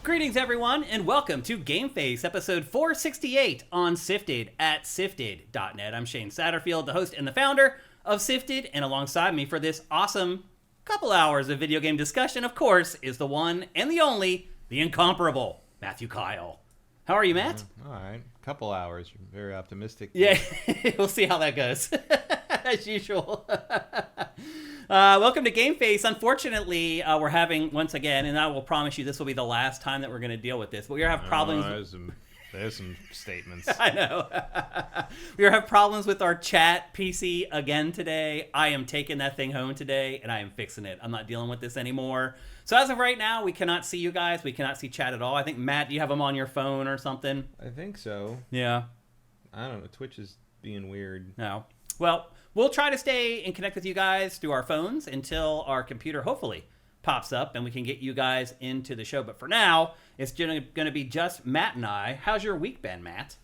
Greetings, everyone, and welcome to GameFace, episode 468 on SIFTD at SIFTD.net. I'm Shane Satterfield, the host and the founder of SIFTD, and alongside me for this awesome couple hours of video game discussion, of course, is the one and the only, the incomparable Matthew Keil. How are you, Matt? All right. Couple hours. You're very optimistic. Yeah, we'll see how that goes, as usual. Welcome to GameFace. Unfortunately, we're having, once again, and I will promise you this will be the last time that we're going to deal with this, but we're going to have problems. There's some statements. I know. We have problems with our chat PC again today. I am taking that thing home today, and I am fixing it. I'm not dealing with this anymore. So as of right now, we cannot see you guys. We cannot see chat at all. I think, Matt, you have them on your phone or something? I think so. Yeah. I don't know. Twitch is being weird. No. Well, we'll try to stay and connect with you guys through our phones until our computer hopefully pops up and we can get you guys into the show. But for now, it's going to be just Matt and I. How's your week been, Matt?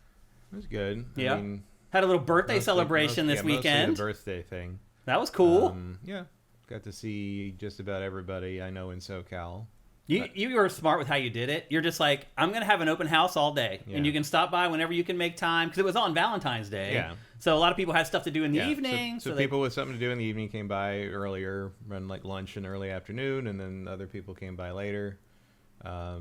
It was good. Yeah. I mean, had a little birthday celebration this weekend. Mostly the birthday thing. That was cool. Yeah. Got to see just about everybody I know in SoCal. You were smart with how you did it. You're just like, I'm going to have an open house all day. Yeah. And you can stop by whenever you can make time. Because it was on Valentine's Day. Yeah. So a lot of people had stuff to do in the evening. So people with something to do in the evening came by earlier, run like lunch in early afternoon. And then other people came by later. Yeah.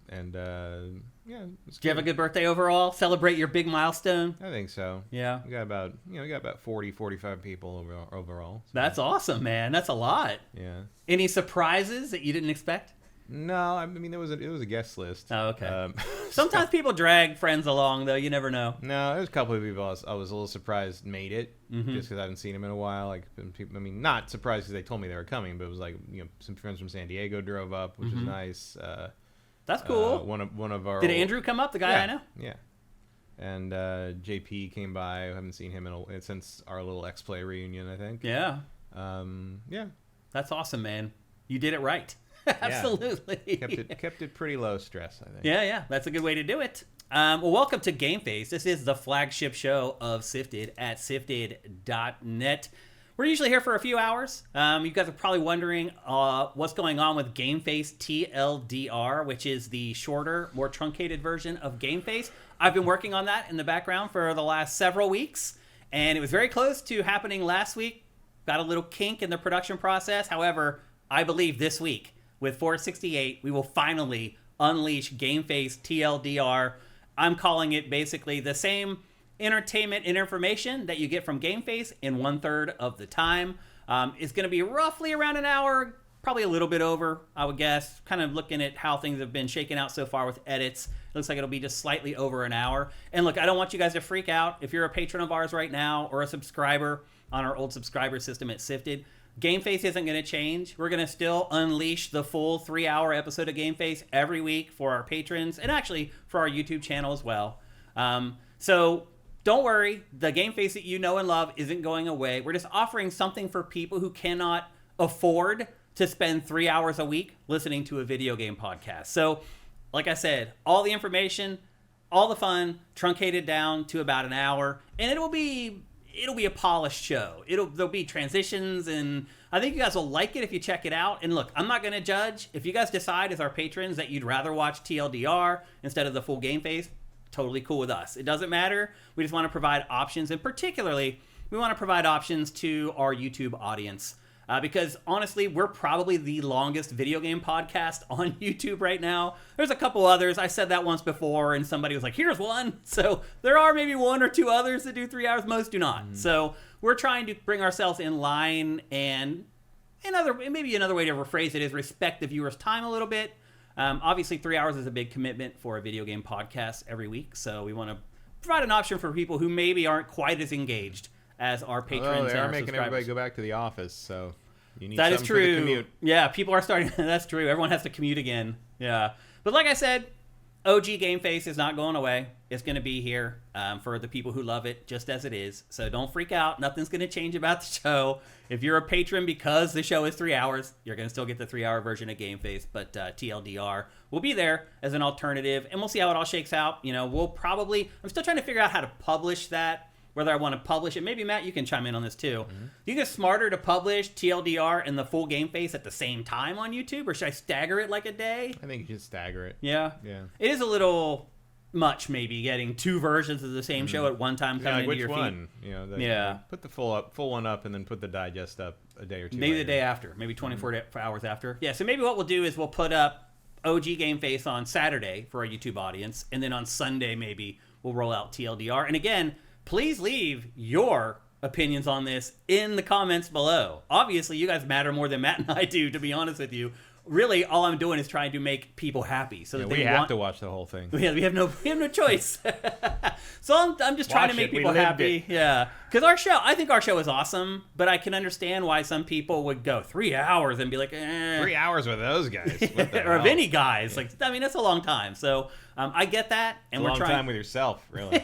Did you have a good birthday overall? Celebrate your big milestone? I think so. Yeah. We got about 40, 45 people overall. So. That's awesome, man. That's a lot. Yeah. Any surprises that you didn't expect? No, I mean it was a guest list. Oh, okay. Sometimes people drag friends along, though. You never know. No, there's a couple of people I was a little surprised made it, just because I haven't seen them in a while. Like, people, I mean, not surprised because they told me they were coming, but it was like, some friends from San Diego drove up, which is nice. That's cool. One of our. Did Andrew come up? The guy I know. Yeah. And JP came by. I haven't seen him since our little X-Play reunion, I think. Yeah. Yeah. That's awesome, man. You did it right. Absolutely. Kept it pretty low stress, I think. Yeah. That's a good way to do it. Well, welcome to GameFace. This is the flagship show of SIFTD at SIFTD.net. We're usually here for a few hours. You guys are probably wondering what's going on with GameFace TLDR, which is the shorter, more truncated version of GameFace. I've been working on that in the background for the last several weeks, and it was very close to happening last week. Got a little kink in the production process. However, I believe this week, with 468, we will finally unleash GameFace TLDR. I'm calling it basically the same entertainment and information that you get from GameFace in 1/3 of the time. It's going to be roughly around an hour, probably a little bit over, I would guess. Kind of looking at how things have been shaken out so far with edits. It looks like it'll be just slightly over an hour. And look, I don't want you guys to freak out. If you're a patron of ours right now or a subscriber on our old subscriber system at SIFTD, GameFace isn't going to change. We're going to still unleash the full 3-hour episode of GameFace every week for our patrons and actually for our YouTube channel as well. So don't worry. The GameFace that you know and love isn't going away. We're just offering something for people who cannot afford to spend 3 hours a week listening to a video game podcast. So, like I said, all the information, all the fun, truncated down to about an hour, and it'll be a polished show. There'll be transitions, and I think you guys will like it if you check it out. And look, I'm not going to judge. If you guys decide as our patrons that you'd rather watch TLDR instead of the full GameFace, totally cool with us. It doesn't matter. We just want to provide options, and particularly, we want to provide options to our YouTube audience. Because honestly, we're probably the longest video game podcast on YouTube right now. There's a couple others. I said that once before, and somebody was like, here's one. So there are maybe one or two others that do 3 hours. Most do not. So we're trying to bring ourselves in line, and maybe another way to rephrase it is respect the viewer's time a little bit. Obviously, 3 hours is a big commitment for a video game podcast every week. So we want to provide an option for people who maybe aren't quite as engaged as our patrons. They are making everybody go back to the office, so you need that is true. For the commute. Yeah, people are starting. That's true. Everyone has to commute again. Yeah, but like I said, OG GameFace is not going away. It's going to be here for the people who love it, just as it is. So don't freak out. Nothing's going to change about the show. If you're a patron because the show is 3 hours, you're going to still get the 3-hour version of GameFace. But TLDR will be there as an alternative, and we'll see how it all shakes out. You know, I'm still trying to figure out how to publish that, whether I want to publish it. Maybe, Matt, you can chime in on this too. Do you think it's smarter to publish TLDR and the full GameFace at the same time on YouTube, or should I stagger it like a day? I think you should stagger it. Yeah? Yeah. It is a little much, maybe, getting 2 versions of the same show at one time coming into which your one? feed. You know, put the full one up and then put the digest up a day or two Maybe later. the day after. Maybe 24 hours after. Yeah, so maybe what we'll do is we'll put up OG GameFace on Saturday for our YouTube audience, and then on Sunday maybe we'll roll out TLDR. And again, please leave your opinions on this in the comments below. Obviously, you guys matter more than Matt and I do, to be honest with you. Really, all I'm doing is trying to make people happy. So that we have to watch the whole thing. Yeah, we have no choice. So I'm just trying to make people happy. Yeah, because I think our show is awesome, but I can understand why some people would go 3 hours and be like, 3 hours with those guys, what the or hell? of any guys. Like, I mean, that's a long time. So I get that, and It's a we're long time with yourself, really.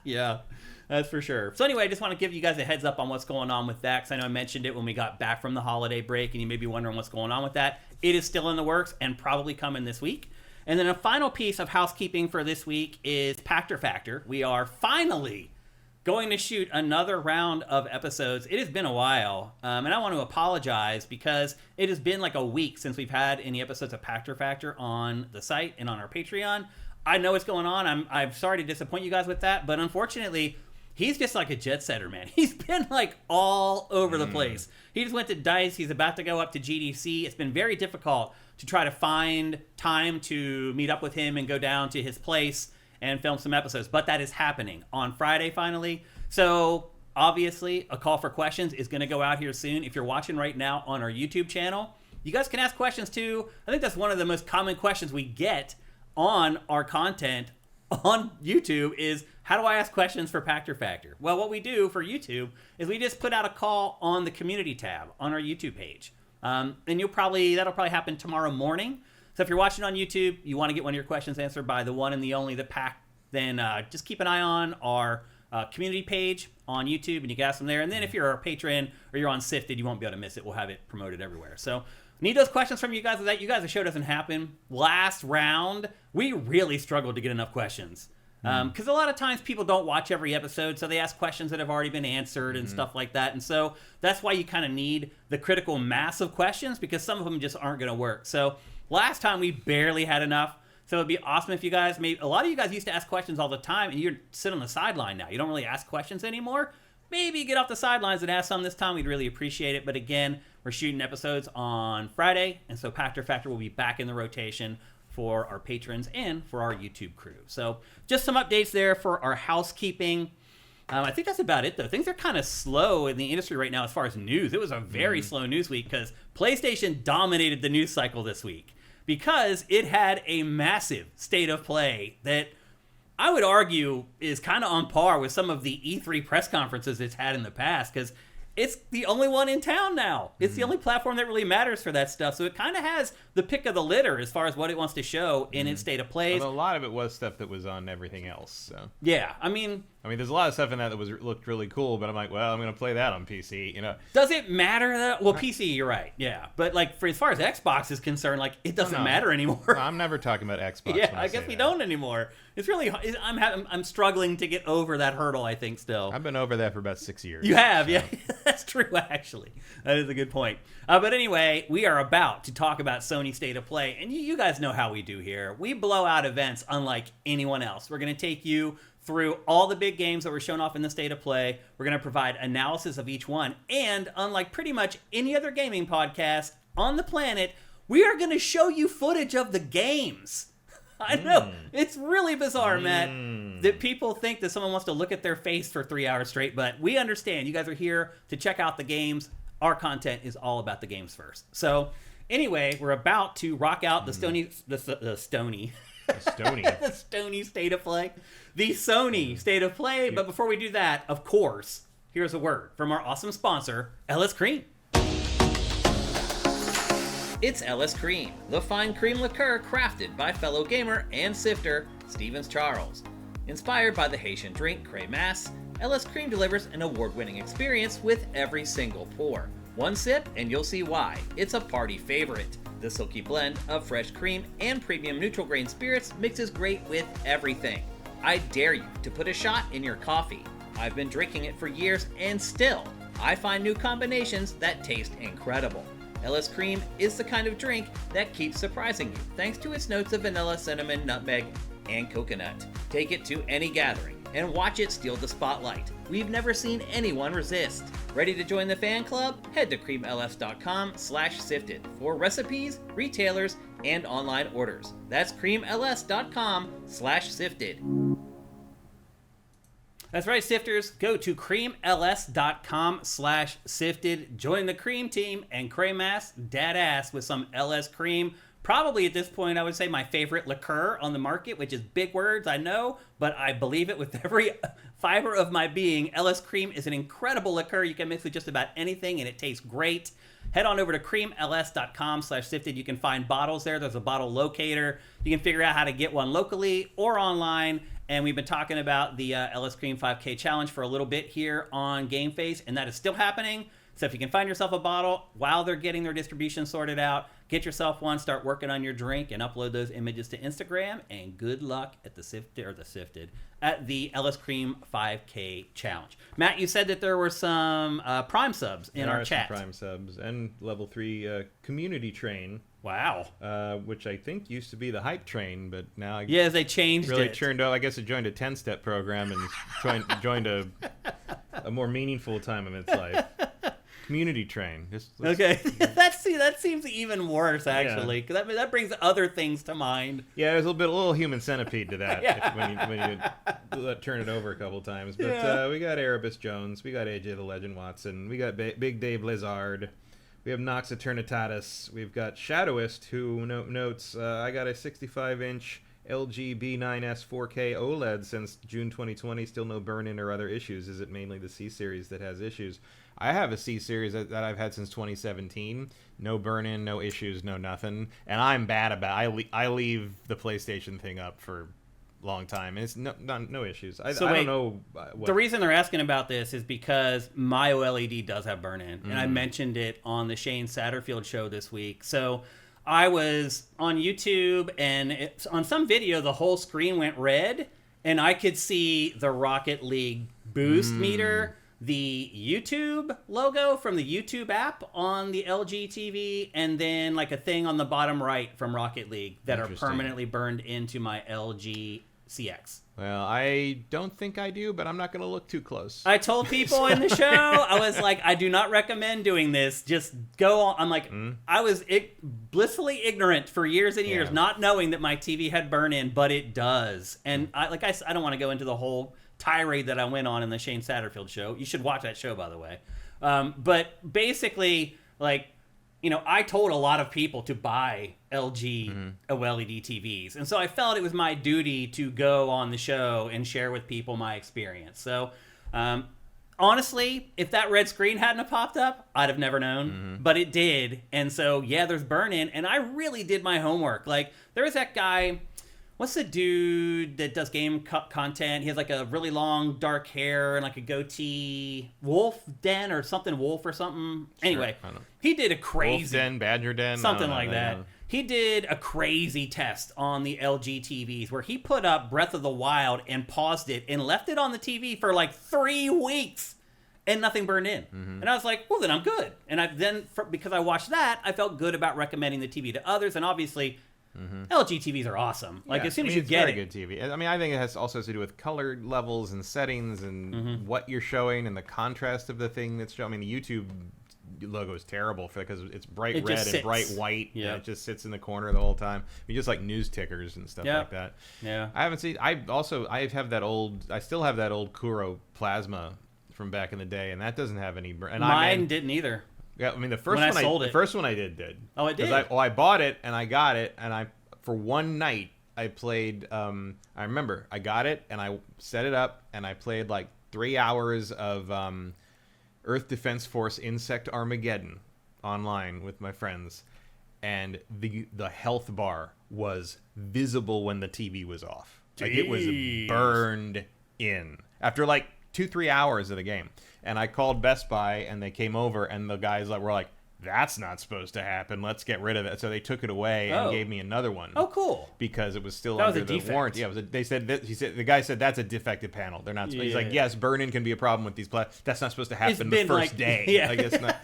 Yeah, that's for sure. So anyway, I just want to give you guys a heads up on what's going on with that, because I know I mentioned it when we got back from the holiday break, and you may be wondering what's going on with that. It is still in the works and probably coming this week. And then a final piece of housekeeping for this week is Pactor Factor. We are finally going to shoot another round of episodes. It has been a while, and I want to apologize because it has been like a week since we've had any episodes of Pactor Factor on the site and on our Patreon. I know what's going on. I'm sorry to disappoint you guys with that, but unfortunately, he's just like a jet setter, man. He's been like all over the place. He just went to DICE. He's about to go up to GDC. It's been very difficult to try to find time to meet up with him and go down to his place and film some episodes. But that is happening on Friday, finally. So obviously, a call for questions is going to go out here soon. If you're watching right now on our YouTube channel, you guys can ask questions too. I think that's one of the most common questions we get on our content on YouTube is, how do I ask questions for Pactor Factor? Well, what we do for YouTube is we just put out a call on the community tab on our YouTube page. And that'll probably happen tomorrow morning. So if you're watching on YouTube, you want to get one of your questions answered by the one and the only, the Pac, then just keep an eye on our community page on YouTube, and you can ask them there. And then if you're a patron or you're on SIFTD, you won't be able to miss it. We'll have it promoted everywhere. So need those questions from you guys. With that, you guys, the show doesn't happen. Last round, we really struggled to get enough questions. Because a lot of times people don't watch every episode, so they ask questions that have already been answered and stuff like that. And so that's why you kind of need the critical mass of questions, because some of them just aren't going to work. So last time we barely had enough. So it'd be awesome if you guys a lot of you guys used to ask questions all the time, and you sit on the sideline now. You don't really ask questions anymore. Maybe get off the sidelines and ask some this time. We'd really appreciate it. But again, we're shooting episodes on Friday, and so Pactor Factor will be back in the rotation for our patrons and for our YouTube crew. So just some updates there for our housekeeping. I think that's about it, though. Things are kind of slow in the industry right now as far as news. It was a very slow news week because PlayStation dominated the news cycle this week because it had a massive state of play that I would argue is kind of on par with some of the E3 press conferences it's had in the past, because it's the only one in town now. It's the only platform that really matters for that stuff. So it kind of has the pick of the litter as far as what it wants to show in its state of play. Well, a lot of it was stuff that was on everything else. So yeah, I mean, there's a lot of stuff in that looked really cool, but I'm like, well, I'm going to play that on PC. You know, does it matter that? Well, PC, you're right. Yeah, but like as far as Xbox is concerned, like it doesn't matter anymore. No, I'm never talking about Xbox. Yeah, I guess we don't anymore. It's really I'm struggling to get over that hurdle. I think still. I've been over that for about 6 years. You have, so. Yeah, that's true. Actually, that is a good point. But anyway, we are about to talk about Sony State of Play, and you guys know how we do here. We blow out events unlike anyone else. We're going to take you through all the big games that were shown off in the State of Play. We're going to provide analysis of each one, and unlike pretty much any other gaming podcast on the planet, we are going to show you footage of the games. I know. It's really bizarre, Matt, that people think that someone wants to look at their face for 3 hours straight, but we understand. You guys are here to check out the games. Our content is all about the games first. So anyway, we're about to rock out the Sony State of Play. The Sony State of Play. But before we do that, of course, here's a word from our awesome sponsor, Ellis Cream. It's Ellis Cream, the fine cream liqueur crafted by fellow gamer and sifter Stevens Charles. Inspired by the Haitian drink Cré Mas, Ellis Cream delivers an award-winning experience with every single pour. One sip and you'll see why. It's a party favorite. The silky blend of fresh cream and premium neutral grain spirits mixes great with everything. I dare you to put a shot in your coffee, I've been drinking it for years and still, I find new combinations that taste incredible. LS Cream is the kind of drink that keeps surprising you thanks to its notes of vanilla, cinnamon, nutmeg, and coconut. Take it to any gathering and watch it steal the spotlight. We've never seen anyone resist. Ready to join the fan club? Head to creamls.com/sifted for recipes, retailers, and online orders. That's creamls.com/sifted. That's right, sifters. Go to creamls.com/sifted. Join the cream team and cream ass dad ass with some LS Cream. Probably at this point, I would say my favorite liqueur on the market, which is big words, I know, but I believe it with every fiber of my being. LS Cream is an incredible liqueur. You can mix with just about anything, and it tastes great. Head on over to creamls.com/sifted. You can find bottles there. There's a bottle locator. You can figure out how to get one locally or online. And we've been talking about the LS Cream 5K Challenge for a little bit here on GameFace, and that is still happening. So if you can find yourself a bottle while they're getting their distribution sorted out, get yourself one, start working on your drink, and upload those images to Instagram. And good luck at the LS Cream 5K Challenge. Matt, you said that there were some Prime subs in our chat. Some Prime subs and level 3 community train. Wow. Which I think used to be the hype train, but now they changed really it. Turned out. I guess it joined a 10-step program and joined a more meaningful time of its life. Community train. Okay, that seems even worse actually. Yeah. That brings other things to mind. Yeah, there's a little human centipede to that. Yeah. when you turn it over a couple times. But we got Erebus Jones, we got AJ the Legend Watson, we got Big Dave Blizzard, we have Nox Eternitatis, we've got Shadowist who notes I got a 65-inch LG B9S 4K OLED since June 2020. Still no burn-in or other issues. Is it mainly the C-Series that has issues? I have a C-Series that I've had since 2017. No burn-in, no issues, no nothing. And I'm bad about it. I leave the PlayStation thing up for a long time. And it's no issues. I don't know. The reason they're asking about this is because my OLED does have burn-in. And I mentioned it on the Shane Satterfield show this week. So I was on YouTube, and on some video, the whole screen went red, and I could see the Rocket League boost meter, the YouTube logo from the YouTube app on the LG TV, and then like a thing on the bottom right from Rocket League that are permanently burned into my LG CX. Well, I don't think I do, but I'm not going to look too close. I told people in the show, I was like, I do not recommend doing this. Just go on. I'm like, I was blissfully ignorant for years and years, not knowing that my TV had burn-in, but it does. And I don't want to go into the whole tirade that I went on in the Shane Satterfield show. You should watch that show, by the way. But basically, I told a lot of people to buy LG OLED TVs. And so I felt it was my duty to go on the show and share with people my experience. So, honestly, if that red screen hadn't have popped up, I'd have never known. But it did. And so, there's burn-in. And I really did my homework. Like, there was that guy... What's the dude that does game content? He has like a really long dark hair and like a goatee. Wolf Den or something. Wolf or something. Anyway, he did a crazy... Wolf Den, Badger Den. Something like that. He did a crazy test on the LG TVs where he put up Breath of the Wild and paused it and left it on the TV for like 3 weeks and nothing burned in. And I was like, well, then I'm good. And because I watched that, I felt good about recommending the TV to others. And obviously... LG TVs are as soon as you get it. It's a very good TV. I think it also has to do with color levels and settings and what you're showing and the contrast of the thing that's showing. The YouTube logo is terrible because it's bright red and bright white. Yeah, it just sits in the corner the whole time. Just like news tickers and stuff like that. Yeah, I haven't seen. I still have that old Kuro Plasma from back in the day, and that doesn't have any. And mine didn't either. Yeah, the first one I did. Oh, it did. I bought it and I got it, and for one night I played. I remember I got it and I set it up and I played like 3 hours of Earth Defense Force Insect Armageddon online with my friends, and the health bar was visible when the TV was off. Like it was burned in after like 2-3 hours of the game. And I called Best Buy, and they came over, and the guys were like, that's not supposed to happen. Let's get rid of it. So they took it away and gave me another one. Oh, cool. Because it was still under the warranty. Yeah, the guy said that's a defective panel. They're not. He's like, yes, burn-in can be a problem with these. That's not supposed to happen the first day. Yeah. Like, it's not.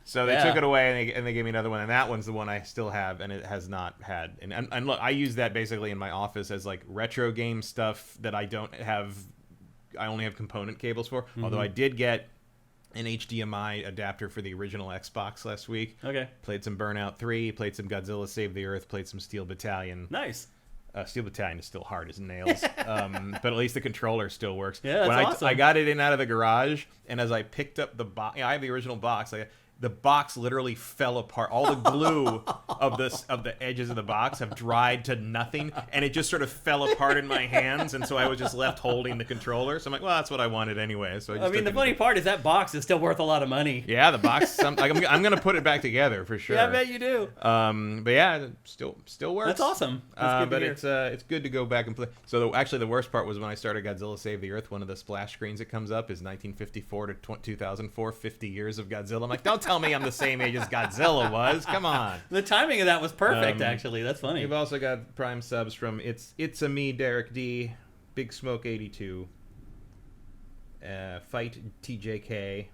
So they took it away and they gave me another one, and that one's the one I still have, and it has not had. And look, I use that basically in my office as like retro game stuff that I don't have. I only have component cables for. Although I did get an HDMI adapter for the original Xbox last week. Okay. Played some Burnout 3, played some Godzilla Save the Earth, played some Steel Battalion. Nice. Steel Battalion is still hard as nails, but at least the controller still works. Yeah, that's awesome. I got it in out of the garage, and as I picked up the box, I have the original box. The box literally fell apart. All the glue of the edges of the box have dried to nothing, and it just sort of fell apart in my hands, and so I was just left holding the controller. So I'm like, well, that's what I wanted anyway. So I mean, the funny part is that box is still worth a lot of money. Yeah, the box. I'm gonna put it back together for sure. Yeah, I bet you do. But yeah, it still works. That's awesome. That's good to hear. It's good to go back and play. So actually, the worst part was when I started Godzilla Save the Earth. One of the splash screens that comes up is 1954 to 2004, 50 years of Godzilla. I'm like, don't tell me I'm the same age as Godzilla was. Come on. The timing of that was perfect, actually. That's funny. We've also got Prime subs from It's a Me, Derek D, Big Smoke 82, Fight TJK,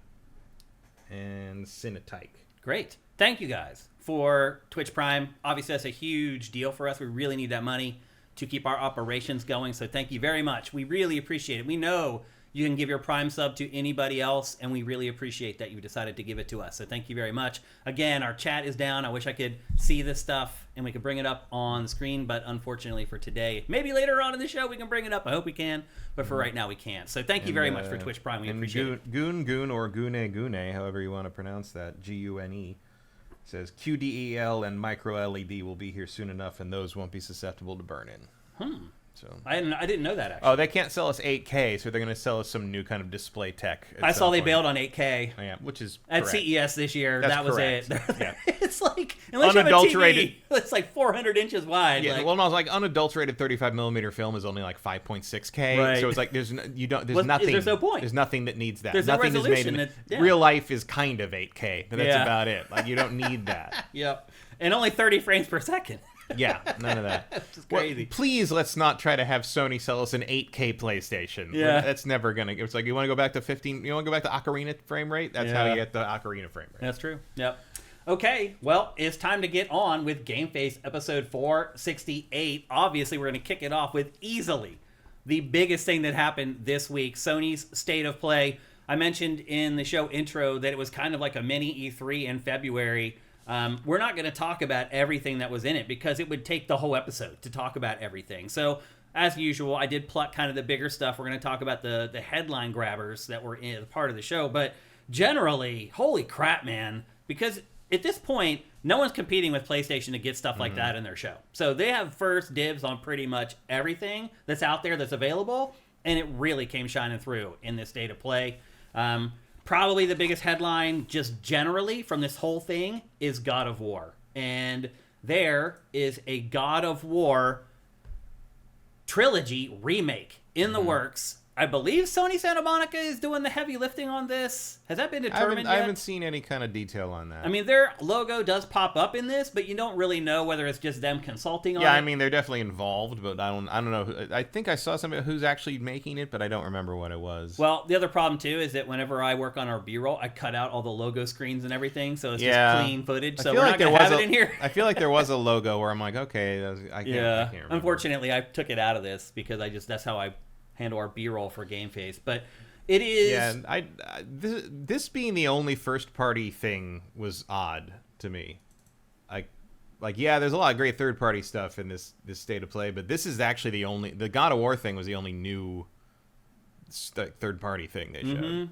and Cinetyke. Great. Thank you guys for Twitch Prime. Obviously, that's a huge deal for us. We really need that money to keep our operations going. So thank you very much. We really appreciate it. We know you can give your Prime sub to anybody else, and we really appreciate that you decided to give it to us. So thank you very much. Again, our chat is down. I wish I could see this stuff and we could bring it up on the screen, but unfortunately for today, maybe later on in the show we can bring it up. I hope we can, but for right now we can't. So thank you very much for Twitch Prime. We appreciate it. Goon or Gune, however you want to pronounce that, Gune, says QDEL and micro LED will be here soon enough, and those won't be susceptible to burn-in. So I didn't know that, actually. Oh, they can't sell us 8K, so they're going to sell us some new kind of display tech. I saw they bailed on 8K. Oh, yeah, which is at correct. CES this year. That was correct. It. Yeah. It's like, unless unadulterated. You have a TV, it's like 400 inches wide. Yeah, like, well, no, it's like unadulterated 35mm film is only like 5.6K. Right. So it's like there's nothing. There's no point. There's nothing that needs that. There's nothing no resolution. is made. Real life is kind of 8K, but that's Yeah. about it. Like you don't need that. Yep. And only 30 frames per second. Yeah, none of that. That's just crazy. Well, please, let's not try to have Sony sell us an 8K PlayStation. Yeah. That's never going to... It's like, you want to go back to 15... You want to go back to Ocarina frame rate? That's how you get the Ocarina frame rate. That's true. Yep. Okay, well, it's time to get on with GameFace episode 468. Obviously, we're going to kick it off with easily the biggest thing that happened this week, Sony's State of Play. I mentioned in the show intro that it was kind of like a mini E3 in February. We're not going to talk about everything that was in it because it would take the whole episode to talk about everything. So, as usual, I did pluck kind of the bigger stuff. We're going to talk about the headline grabbers that were in part of the show. But generally, holy crap, man. Because at this point, no one's competing with PlayStation to get stuff like that in their show. So they have first dibs on pretty much everything that's out there that's available. And it really came shining through in this State of Play. Probably the biggest headline, just generally from this whole thing, is God of War. And there is a God of War trilogy remake in the works. I believe Sony Santa Monica is doing the heavy lifting on this. Has that been determined yet? I haven't seen any kind of detail on that. I mean, their logo does pop up in this, but you don't really know whether it's just them consulting on it. Yeah, I mean, they're definitely involved, but I don't know. I think I saw somebody who's actually making it, but I don't remember what it was. Well, the other problem, too, is that whenever I work on our B-roll, I cut out all the logo screens and everything, so it's just clean footage, so we're not going to have it in here. I feel like there was a logo where I'm like, okay, I can't remember. Unfortunately, I took it out of this because that's how I handle our B-roll for GameFace, but it is... Yeah, this being the only first-party thing was odd to me. Yeah, there's a lot of great third-party stuff in this State of Play, but this is actually the God of War thing was the only new third-party thing they showed.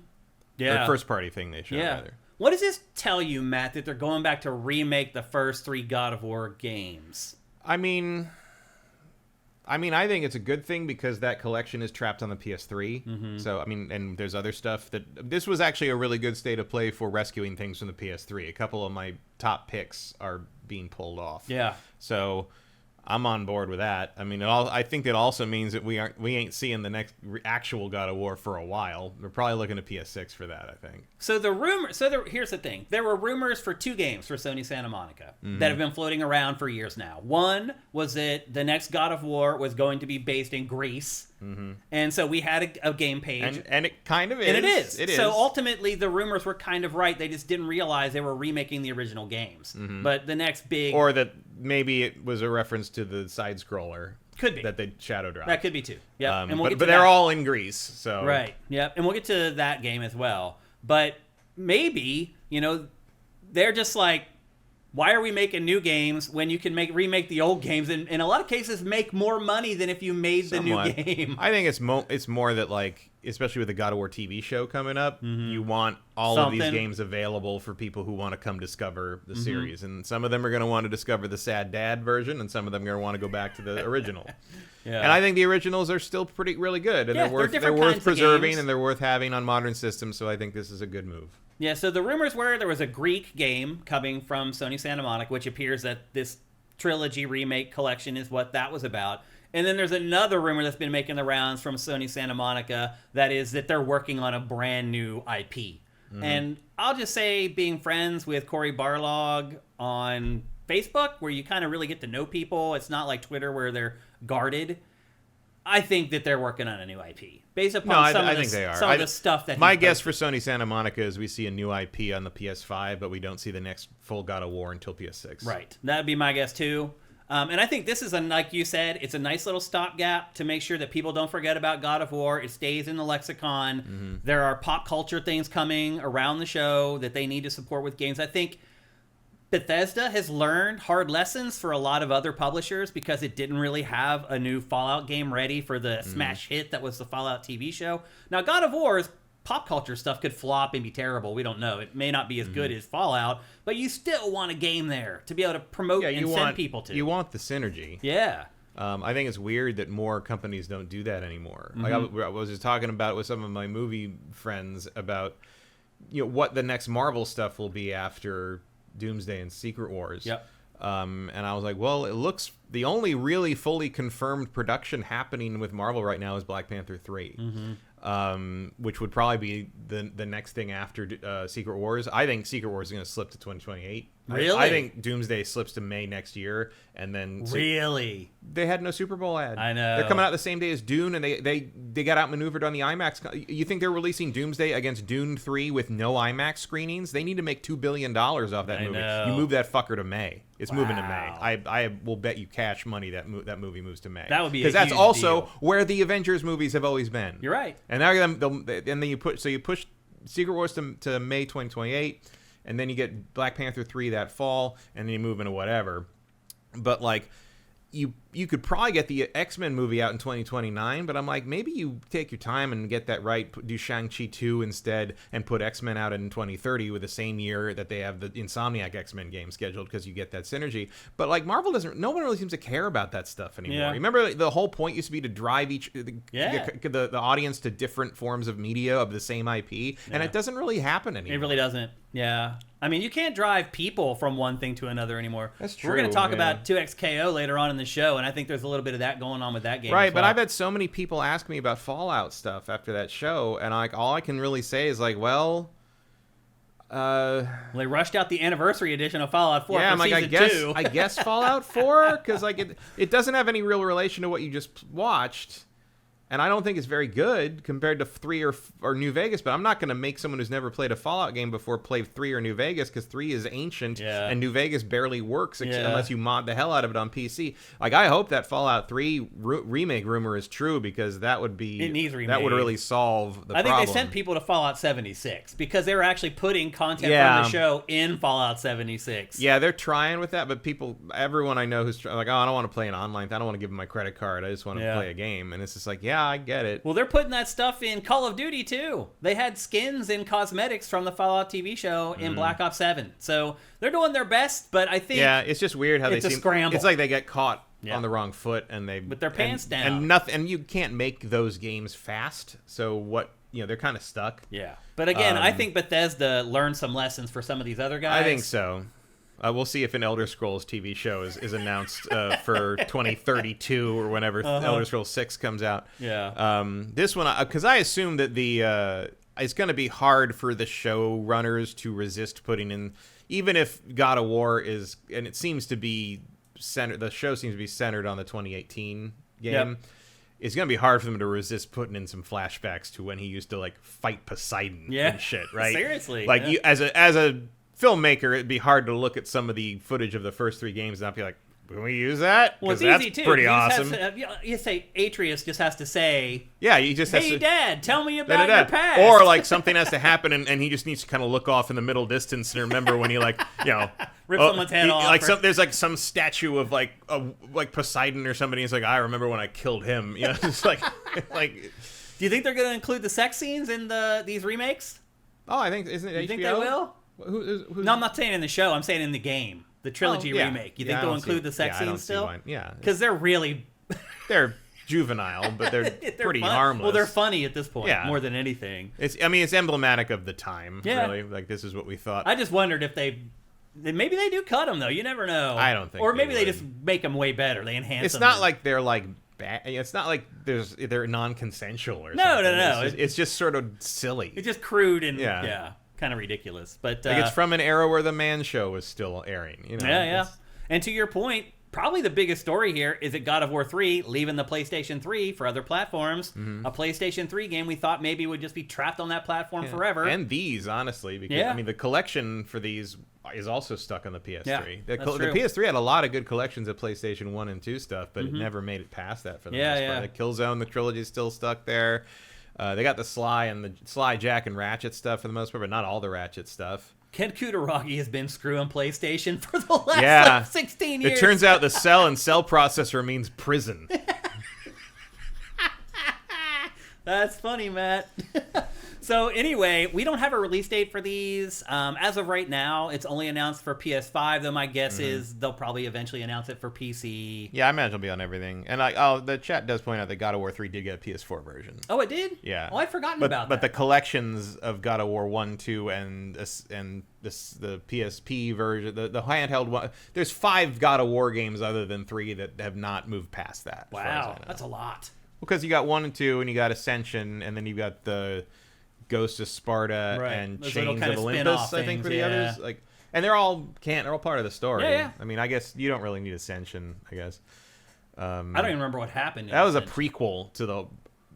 Yeah. Or first-party thing they showed, rather. What does this tell you, Matt, that they're going back to remake the first 3 God of War games? I mean, I think it's a good thing because that collection is trapped on the PS3. So, I mean, and there's other stuff that... This was actually a really good State of Play for rescuing things from the PS3. A couple of my top picks are being pulled off. Yeah. So, I'm on board with that. I mean, I think it also means that we ain't seeing the next actual God of War for a while. We're probably looking at PS6 for that, I think. So here's the thing. There were rumors for 2 games for Sony Santa Monica that have been floating around for years now. One was that the next God of War was going to be based in Greece. And so we had a game page. And it kind of is. And it is. It is. So ultimately, the rumors were kind of right. They just didn't realize they were remaking the original games. But the next big... Or that maybe it was a reference to the side-scroller. Could be. That they shadow dropped. That could be too. Yeah. But they're all in Greece, so... Right. Yep. And we'll get to that game as well. But maybe, they're just like, why are we making new games when you can remake the old games and in a lot of cases make more money than if you made the new game? I think it's more that, like, especially with the God of War TV show coming up, you want all of these games available for people who want to come discover the series. And some of them are going to want to discover the Sad Dad version, and some of them are going to want to go back to the original. And I think the originals are still really good, and they're worth preserving, and they're worth having on modern systems, so I think this is a good move. Yeah, so the rumors were there was a Greek game coming from Sony Santa Monica, which appears that this Trilogy remake collection is what that was about. And then there's another rumor that's been making the rounds from Sony Santa Monica that is that they're working on a brand new IP. And I'll just say, being friends with Cory Barlog on Facebook, where you kind of really get to know people, it's not like Twitter where they're guarded. I think that they're working on a new IP based upon some of the stuff that my guess for Sony Santa Monica is we see a new IP on the PS5, but we don't see the next full God of War until PS6. Right, that'd be my guess too. And I think this is like you said, it's a nice little stopgap to make sure that people don't forget about God of War. It stays in the lexicon. There are pop culture things coming around the show that they need to support with games. I think Bethesda has learned hard lessons for a lot of other publishers because it didn't really have a new Fallout game ready for the smash hit that was the Fallout TV show. Now, God of War's pop culture stuff could flop and be terrible. We don't know. It may not be as good as Fallout, but you still want a game there to be able to promote and send people to. You want the synergy. Yeah. I think it's weird that more companies don't do that anymore. Like I was just talking about it with some of my movie friends about what the next Marvel stuff will be after Doomsday and Secret Wars. Yep. And I was like, well, it looks the only really fully confirmed production happening with Marvel right now is Black Panther 3. Which would probably be the next thing after Secret Wars. I think Secret Wars is going to slip to 2028. Really? I think Doomsday slips to May next year, and then really they had no Super Bowl ad. I know they're coming out the same day as Dune, and they got outmaneuvered on the IMAX. You think they're releasing Doomsday against Dune 3 with no IMAX screenings? They need to make $2 billion off that movie. Know. You move that fucker to May. It's moving to May. I will bet you cash money that movie moves to May. That would be because that's also where the Avengers movies have always been. You're right. And now then you push Secret Wars to May 2028, and then you get Black Panther 3 that fall, and then you move into whatever. But like you could probably get the X-Men movie out in 2029, but I'm like, maybe you take your time and get that right. Do Shang-Chi 2 instead and put X-Men out in 2030 with the same year that they have the Insomniac X-Men game scheduled, because you get that synergy. But like Marvel no one really seems to care about that stuff anymore. Yeah. Remember the whole point used to be to drive the audience to different forms of media of the same IP, and it doesn't really happen anymore. It really doesn't. Yeah. I mean, you can't drive people from one thing to another anymore. That's true. We're going to talk about 2XKO later on in the show, and I think there's a little bit of that going on with that game. Right, but I've had so many people ask me about Fallout stuff after that show, and all I can really say is like, well, they rushed out the anniversary edition of Fallout 4 for season 2. I guess Fallout 4, because like it doesn't have any real relation to what you just watched. And I don't think it's very good compared to 3 or New Vegas, but I'm not going to make someone who's never played a Fallout game before play 3 or New Vegas, because 3 is ancient, and New Vegas barely works unless you mod the hell out of it on PC. Like, I hope that Fallout 3 remake rumor is true, because that would be... It needs remade. That would really solve the problem. I think they sent people to Fallout 76, because they were actually putting content from the show in Fallout 76. Yeah, they're trying with that, but everyone I know who's like, oh, I don't want to play an online thing. I don't want to give them my credit card. I just want to play a game. And it's just like, I get it. Well, they're putting that stuff in Call of Duty, too. They had skins and cosmetics from the Fallout TV show in Black Ops 7. So they're doing their best, but I think... Yeah, it's just weird how it's a scramble. It's like they get caught on the wrong foot, and they... With their pants down. And you can't make those games fast, so they're kind of stuck. Yeah. But again, I think Bethesda learned some lessons for some of these other guys. I think so. We'll see if an Elder Scrolls TV show is announced for 2032 or whenever Elder Scrolls 6 comes out. Yeah. This one, because I assume that it's going to be hard for the showrunners to resist putting in, even if God of War is, and it seems to be centered. The show seems to be centered on the 2018 game. Yep. It's going to be hard for them to resist putting in some flashbacks to when he used to like fight Poseidon and shit, right? Seriously. Like you, as a filmmaker, it'd be hard to look at some of the footage of the first 3 games and not be like, can we use that? Well, it's that's easy too. Pretty awesome. You say Atreus just has to say, yeah, you just has "Hey, to, Dad, tell me about your past." Or like something has to happen, and he just needs to kind of look off in the middle distance and remember when he like rip someone's head off. Like there's like some statue of like Poseidon or somebody. He's like, I remember when I killed him. You know, just like. Do you think they're going to include the sex scenes in these remakes? Oh, I think isn't it? You think they will? No, I'm not saying in the show. I'm saying in the game. The Trilogy remake. You think they'll include the sex scenes still? Yeah. Because they're really... they're juvenile, but they're pretty harmless. Well, they're funny at this point, more than anything. It's emblematic of the time, really. Like, this is what we thought. I just wondered if maybe they do cut them, though. You never know. I don't think Or maybe they just make them way better. They enhance them. It's not like they're like... It's not like they're non-consensual or something. No. It's just sort of silly. It's just crude and kind of ridiculous. But like it's from an era where the Man Show was still airing. You know? Yeah. And to your point, probably the biggest story here is that God of War 3 leaving the PlayStation 3 for other platforms. Mm-hmm. A PlayStation 3 game we thought maybe would just be trapped on that platform forever. And these, honestly, because I mean the collection for these is also stuck on the PS3. Yeah, the PS3 had a lot of good collections of PlayStation 1 and 2 stuff, but it never made it past that for the most part. The Killzone, the Trilogy is still stuck there. They got the Sly, Jack, and Ratchet stuff for the most part, but not all the Ratchet stuff. Ken Kutaragi has been screwing PlayStation for the last 16 years. It turns out the cell processor means prison. That's funny, Matt. So anyway, we don't have a release date for these. As of right now, it's only announced for PS5, though my guess is they'll probably eventually announce it for PC. Yeah, I imagine it'll be on everything. And the chat does point out that God of War 3 did get a PS4 version. Oh, it did? Yeah. Oh, I'd forgotten about that. But the collections of God of War 1, 2, and the PSP version, the handheld one, there's 5 God of War games other than 3 that have not moved past that. Wow, that's a lot. Because you got 1 and 2, and you got Ascension, and then you got the Ghost of Sparta and those Chains of Olympus, I think, for the others. Like, and they're all part of the story. Yeah. I mean, I guess you don't really need Ascension, I guess. I don't even remember what happened. That was a prequel to the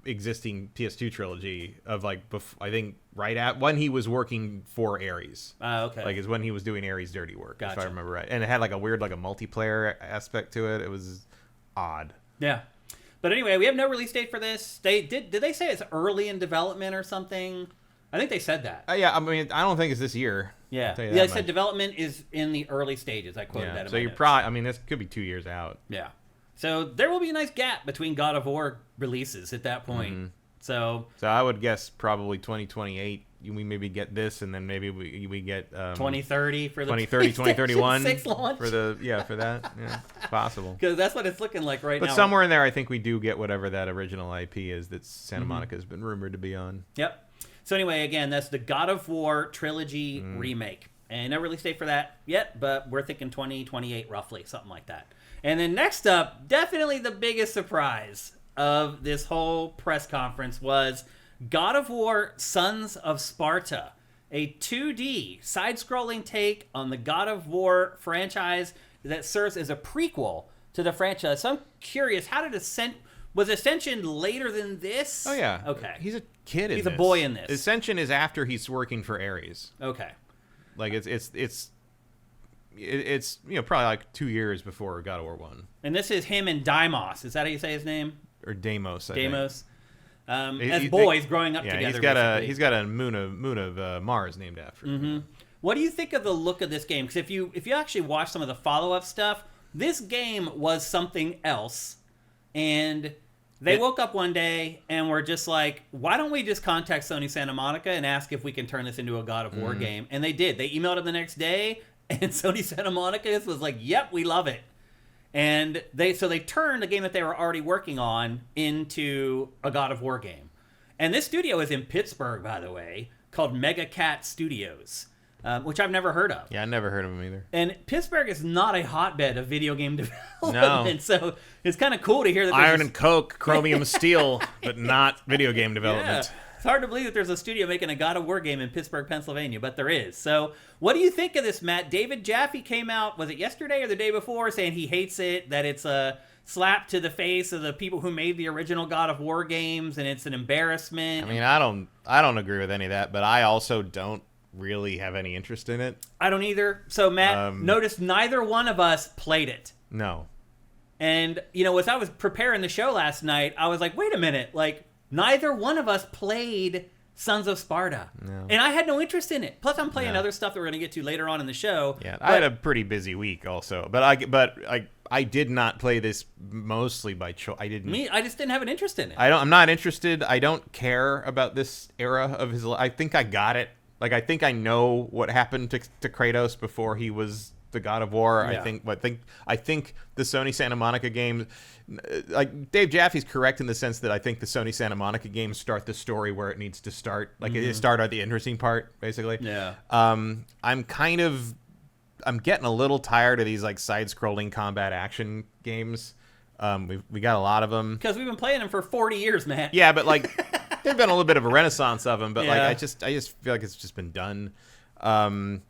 existing PS2 trilogy of like, I think right at when he was working for Ares. Okay. Like, is when he was doing Ares' dirty work, Gotcha. if I remember right. And it had like a weird, like a multiplayer aspect to it. It was odd. Yeah. But anyway, we have no release date for this. Did they say it's early in development or something? I think they said that. Yeah, I mean, I don't think it's this year. Yeah. They said development is in the early stages. I quoted that in so my you're notes. probably, I mean, this could be 2 years out. Yeah. So there will be a nice gap between God of War releases at that point. Mm-hmm. So I would guess probably 2028. We maybe get this, and then maybe we get 2030 for the 2030, 2031 6 launch for that. Yeah, it's possible. Because that's what it's looking like right now. But somewhere in there, I think we do get whatever that original IP is that Santa Monica has been rumored to be on. Yep. So anyway, again, that's the God of War Trilogy remake, and no release date for that yet, but we're thinking 2028 roughly, something like that. And then next up, definitely the biggest surprise of this whole press conference was God of War Sons of Sparta, a 2D side-scrolling take on the God of War franchise that serves as a prequel to the franchise. So I'm curious, was Ascension later than this? Oh, yeah. Okay. He's a kid in this. He's a boy in this. Ascension is after he's working for Ares. Okay. Like, it's probably like 2 years before God of War 1. And this is him and Deimos. Is that how you say his name? Or Deimos, I Deimos. think. As boys growing up together. He's got a moon of Mars named after him. Mm-hmm. What do you think of the look of this game? Because if you actually watch some of the follow-up stuff, this game was something else. And they woke up one day and were just like, why don't we just contact Sony Santa Monica and ask if we can turn this into a God of War game? And they did. They emailed him the next day, and Sony Santa Monica was like, yep, we love it. And they turned a game that they were already working on into a God of War game. And this studio is in Pittsburgh, by the way, called Mega Cat Studios. which I've never heard of. Yeah, I never heard of him either. And Pittsburgh is not a hotbed of video game development, so it's kind of cool to hear that Iron and coke, chromium steel, but not video game development. Yeah. It's hard to believe that there's a studio making a God of War game in Pittsburgh, Pennsylvania, but there is. So what do you think of this, Matt? David Jaffe came out, was it yesterday or the day before, saying he hates it, that it's a slap to the face of the people who made the original God of War games, and it's an embarrassment. I mean, I don't agree with any of that, but I also don't really have any interest in it. I don't either. So, Matt, notice neither one of us played it. No. And, as I was preparing the show last night, I was like, wait a minute, neither one of us played Sons of Sparta. No. And I had no interest in it. Plus, I'm playing other stuff that we're going to get to later on in the show. Yeah, I had a pretty busy week also. But I did not play this mostly by choice. I just didn't have an interest in it. I'm not interested. I don't care about this era of his life. I think I got it. I think I know what happened to Kratos before he was the God of War. Yeah. I think the Sony Santa Monica games, Dave Jaffe's correct in the sense that I think the Sony Santa Monica games start the story where it needs to start. It start at the interesting part, basically. Yeah. I'm getting a little tired of these side-scrolling combat action games. We got a lot of them because we've been playing them for 40 years, man. Yeah, but there's been a little bit of a renaissance of them, but I just feel like it's just been done. And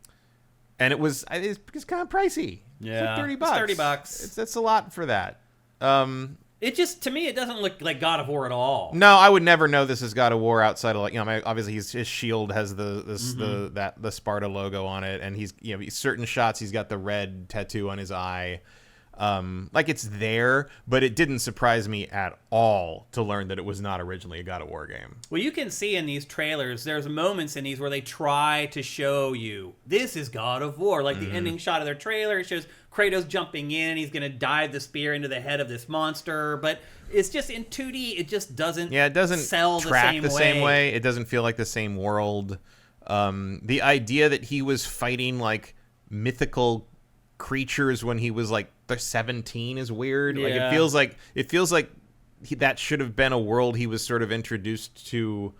it's kind of pricey. Yeah, it's like $30. $30. That's a lot for that. It just, to me, it doesn't look like God of War at all. No, I would never know this is God of War outside of obviously his shield has the Sparta logo on it, and he's certain shots he's got the red tattoo on his eye. It's there, but it didn't surprise me at all to learn that it was not originally a God of War game. Well, you can see in these trailers, there's moments in these where they try to show you this is God of War. The ending shot of their trailer, it shows Kratos jumping in, he's going to dive the spear into the head of this monster, but it's just in 2D, it just doesn't it doesn't sell track the same way. It doesn't feel like the same world. The idea that he was fighting mythical creatures when he was 17 is weird. Yeah. It feels like that should have been a world he was sort of introduced to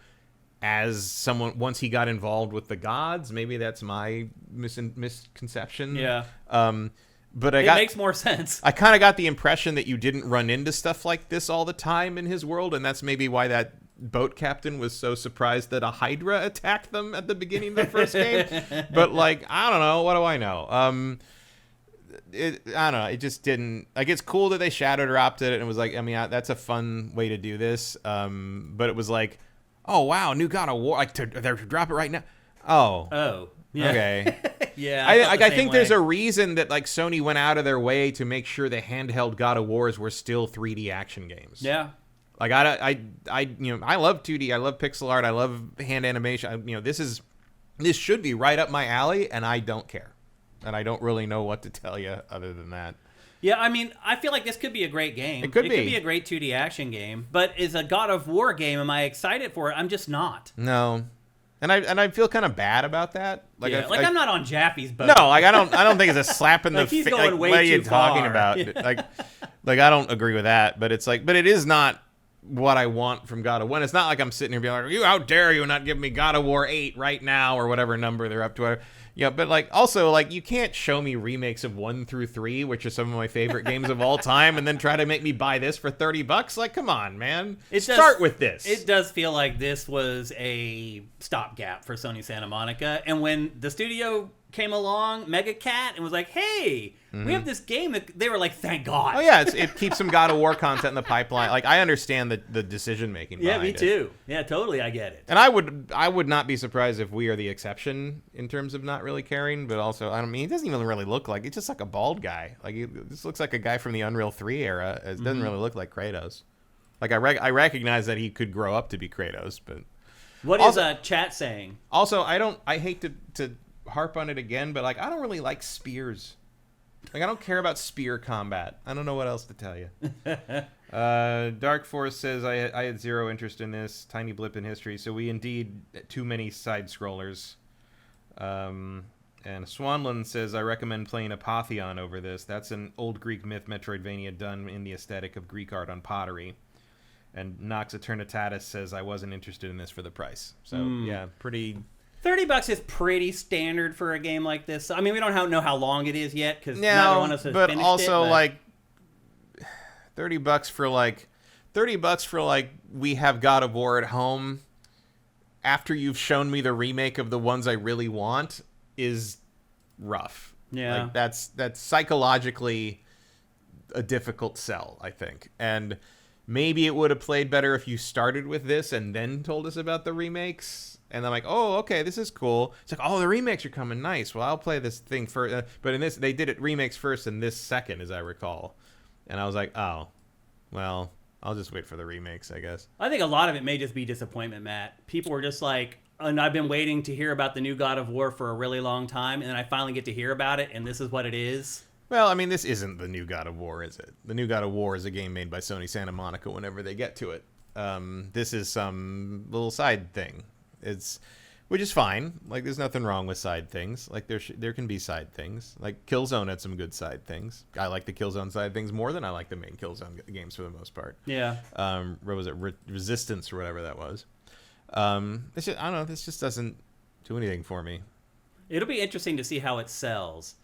as someone once he got involved with the gods. Maybe that's my misconception. Yeah. But it makes more sense. I kind of got the impression that you didn't run into stuff like this all the time in his world, and that's maybe why that boat captain was so surprised that a Hydra attacked them at the beginning of the first game. But I don't know. What do I know? I don't know. It just didn't. It's cool that they shadow dropped it, and it was that's a fun way to do this. But it was oh wow, new God of War. They're drop it right now. Oh. Yeah. Okay. Yeah. I think there's a reason that Sony went out of their way to make sure the handheld God of Wars were still 3D action games. Yeah. I love 2D. I love pixel art. I love hand animation. This should be right up my alley, and I don't care. And I don't really know what to tell you other than that. Yeah, I feel like this could be a great game. It could be a great 2D action game. But as a God of War game, am I excited for it? I'm just not. No. And I feel kind of bad about that. I'm not on Jaffe's boat. No, I don't think it's a slap in the face. He's going way what are too you talking far. about? I don't agree with that. But it's but it is not what I want from God of War. It's not like I'm sitting here being you, how dare you not give me God of War 8 right now or whatever number they're up to. Yeah, but also you can't show me remakes of 1 through 3, which are some of my favorite games of all time, and then try to make me buy this for $30. Come on, man. Start with this. It does feel like this was a stopgap for Sony Santa Monica, and when the studio came along, Mega Cat, and was like, hey, we have this game that they were like, thank God. Oh yeah, it keeps some God of War content in the pipeline. I understand the decision making. Yeah, me too. Yeah, totally, I get it. And I would not be surprised if we are the exception in terms of not really caring. But also, he doesn't even really look like. It's just like a bald guy. This looks like a guy from the Unreal 3 era. It doesn't really look like Kratos. I recognize that he could grow up to be Kratos, but what is chat saying? Also, I hate to harp on it again, but I don't really like spears. I don't care about spear combat. I don't know what else to tell you. Dark Force says I had zero interest in this. Tiny blip in history. So we indeed too many side scrollers. And Swanland says I recommend playing Apotheon over this. That's an old Greek myth Metroidvania done in the aesthetic of Greek art on pottery. And Nox Eternitatis says I wasn't interested in this for the price. So yeah, pretty. $30 is pretty standard for a game like this. I mean, we don't know how long it is yet because neither one of us has but finished also it. Like $30 for like we have God of War at home. After you've shown me the remake of the ones I really want, is rough. Yeah, like that's psychologically a difficult sell, I think. And maybe it would have played better if you started with this and then told us about the remakes. And I'm like, oh, okay, this is cool. It's like, oh, the remakes are coming, nice. Well, I'll play this thing first. But in this, they did it remakes first and this second, as I recall. And I was like, oh, well, I'll just wait for the remakes, I guess. I think a lot of it may just be disappointment, Matt. People were just like, and I've been waiting to hear about the new God of War for a really long time, and then I finally get to hear about it, and this is what it is. Well, I mean, this isn't the new God of War, is it? The new God of War is a game made by Sony Santa Monica whenever they get to it. This is some little side thing. Which is fine. Like, there's nothing wrong with side things. Like, there can be side things. Like, Killzone had some good side things. I like the Killzone side things more than I like the main Killzone games for the most part. Yeah. What was it? Resistance or whatever that was. It's just, I don't know. This just doesn't do anything for me. It'll be interesting to see how it sells.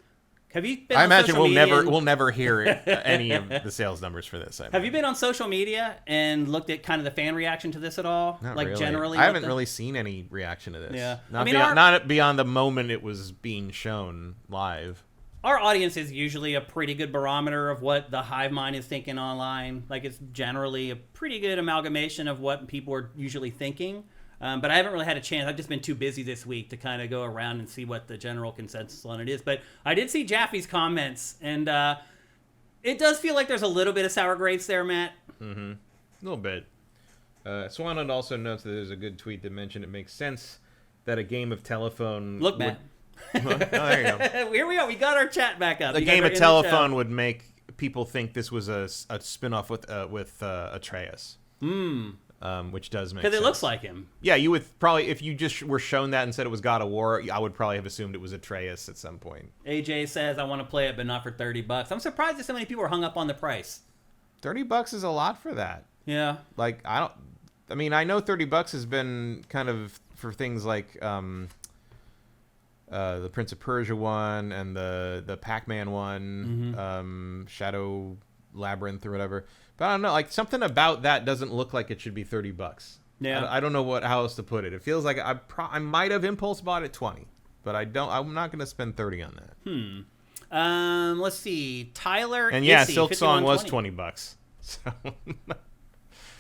Have you been I on imagine social media we'll never hear any of the sales numbers for this. Have you been on social media and looked at kind of the fan reaction to this at all? Not like really. generally, I haven't really seen any reaction to this. Yeah, Not beyond the moment it was being shown live. Our audience is usually a pretty good barometer of what the hive mind is thinking online. Like, it's generally a pretty good amalgamation of what people are usually thinking. But I haven't really had a chance. I've just been too busy this week to kind of go around and see what the general consensus on it is. But I did see Jaffe's comments, and it does feel like there's a little bit of sour grapes there, Matt. Mm-hmm. A little bit. Swanland also notes that there's a good tweet that mentioned it makes sense that a game of telephone... Look, Matt. Oh, there you go. Here we are. We got our chat back up. A game of telephone would make people think this was a spin-off with Atreus. Which does make sense. Because it looks like him. Yeah, you would probably, if you just were shown that and said it was God of War, I would probably have assumed it was Atreus at some point. AJ says, I want to play it, but not for $30. I'm surprised that so many people are hung up on the price. $30 is a lot for that. Yeah. Like, I know $30 has been kind of for things like the Prince of Persia one and the Pac-Man one, Shadow Labyrinth or whatever. But I don't know, like, something about that doesn't look like it should be $30. Yeah. I don't know how else to put it. It feels like I might have impulse bought at 20, but I'm not going to spend 30 on that. Let's see. Tyler and yeah, Issy, Silk Song was $20. So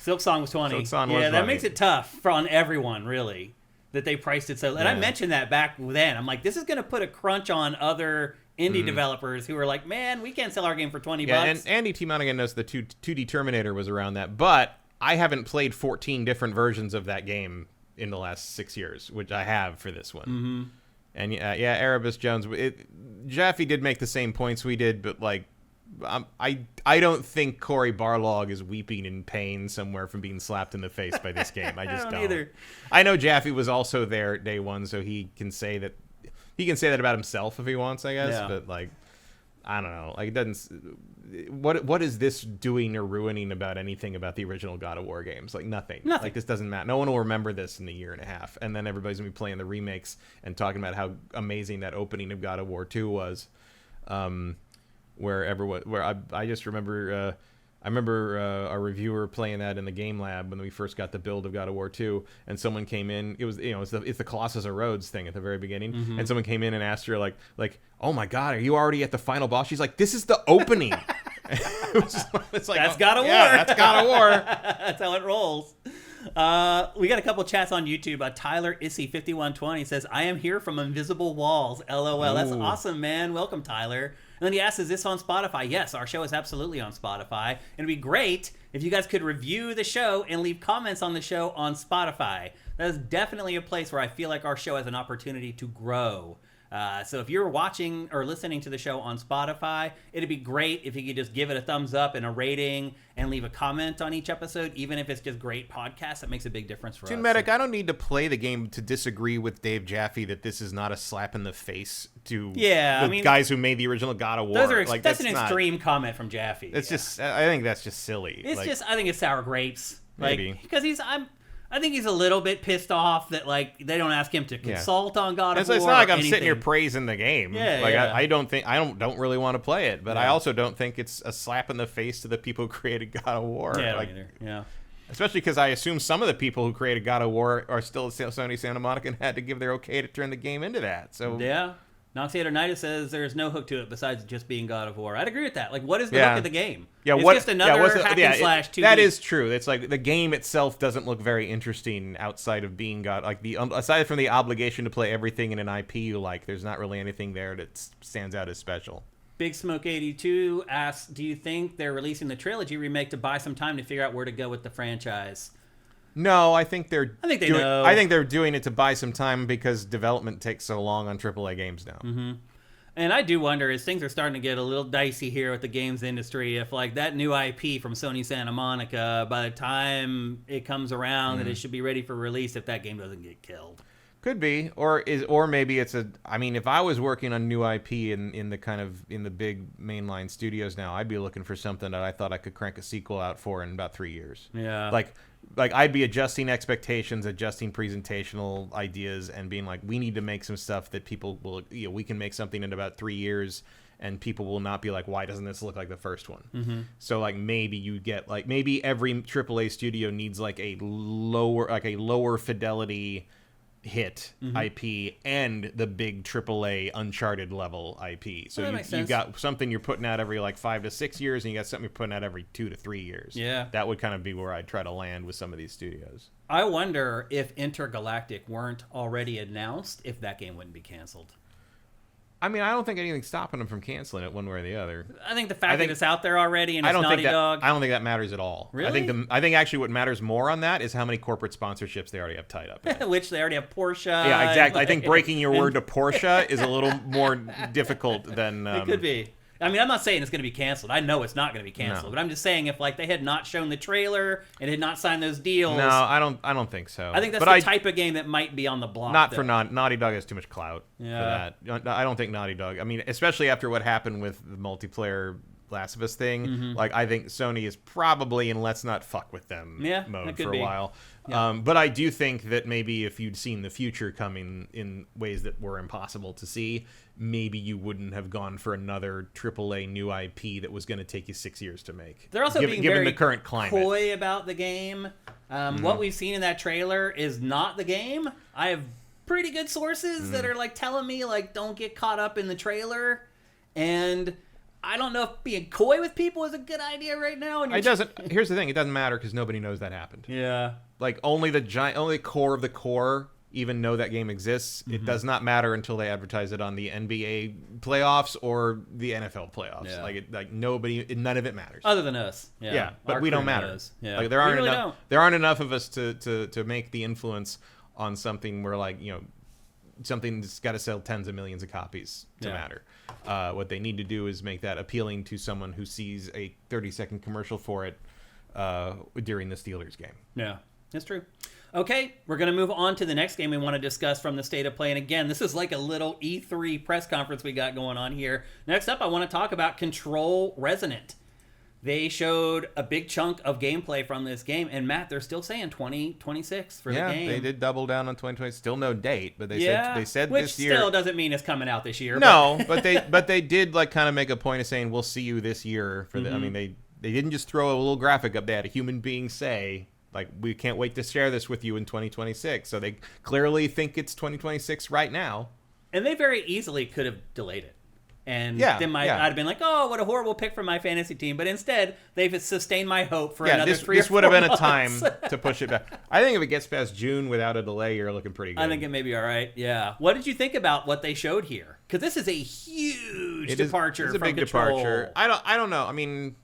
Silk Song was 20. Silk Song yeah, was that 20. makes it tough on everyone, really, that they priced it so. And I mentioned that back then. I'm like, this is going to put a crunch on other indie developers who are like, man, we can't sell our game for $20. Yeah, and Andy T. Monaghan knows the 2D Terminator was around that, but I haven't played 14 different versions of that game in the last 6 years, which I have for this one. Mm-hmm. And yeah, Erebus Jones, Jaffe did make the same points we did, but like, I don't think Cory Barlog is weeping in pain somewhere from being slapped in the face by this game. I just don't. Either. I know Jaffe was also there day one, so he can say that. He can say that about himself if he wants, I guess. Yeah. But like, I don't know. Like, it doesn't. What is this doing or ruining about anything about the original God of War games? Like, nothing. Like, this doesn't matter. No one will remember this in a year and a half, and then everybody's gonna be playing the remakes and talking about how amazing that opening of God of War 2 was. I just remember. I remember our reviewer playing that in the Game Lab when we first got the build of God of War 2, and someone came in. It was it's the Colossus of Rhodes thing at the very beginning, and someone came in and asked her like, oh my God, are you already at the final boss? She's like, this is the opening. It's like, that's God of War. Yeah, that's God of War. That's how it rolls. We got a couple chats on YouTube. Tyler Issy 5120 says, I am here from Invisible Walls. LOL. Ooh. That's awesome, man. Welcome, Tyler. And then he asks, is this on Spotify? Yes, our show is absolutely on Spotify. It'd be great if you guys could review the show and leave comments on the show on Spotify. That is definitely a place where I feel like our show has an opportunity to grow. So if you're watching or listening to the show on Spotify, it'd be great if you could just give it a thumbs up and a rating and leave a comment on each episode, even if it's just great podcasts. That makes a big difference for us. Medic, I don't need to play the game to disagree with Dave Jaffe that this is not a slap in the face to the guys who made the original God of War. That's an extreme comment from Jaffe. It's just, I think that's just silly. I think it's sour grapes. Maybe. Because I think he's a little bit pissed off that like they don't ask him to consult on God of War. It's not like I'm sitting here praising the game. I don't really want to play it, but I also don't think it's a slap in the face to the people who created God of War. Yeah, either. Yeah. Especially because I assume some of the people who created God of War are still at Sony Santa Monica and had to give their okay to turn the game into that. So yeah. Noxiator says there's no hook to it besides just being God of War. I'd agree with that. Like, what is the hook of the game? Yeah, it's just another hack and slash 2D. That is true. It's like the game itself doesn't look very interesting outside of being God. Like aside from the obligation to play everything in an IP you like, there's not really anything there that stands out as special. Big Smoke 82 asks, do you think they're releasing the Trilogy remake to buy some time to figure out where to go with the franchise? No, I think they know. I think they're doing it to buy some time because development takes so long on AAA games now. Mm-hmm. And I do wonder, as things are starting to get a little dicey here with the games industry, if like that new IP from Sony Santa Monica, by the time it comes around that it should be ready for release, if that game doesn't get killed. Could be, or maybe it's a. I mean, if I was working on new IP in the big mainline studios now, I'd be looking for something that I thought I could crank a sequel out for in about 3 years. Yeah, like I'd be adjusting expectations, adjusting presentational ideas, and being like, we need to make some stuff that people will. We can make something in about 3 years, and people will not be like, why doesn't this look like the first one? Mm-hmm. So like maybe you get like maybe every AAA studio needs like a lower fidelity hit IP and the big AAA Uncharted level IP. So you got something you're putting out every like 5 to 6 years, and you got something you're putting out every 2 to 3 years. Yeah, that would kind of be where I'd try to land with some of these studios. I wonder if Intergalactic weren't already announced, if that game wouldn't be canceled. I mean, I don't think anything's stopping them from canceling it one way or the other. I think the fact that it's out there already and it's Naughty Dog. I don't think that matters at all. Really? I think actually what matters more on that is how many corporate sponsorships they already have tied up in. Which they already have Porsche. Yeah, exactly. I think breaking your word to Porsche is a little more difficult than... it could be. I mean, I'm not saying it's going to be canceled. I know it's not going to be canceled, but I'm just saying if like they had not shown the trailer and had not signed those deals. No, I don't think so. I think that's the type of game that might be on the block. Not for Naughty Dog has too much clout for Yeah. that. I don't think Naughty Dog. I mean, especially after what happened with the multiplayer Last of Us thing. Like I think Sony is probably in let's not fuck with them mode for a while. Yeah. But I do think that maybe if you'd seen the future coming in ways that were impossible to see, maybe you wouldn't have gone for another AAA new IP that was going to take you 6 years to make. They're also being given very the current climate. Coy about the game. What we've seen in that trailer is not the game. I have pretty good sources that are like telling me like don't get caught up in the trailer, and I don't know if being coy with people is a good idea right now. And it doesn't. Here's the thing: it doesn't matter because nobody knows that happened. Yeah, like only the core of the core even know that game exists. It does not matter until they advertise it on the NBA playoffs or the NFL playoffs. Yeah. Like nobody, none of it matters other than us. Yeah, but we don't matter. Knows. Yeah, like there aren't enough of us to make the influence on something where like something that's got to sell tens of millions of copies to matter. What they need to do is make that appealing to someone who sees a 30-second commercial for it during the Steelers game. Yeah, that's true. Okay, we're going to move on to the next game we want to discuss from the State of Play. And again, this is like a little E3 press conference we got going on here. Next up, I want to talk about Control Resonant. They showed a big chunk of gameplay from this game, and Matt, they're still saying 2026 for the game. Yeah, they did double down on 2020. Still no date, but they said which this year. Which still doesn't mean it's coming out this year. No, but they did like kind of make a point of saying we'll see you this year for the. I mean, they didn't just throw a little graphic up. They had a human being say like we can't wait to share this with you in 2026. So they clearly think it's 2026 right now, and they very easily could have delayed it. And then I'd have been like, oh, what a horrible pick for my fantasy team. But instead, they've sustained my hope for another 3 or 4 months. This would have been a time to push it back. I think if it gets past June without a delay, you're looking pretty good. I think it may be all right, yeah. What did you think about what they showed here? Because this is a huge departure from big Control. Departure. I don't know. I mean,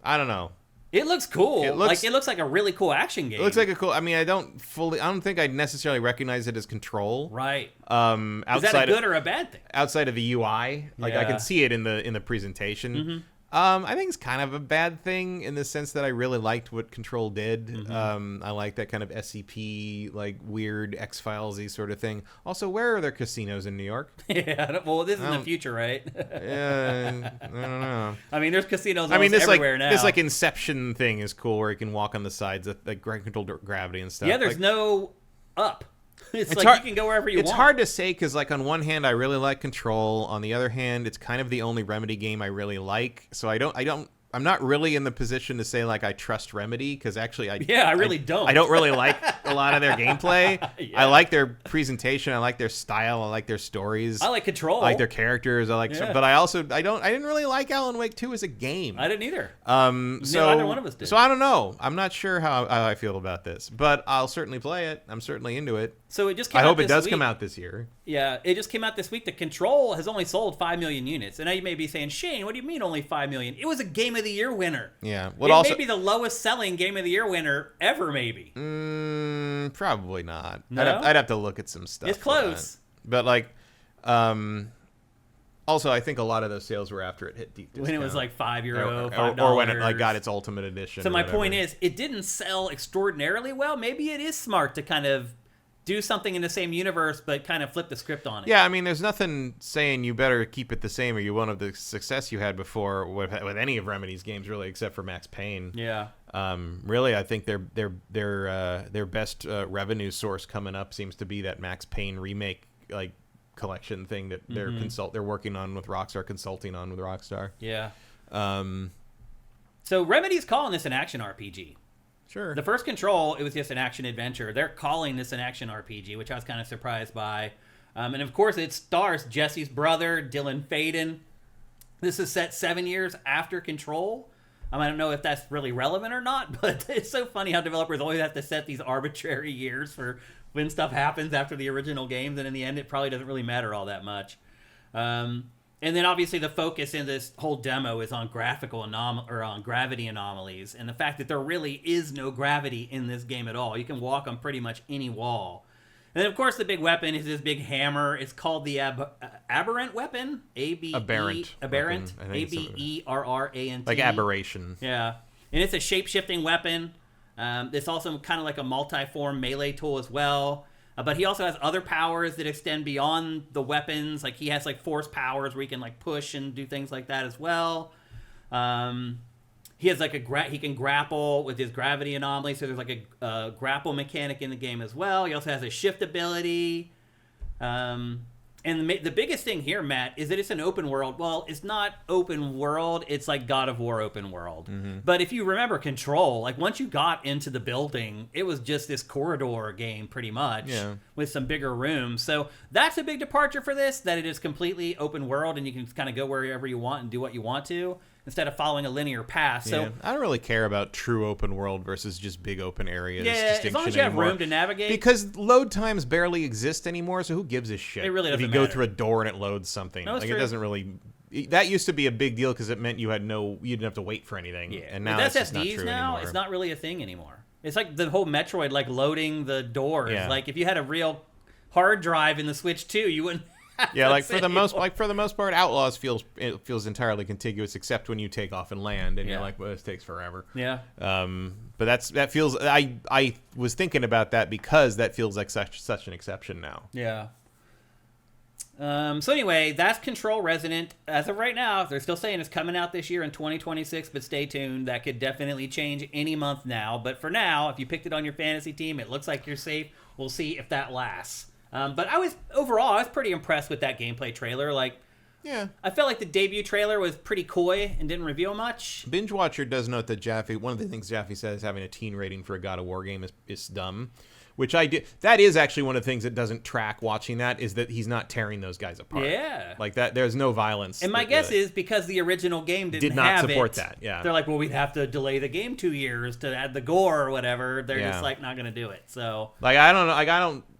I don't know. It looks cool. It looks like a really cool action game. It looks like a cool. I mean, I don't think I'd necessarily recognize it as Control. Right. Outside is that a good or a bad thing? Outside of the UI, like I can see it in the presentation. I think it's kind of a bad thing in the sense that I really liked what Control did. I like that kind of SCP, like weird X-Files-y sort of thing. Also, where are there casinos in New York? Yeah, well, this is in the future, right? Yeah, I don't know. I mean, there's casinos everywhere now. This Inception thing is cool where you can walk on the sides of like controlled gravity and stuff. Yeah, there's no up. It's like hard, you can go wherever you want. It's hard to say because, like, on one hand, I really like Control. On the other hand, it's kind of the only Remedy game I really like. So I'm not really in the position to say like I trust Remedy because actually I really don't. I don't really like a lot of their gameplay. Yeah. I like their presentation. I like their style. I like their stories. I like Control. I like their characters. I like, but I didn't really like Alan Wake 2 as a game. I didn't either. So neither one of us did. So I don't know. I'm not sure how I feel about this, but I'll certainly play it. I'm certainly into it. So it just came out I hope this it does week. come out this year. Yeah, it just came out this week. The Control has only sold 5 million units. And now you may be saying, Shane, what do you mean only 5 million? It was a Game of the Year winner. Yeah. It may be the lowest selling Game of the Year winner ever, maybe. Probably not. No? I'd have to look at some stuff. It's close. But like, also I think a lot of those sales were after it hit deep discount. When it was like €5, $5. Or when it like got its Ultimate Edition. So my point is, it didn't sell extraordinarily well. Maybe it is smart to kind of do something in the same universe, but kind of flip the script on it. Yeah, I mean, there's nothing saying you better keep it the same or you won't have the success you had before with any of Remedy's games, really, except for Max Payne. Yeah. Really, I think their best revenue source coming up seems to be that Max Payne remake like collection thing that they're working on with Rockstar, consulting on with Rockstar. Yeah. So Remedy's calling this an action RPG. Sure. The first Control, it was just an action adventure. They're calling this an action RPG, which I was kind of surprised by. And of course, it stars Jesse's brother, Dylan Faden. This is set 7 years after Control. I don't know if that's really relevant or not, but it's so funny how developers always have to set these arbitrary years for when stuff happens after the original games, and in the end, it probably doesn't really matter all that much. And then obviously the focus in this whole demo is on on gravity anomalies, and the fact that there really is no gravity in this game at all. You can walk on pretty much any wall. And then of course the big weapon is this big hammer. It's called the Aberrant weapon. Aberrant. Aberrant. Like aberration. Yeah. And it's a shape-shifting weapon. It's also kind of like a multi-form melee tool as well. But he also has other powers that extend beyond the weapons. Like he has like force powers where he can like push and do things like that as well. He has like he can grapple with his gravity anomaly. So there's like a grapple mechanic in the game as well. He also has a shift ability. And the biggest thing here, Matt, is that it's an open world. Well, it's not open world. It's like God of War open world. Mm-hmm. But if you remember Control, like once you got into the building, it was just this corridor game pretty much with some bigger rooms. So that's a big departure for this, that it is completely open world and you can kind of go wherever you want and do what you want to, instead of following a linear path. So I don't really care about true open world versus just big open areas. Yeah, as long as you have room to navigate. Because load times barely exist anymore, so who gives a shit? It really doesn't if you go matter. through a door and it loads something. No, like true. It doesn't really. That used to be a big deal because it meant you didn't have to wait for anything. Yeah, and now that's just not true anymore. It's not really a thing anymore. It's like the whole Metroid, like loading the doors. Yeah. Like if you had a real hard drive in the Switch 2, you wouldn't. Yeah, like for the most part, Outlaws feels entirely contiguous, except when you take off and land, and you're like, well, this takes forever. Yeah. But that feels. I was thinking about that because that feels like such an exception now. Yeah. So anyway, that's Control Resonant. As of right now, they're still saying it's coming out this year in 2026, but stay tuned. That could definitely change any month now. But for now, if you picked it on your fantasy team, it looks like you're safe. We'll see if that lasts. But I was pretty impressed with that gameplay trailer. Like, yeah, I felt like the debut trailer was pretty coy and didn't reveal much. Binge Watcher does note that one of the things Jaffe says having a teen rating for a God of War game is dumb, which I did. That is actually one of the things that doesn't track watching that is that he's not tearing those guys apart. Yeah, like that. There's no violence. And my guess is because the original game did not support that. Yeah, they're like, well, we'd have to delay the game 2 years to add the gore or whatever. They're just like not going to do it. So like I don't know. Like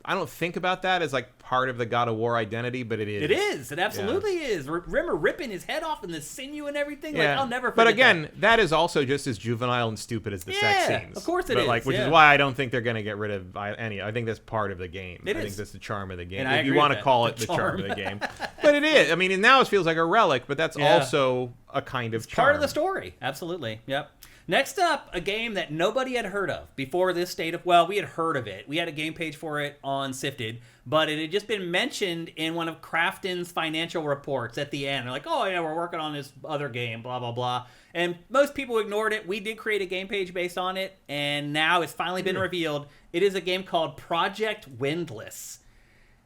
I don't think about that as like part of the God of War identity, but it is. It is. It absolutely is. Remember ripping his head off and the sinew and everything? Yeah. Like, I'll never forget But again, that is also just as juvenile and stupid as the sex scenes. Of course it is. Which is why I don't think they're going to get rid of any. I think that's part of the game. I think that's the charm of the game. And if you want to call it the charm of the game. But it is. I mean, now it feels like a relic, but that's also a kind of charm. Part of the story. Absolutely. Yep. Next up, a game that nobody had heard of before this state of... Well, we had heard of it. We had a game page for it on SIFTD, but it had just been mentioned in one of Krafton's financial reports at the end. They're like, oh, yeah, we're working on this other game, blah, blah, blah. And most people ignored it. We did create a game page based on it, and now it's finally been revealed. It is a game called Project Windless.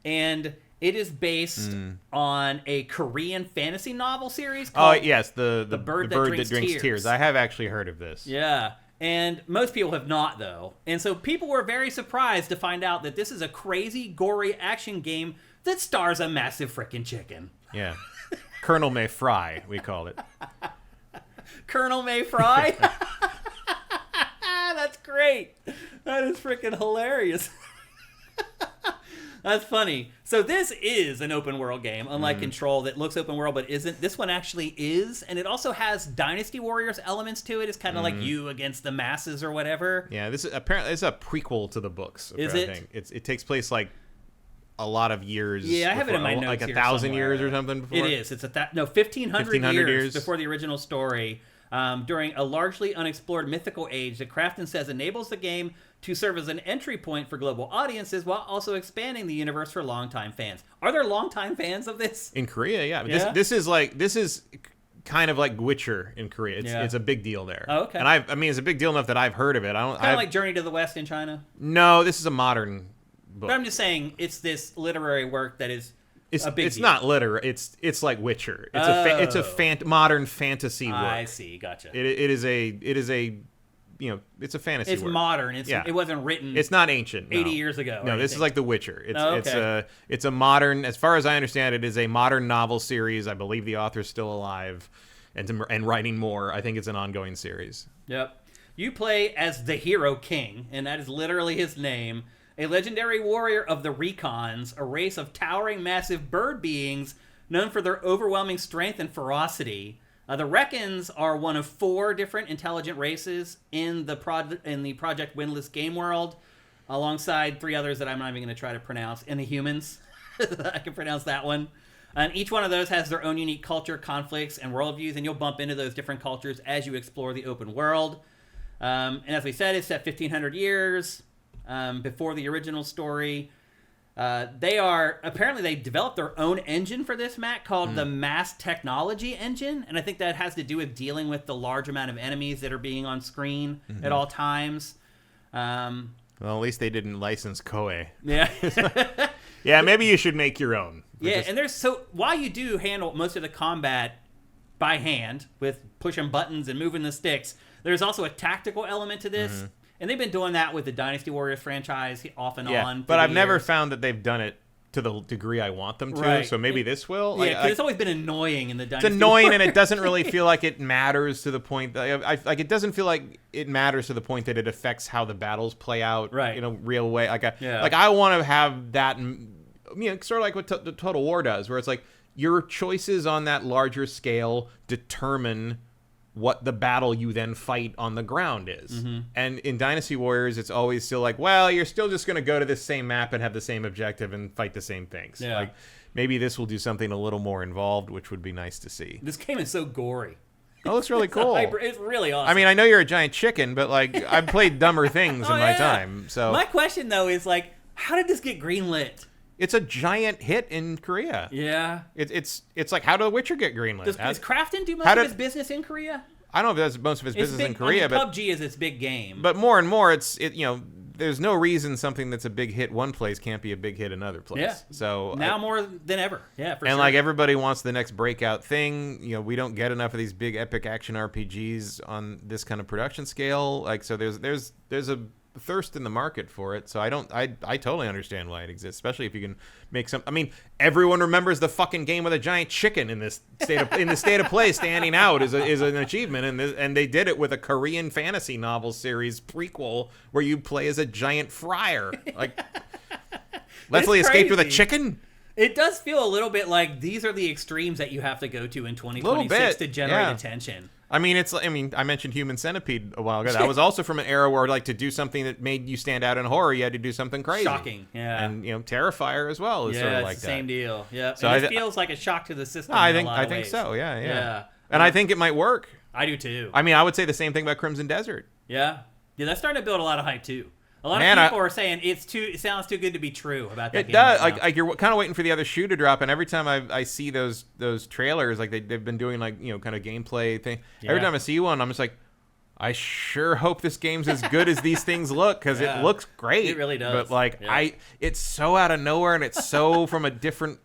And... it is based on a Korean fantasy novel series called yes, the bird that drinks tears. I have actually heard of this. Yeah, and most people have not, though. And so people were very surprised to find out that this is a crazy, gory action game that stars a massive frickin' chicken. Yeah. Colonel May Fry, we call it. Colonel May Fry? That's great. That is frickin' hilarious. That's funny. So this is an open world game, unlike Control that looks open world but isn't. This one actually is, and it also has Dynasty Warriors elements to it. It's kind of like you against the masses or whatever. Yeah, this is apparently it's a prequel to the books. Is it? It takes place like a lot of years. Yeah, I have it in my notes like here 1,000 years or something before. It is. It's 1,500 years before the original story. During a largely unexplored mythical age that Krafton says enables the game to serve as an entry point for global audiences while also expanding the universe for longtime fans. Are there longtime fans of this? In Korea, yeah. This is kind of like Witcher in Korea. It's a big deal there. Oh, okay. And I mean, it's a big deal enough that I've heard of it. Kind of like Journey to the West in China? No, this is a modern book. But I'm just saying, it's this literary work that is a big deal. Not literary. It's like Witcher. It's a modern fantasy work. I see. Gotcha. It is a it's a fantasy It's work. Modern. It wasn't written. It's not ancient. 80 years ago. No, this is like The Witcher. Okay. It's a modern, as far as I understand it, is a modern novel series. I believe the author's still alive and writing more. I think it's an ongoing series. Yep. You play as the hero king, and that is literally his name. A legendary warrior of the Recons, a race of towering massive bird beings known for their overwhelming strength and ferocity. The Reckons are one of 4 different intelligent races in the Project Windless game world, alongside 3 others that I'm not even going to try to pronounce. And the humans, I can pronounce that one. And each one of those has their own unique culture, conflicts, and worldviews, and you'll bump into those different cultures as you explore the open world. And as we said, it's set 1,500 years before the original story. They developed their own engine for this, Matt, called the Mass Technology Engine. And I think that has to do with dealing with the large amount of enemies that are being on screen at all times. Well, at least they didn't license Koei. Yeah. Yeah, maybe you should make your own. Yeah, and while you do handle most of the combat by hand with pushing buttons and moving the sticks, there's also a tactical element to this. And they've been doing that with the Dynasty Warriors franchise off and on. But I've never found that they've done it to the degree I want them to. Right. So maybe this will. Yeah, because it's always been annoying in the Dynasty. It's annoying, Warriors. and it doesn't really feel like it matters to the point that it doesn't feel like it matters to the point that it affects how the battles play out in a real way. I want to have that. Sort of like what the Total War does, where it's like your choices on that larger scale determine what the battle you then fight on the ground is. And in Dynasty Warriors, it's always still like, well, you're still just going to go to this same map and have the same objective and fight the same things. Yeah. Like, maybe this will do something a little more involved, which would be nice to see. This game is so gory. Oh, it's really cool. It's really awesome. I mean, I know you're a giant chicken, but like, I've played dumber things in my time. So my question, though, is like, how did this get greenlit? It's a giant hit in Korea. Yeah. It's like, how did The Witcher get greenlit? Does Krafton do most of his business in Korea? I don't know if that's most of his business in Korea, but PUBG is its big game. But more and more, there's no reason something that's a big hit one place can't be a big hit another place. Yeah. So now more than ever. Yeah, for sure. And like everybody wants the next breakout thing. We don't get enough of these big epic action RPGs on this kind of production scale. Like, so there's a thirst in the market for it. So I totally understand why it exists, especially if you can make some. I mean, everyone remembers the fucking game with a giant chicken in this state of play standing out is an achievement, and they did it with a Korean fantasy novel series prequel where you play as a giant friar. Like, Leslie escaped with a chicken. It does feel a little bit like these are the extremes that you have to go to in 2026 to generate attention. I mean, I mentioned Human Centipede a while ago. That was also from an era where, like, to do something that made you stand out in horror, you had to do something crazy. Shocking, yeah. And, Terrifier as well is sort of like it's that. the same deal. Yeah. So and it feels like a shock to the system. I in think a lot of think ways. so. Yeah. Yeah. And I think it might work. I do too. I mean, I would say the same thing about Crimson Desert. Yeah. Yeah, that's starting to build a lot of hype too. A lot of people are saying it sounds too good to be true about that game. It does. Right like you're kind of waiting for the other shoe to drop, and every time I see those trailers, like they've been doing like kind of gameplay thing. Yeah. Every time I see one, I'm just like, I sure hope this game's as good as these things look, because it looks great. It really does. But like it's so out of nowhere, and it's so from a different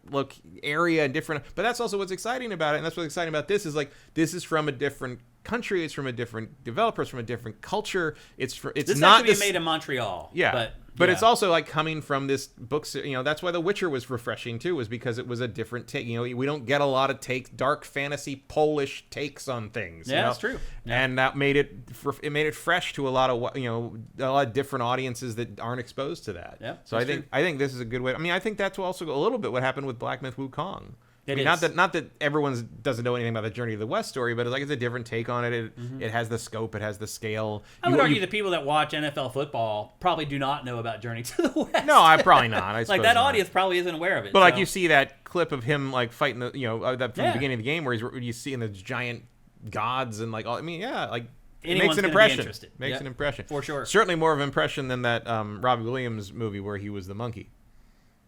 area and different. But that's also what's exciting about it, and that's what's exciting about this is like this is from a different country. It's from a different developer. It's from a different culture. It's not has to be made in Montreal. Yeah, but it's also like coming from this book. That's why The Witcher was refreshing too, was because it was a different take. We don't get a lot of dark fantasy Polish takes on things. Yeah, that's true. Yeah. And that made it fresh to a lot of different audiences that aren't exposed to that. Yeah. So I think this is a good way. I mean, I think that's also a little bit what happened with Black Myth Wukong. Not that everyone doesn't know anything about the Journey of the West story, but it's a different take on it. It has the scope, it has the scale. I would argue the people that watch NFL football probably do not know about Journey to the West. No, I probably not. I like that audience probably isn't aware of it. But you see that clip of him like fighting from the beginning of the game where you see those giant gods and like it makes an impression. Makes an impression for sure. Certainly more of an impression than that Robbie Williams movie where he was the monkey.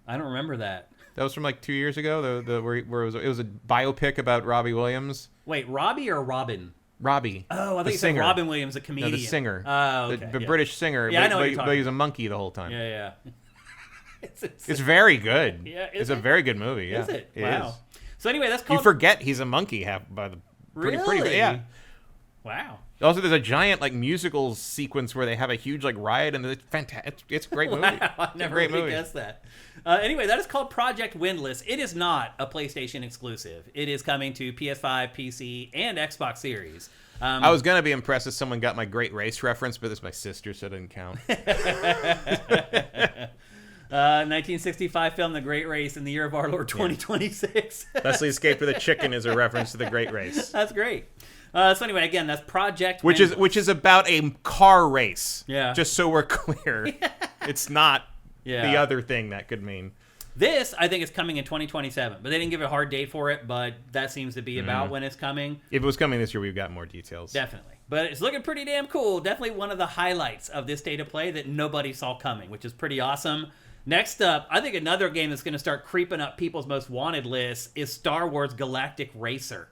I don't remember that. That was from like 2 years ago. Where it was a biopic about Robbie Williams. Wait, Robbie or Robin? Robbie. Oh, I think you said Robin Williams, a comedian. No, the singer. Oh, okay. The British singer. Yeah, I know what you're talking but he was a monkey the whole time. Yeah. It's very good. Yeah, it's a very good movie. Yeah, is it? Wow. Is. So anyway, that's called. You forget he's a monkey pretty good. Yeah. Wow. Also, there's a giant musical sequence where they have a huge riot, and it's fantastic. It's a great movie. Wow, I never really guessed that. Anyway, that is called Project Windless. It is not a PlayStation exclusive. It is coming to PS5, PC, and Xbox Series. I was gonna be impressed if someone got my Great Race reference, but it's my sister, so it didn't count. 1965 film The Great Race in the year of our Lord 2026. Leslie Escaped with a Chicken is a reference to The Great Race. That's great. So anyway, again, that's Project Windless. Which is about a car race. Yeah. Just so we're clear. It's not the other thing that could mean. This, I think, is coming in 2027, but they didn't give a hard date for it, but that seems to be about when it's coming. If it was coming this year, we've got more details. Definitely. But it's looking pretty damn cool. Definitely one of the highlights of this state of play that nobody saw coming, which is pretty awesome. Next up, I think another game that's going to start creeping up people's most wanted lists is Star Wars Galactic Racer.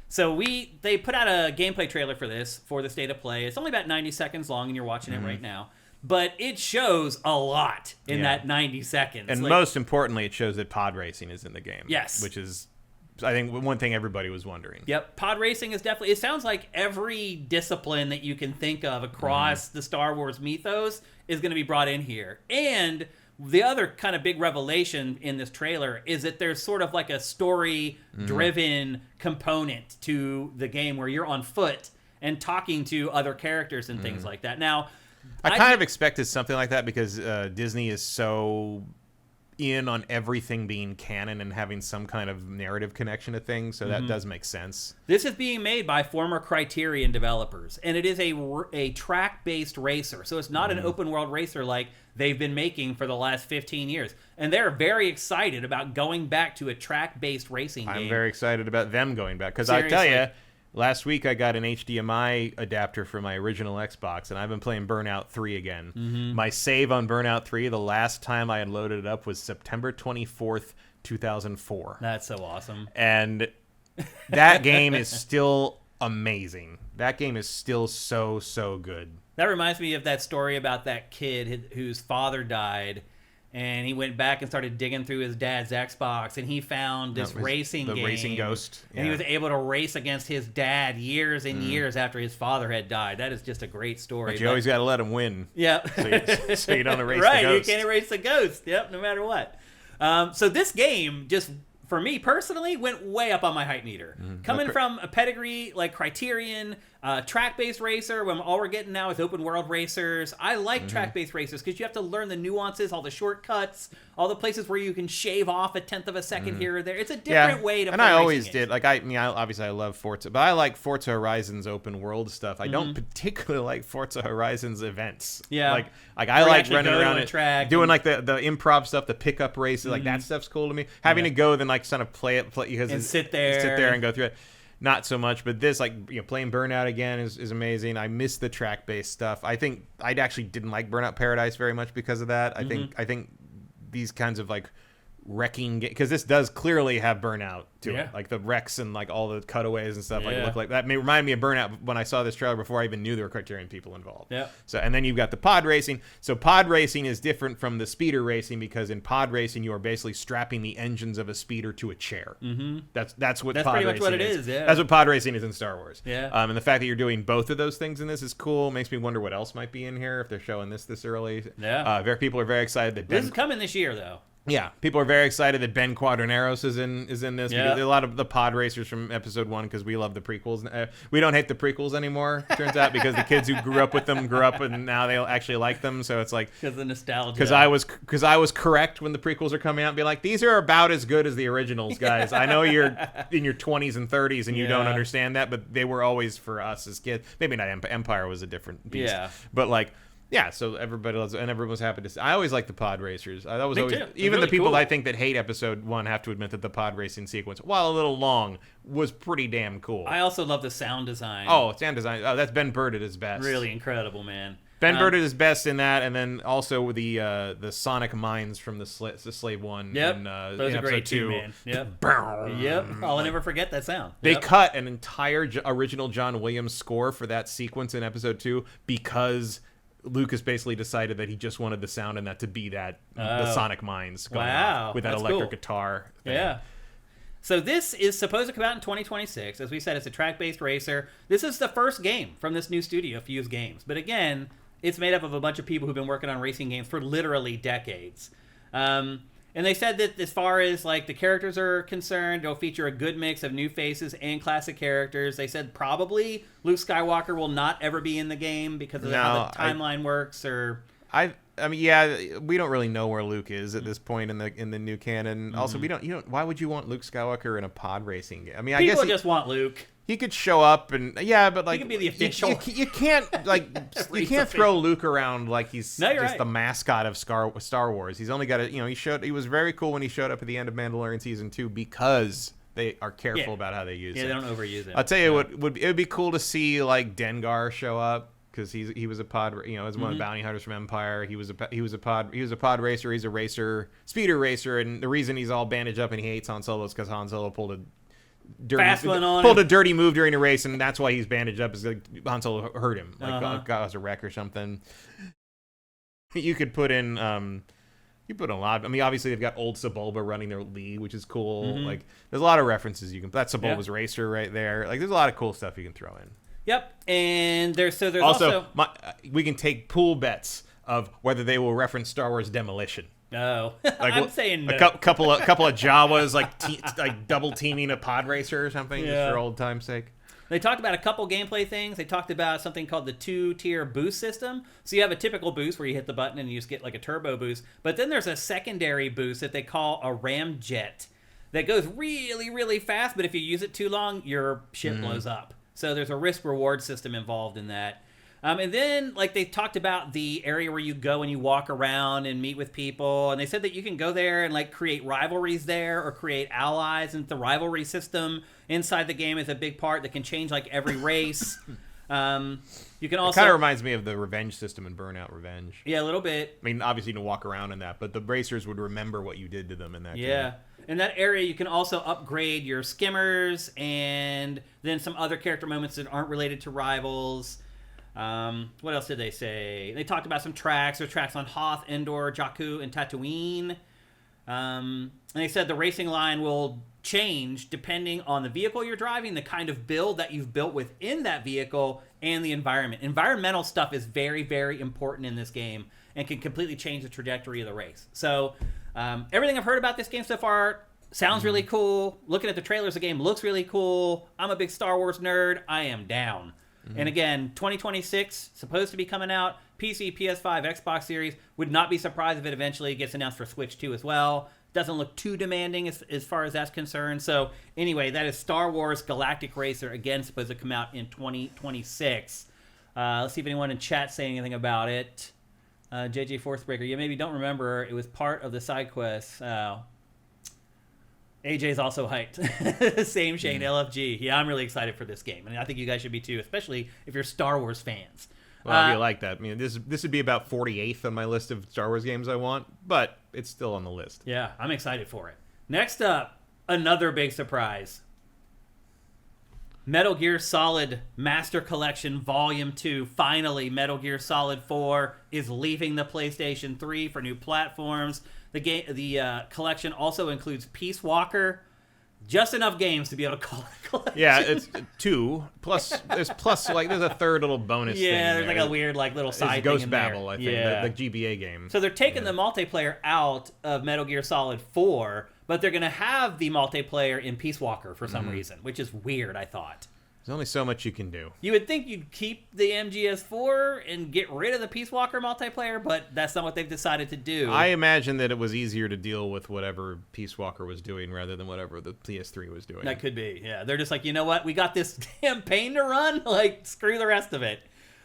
So they put out a gameplay trailer for the state of play. It's only about 90 seconds long, and you're watching it right now. But it shows a lot in that 90 seconds. And most importantly, it shows that pod racing is in the game. Yes. Which is, I think, one thing everybody was wondering. Yep. Pod racing is definitely... It sounds like every discipline that you can think of across the Star Wars mythos is going to be brought in here. And the other kind of big revelation in this trailer is that there's sort of like a story-driven component to the game where you're on foot and talking to other characters and things like that. Now... I kind of expected something like that because Disney is so in on everything being canon and having some kind of narrative connection to things, so that does make sense. This is being made by former Criterion developers, and it is a track-based racer, so it's not an open-world racer like they've been making for the last 15 years. And they're very excited about going back to a track-based racing game. I'm very excited about them going back, because I tell you... Last week, I got an HDMI adapter for my original Xbox, and I've been playing Burnout 3 again. My save on Burnout 3, the last time I had loaded it up was September 24th, 2004. That's so awesome. And that game is still amazing. That game is still so, so good. That reminds me of that story about that kid whose father died, and he went back and started digging through his dad's Xbox, and he found this racing game. The Racing Ghost. Yeah. And he was able to race against his dad years and years after his father had died. That is just a great story. But you always got to let him win. Yeah. So you don't erase right, the ghost. You can't erase the ghost. Yep, no matter what. So this game, just for me personally, went way up on my hype meter. Coming from a pedigree like Criterion, Track-based racer, when all we're getting now is open-world racers. I like track-based racers because you have to learn the nuances, all the shortcuts, all the places where you can shave off a tenth of a second here or there. It's a different way to play I racing always games. did. Like, obviously I love Forza, but I like Forza Horizon's open-world stuff. I don't particularly like Forza Horizon's events. Yeah. Like I like running around and track doing like the improv stuff, the pickup races, like that stuff's cool to me. Having to go then like kind of play because and sit there and go through it. Not so much, but this, like, playing Burnout again is amazing. I miss the track-based stuff. I think I actually didn't like Burnout Paradise very much because of that. I think these kinds of like wrecking, because this does clearly have Burnout to it, like the wrecks and like all the cutaways and stuff. Like look like that may remind me of Burnout when I saw this trailer before I even knew there were Criterion people involved. Yeah. So and then you've got the pod racing. So pod racing is different from the speeder racing because in pod racing you are basically strapping the engines of a speeder to a chair. That's what pod pretty racing much what it is. Yeah. That's what pod racing is in Star Wars. Yeah. And the fact that you're doing both of those things in this is cool. Makes me wonder what else might be in here if they're showing this early. Yeah. People are very excited that This is coming this year, though. Yeah, people are very excited that Ben Quadraneros is in this. Yeah. A lot of the pod racers from episode 1 because we love the prequels. We don't hate the prequels anymore, turns out, because the kids who grew up with them grew up and now they actually like them. So it's like because the nostalgia. Because I was correct when the prequels are coming out and be like, these are about as good as the originals, guys. I know you're in your 20s and 30s and you don't understand that, but they were always for us as kids. Maybe not Empire was a different beast. Yeah. But like. Yeah, so everybody loves it, and everyone was happy to see. I always like the pod racers. That was Me always too. even Really the people cool. I think that hate episode 1 have to admit that the pod racing sequence, while a little long, was pretty damn cool. I also love the sound design. Oh, sound design. Oh, that's Ben Burtt at his best. Really incredible, man. Ben Burtt at his best in that, and then also the sonic mines from the Slave One. Yep, in, those in are great episode 2. too, man. Yep. I'll never forget that sound. They Yep. cut an entire original John Williams score for that sequence in episode 2 because Lucas basically decided that he just wanted the sound and that to be that the sonic mines going off with that that's electric cool. guitar thing. Yeah. So this is supposed to come out in 2026. As we said, it's a track-based racer. This is the first game from this new studio, Fuse Games. But again, it's made up of a bunch of people who've been working on racing games for literally decades. And they said that as far as like the characters are concerned, it'll feature a good mix of new faces and classic characters. They said probably Luke Skywalker will not ever be in the game because of how the timeline works. Or I mean, yeah, we don't really know where Luke is at this point in the new canon. Also, we don't. Why would you want Luke Skywalker in a pod racing game? I mean, I guess just want Luke. He could show up and but like he could be the official. You can't like you can't throw Luke around like he's just right. the mascot of Star Wars. He's only got a he was very cool when he showed up at the end of Mandalorian season 2 because they are careful about how they use it. Yeah, they don't overuse it. I'll tell you what it would be cool to see like Dengar show up. Because he was a pod, as one of the bounty hunters from Empire. He was a pod racer. He's a racer, speeder racer, and the reason he's all bandaged up and he hates Han Solo is because Han Solo pulled a dirty move during a race, and that's why he's bandaged up. Is like Han Solo hurt him, like caused a wreck or something. You could put in, you put in a lot. I mean, obviously they've got old Sebulba running their league, which is cool. Like there's a lot of references you can. That's Sebulba's racer right there. Like there's a lot of cool stuff you can throw in. Yep, and there's also we can take pool bets of whether they will reference Star Wars Demolition. No, like, I'm saying no. A couple of Jawas like double teaming a pod racer or something just for old time's sake. They talked about a couple gameplay things. They talked about something called the 2-tier boost system. So you have a typical boost where you hit the button and you just get like a turbo boost. But then there's a secondary boost that they call a ramjet that goes really, really fast. But if you use it too long, your ship blows up. So there's a risk-reward system involved in that. And then, like, they talked about the area where you go and you walk around and meet with people. And they said that you can go there and, like, create rivalries there or create allies. And the rivalry system inside the game is a big part that can change, like, every race. You can also... It kind of reminds me of the revenge system in Burnout Revenge. Yeah, a little bit. I mean, obviously you can walk around in that, but the racers would remember what you did to them in that game. Yeah. In that area, you can also upgrade your skimmers and then some other character moments that aren't related to rivals. What else did they say? They talked about some tracks. There's tracks on Hoth, Endor, Jakku, and Tatooine. And they said the racing line will change depending on the vehicle you're driving, the kind of build that you've built within that vehicle, and the environment. Environmental stuff is very, very important in this game and can completely change the trajectory of the race. So... everything I've heard about this game so far sounds really cool. Looking at the trailers, the game looks really cool. I'm a big Star Wars nerd. I am down. And again, 2026, supposed to be coming out. PC, PS5, Xbox Series. Would not be surprised if it eventually gets announced for Switch 2 as well. Doesn't look too demanding as far as that's concerned. So anyway, that is Star Wars Galactic Racer, again, supposed to come out in 2026. Let's see if anyone in chat say anything about it. JJ Forcebreaker, you maybe don't remember. It was part of the side quest. AJ's also hyped. Same Shane, LFG. Yeah, I'm really excited for this game. And I think you guys should be too, especially if you're Star Wars fans. Well, you like that. I mean, this would be about 48th on my list of Star Wars games I want, but it's still on the list. Yeah, I'm excited for it. Next up, another big surprise. Metal Gear Solid Master Collection Volume 2. Finally, Metal Gear Solid 4 is leaving the PlayStation 3 for new platforms. The collection also includes Peace Walker. Just enough games to be able to call it a collection. Yeah, it's 2 plus. There's a third little bonus. thing there's there. like a weird little side Ghost thing in Babel, there. I think, the GBA game. So they're taking the multiplayer out of Metal Gear Solid 4, but they're going to have the multiplayer in Peace Walker for some reason, which is weird, I thought. There's only so much you can do. You would think you'd keep the MGS4 and get rid of the Peace Walker multiplayer, but that's not what they've decided to do. I imagine that it was easier to deal with whatever Peace Walker was doing rather than whatever the PS3 was doing. That could be, yeah. They're just like, you know what? We got this campaign to run. Like, screw the rest of it.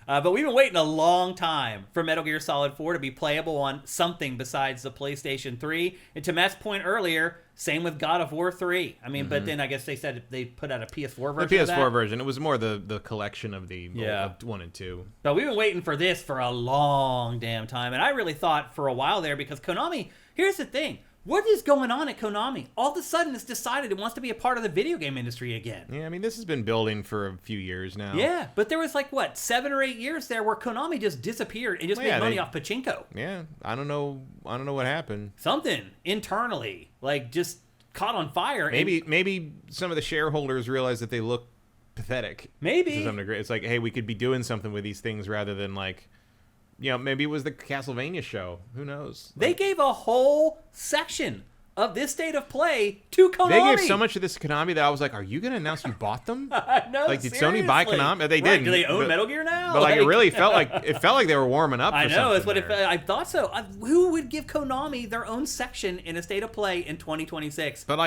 But we've been waiting a long time for Metal Gear Solid 4 to be playable on something besides the PlayStation 3. And to Matt's point earlier, same with God of War 3. I mean, but then I guess they said they put out a PS4 version. The PS4 of that. version. It was more the collection of the 1 and 2. But we've been waiting for this for a long damn time. And I really thought for a while there, because Konami, here's the thing. What is going on at Konami? All of a sudden, it's decided it wants to be a part of the video game industry again. Yeah, I mean, this has been building for a few years now. Yeah, but there was 7 or 8 years there where Konami just disappeared and just made money off pachinko. Yeah, I don't know what happened. Something internally, just caught on fire. Maybe some of the shareholders realized that they look pathetic. Maybe. To some degree. It's like, hey, we could be doing something with these things rather than maybe it was the Castlevania show. Who knows? They gave a whole section of this state of play to Konami. They gave so much of this to Konami that I was like, are you going to announce you bought them? No, did Sony buy Konami? They didn't. Do they own Metal Gear now? But it really felt like they were warming up for something. I know, it's what there. I thought so. Who would give Konami their own section in a state of play in 2026? But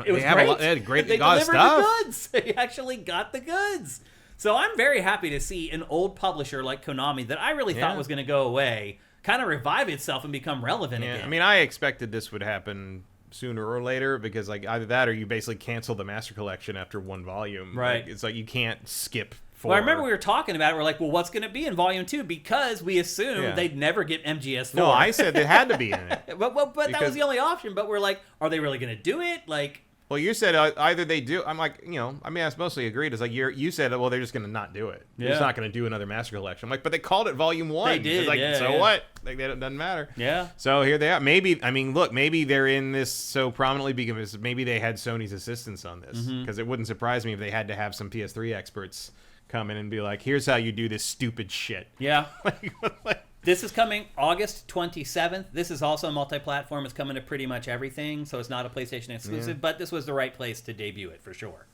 it was great. They had great They lot of delivered stuff. the goods. They actually got the goods. So I'm very happy to see an old publisher like Konami that I really thought was going to go away kind of revive itself and become relevant again. I mean, I expected this would happen sooner or later because either that or you basically cancel the Master Collection after one volume. Right. It's like you can't skip 4. Well, I remember we were talking about it. We're like, well, what's going to be in Volume 2? Because we assumed they'd never get MGS4. No, I said they had to be in it. but that was the only option. But we're like, are they really going to do it? Well, you said either they do. I'm like, I mostly agreed. It's like you said, well, they're just going to not do it. They're just not going to do another Master Collection. I'm like, but they called it Volume 1. They did, it's like, what? It doesn't matter. Yeah. So here they are. Maybe they're in this so prominently because maybe they had Sony's assistance on this. Because it wouldn't surprise me if they had to have some PS3 experts come in and be like, here's how you do this stupid shit. Yeah. This is coming August 27th. This is also multi-platform. It's coming to pretty much everything, so it's not a PlayStation exclusive, but this was the right place to debut it for sure.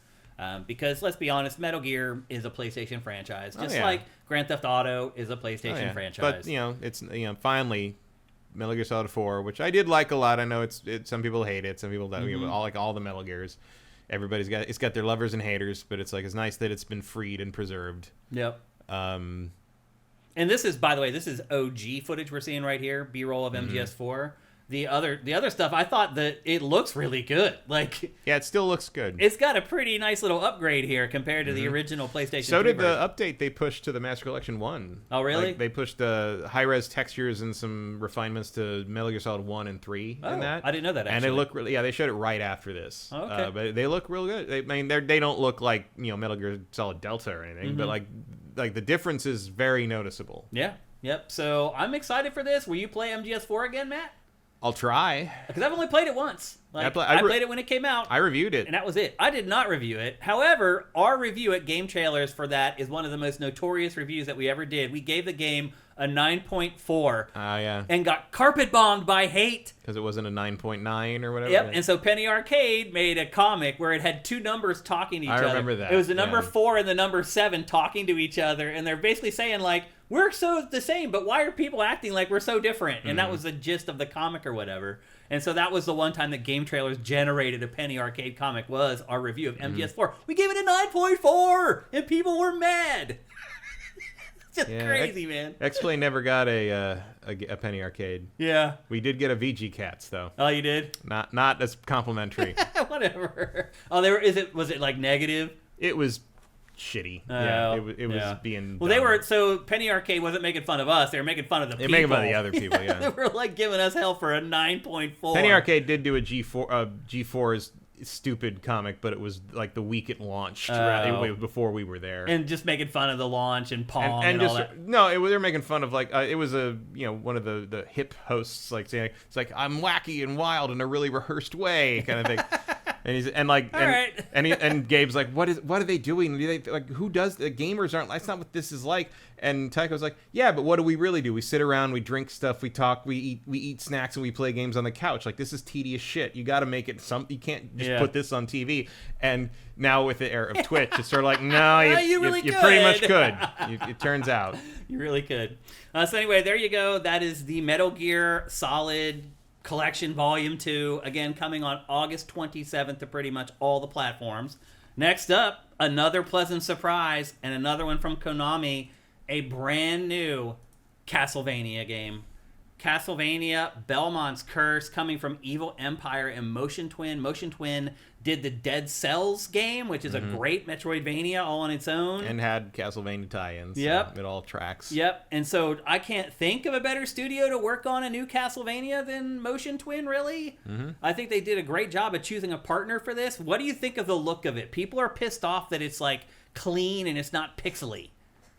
Because, let's be honest, Metal Gear is a PlayStation franchise, just like Grand Theft Auto is a PlayStation franchise. But, it's finally Metal Gear Solid 4, which I did like a lot. I know it's some people hate it. Some people don't. All the Metal Gears. It's got their lovers and haters, but it's nice that it's been freed and preserved. Yep. And this is, by the way, OG footage we're seeing right here, B-roll of MGS4. The other stuff, I thought that it looks really good. Yeah, it still looks good. It's got a pretty nice little upgrade here compared to the original PlayStation 3 So did version. the update they pushed to the Master Collection 1. Oh, really? They pushed the high-res textures and some refinements to Metal Gear Solid 1 and 3 in that. I didn't know that, actually. And they look really, they showed it right after this. Oh, okay. But they look real good. They don't look like, Metal Gear Solid Delta or anything, but the difference is very noticeable. Yeah. Yep. So I'm excited for this. Will you play MGS4 again, Matt? I'll try. Because I've only played it once. I played it when it came out. I reviewed it. And that was it. I did not review it. However, our review at Game Trailers for that is one of the most notorious reviews that we ever did. We gave the game a 9.4. Yeah. And got carpet bombed by hate. Because it wasn't a 9.9 or whatever. Yep, and so Penny Arcade made a comic where it had two numbers talking to each other. I remember that. It was the number 4 and the number 7 talking to each other, and they're basically saying, like, we're so the same, but why are people acting like we're so different? And that was the gist of the comic or whatever. And so that was the one time that Game Trailers generated a Penny Arcade comic, was our review of MGS4. We gave it a 9.4, and people were mad. It's just crazy, man. X-Play never got a Penny Arcade. Yeah. We did get a VG Cats though. Oh, you did? Not as complimentary. Whatever. Oh, was it like negative? It was shitty. It was being. Well, dumb. so Penny Arcade wasn't making fun of us; they were making fun of the people. They making fun of the other people. Yeah, they were like giving us hell for a 9.4. Penny Arcade did do a G4's stupid comic, but it was like the week it launched, before we were there, and just making fun of the launch and Pong and just all that. No, they were making fun of like it was one of the hip hosts like saying it's like I'm wacky and wild in a really rehearsed way kind of thing. And Gabe's like, what are they doing? Who does the gamers aren't? That's not what this is like. And Tycho's like, yeah, but what do we really do? We sit around, we drink stuff, we talk, we eat snacks, and we play games on the couch. Like, this is tedious shit. You got to make it something. You can't just put this on TV. And now with the era of Twitch, it's sort of like, no, you pretty much could. It turns out you really could. So anyway, there you go. That is the Metal Gear Solid Collection Volume 2, again coming on August 27th to pretty much all the platforms. Next up, another pleasant surprise and another one from Konami, a brand new Castlevania game. Castlevania Belmont's Curse, coming from Evil Empire and Motion Twin. Motion Twin did the Dead Cells game, which is a great Metroidvania all on its own. And had Castlevania tie-ins. Yep. So it all tracks. Yep. And so I can't think of a better studio to work on a new Castlevania than Motion Twin, really. I think they did a great job of choosing a partner for this. What do you think of the look of it? People are pissed off that it's like clean and it's not pixely.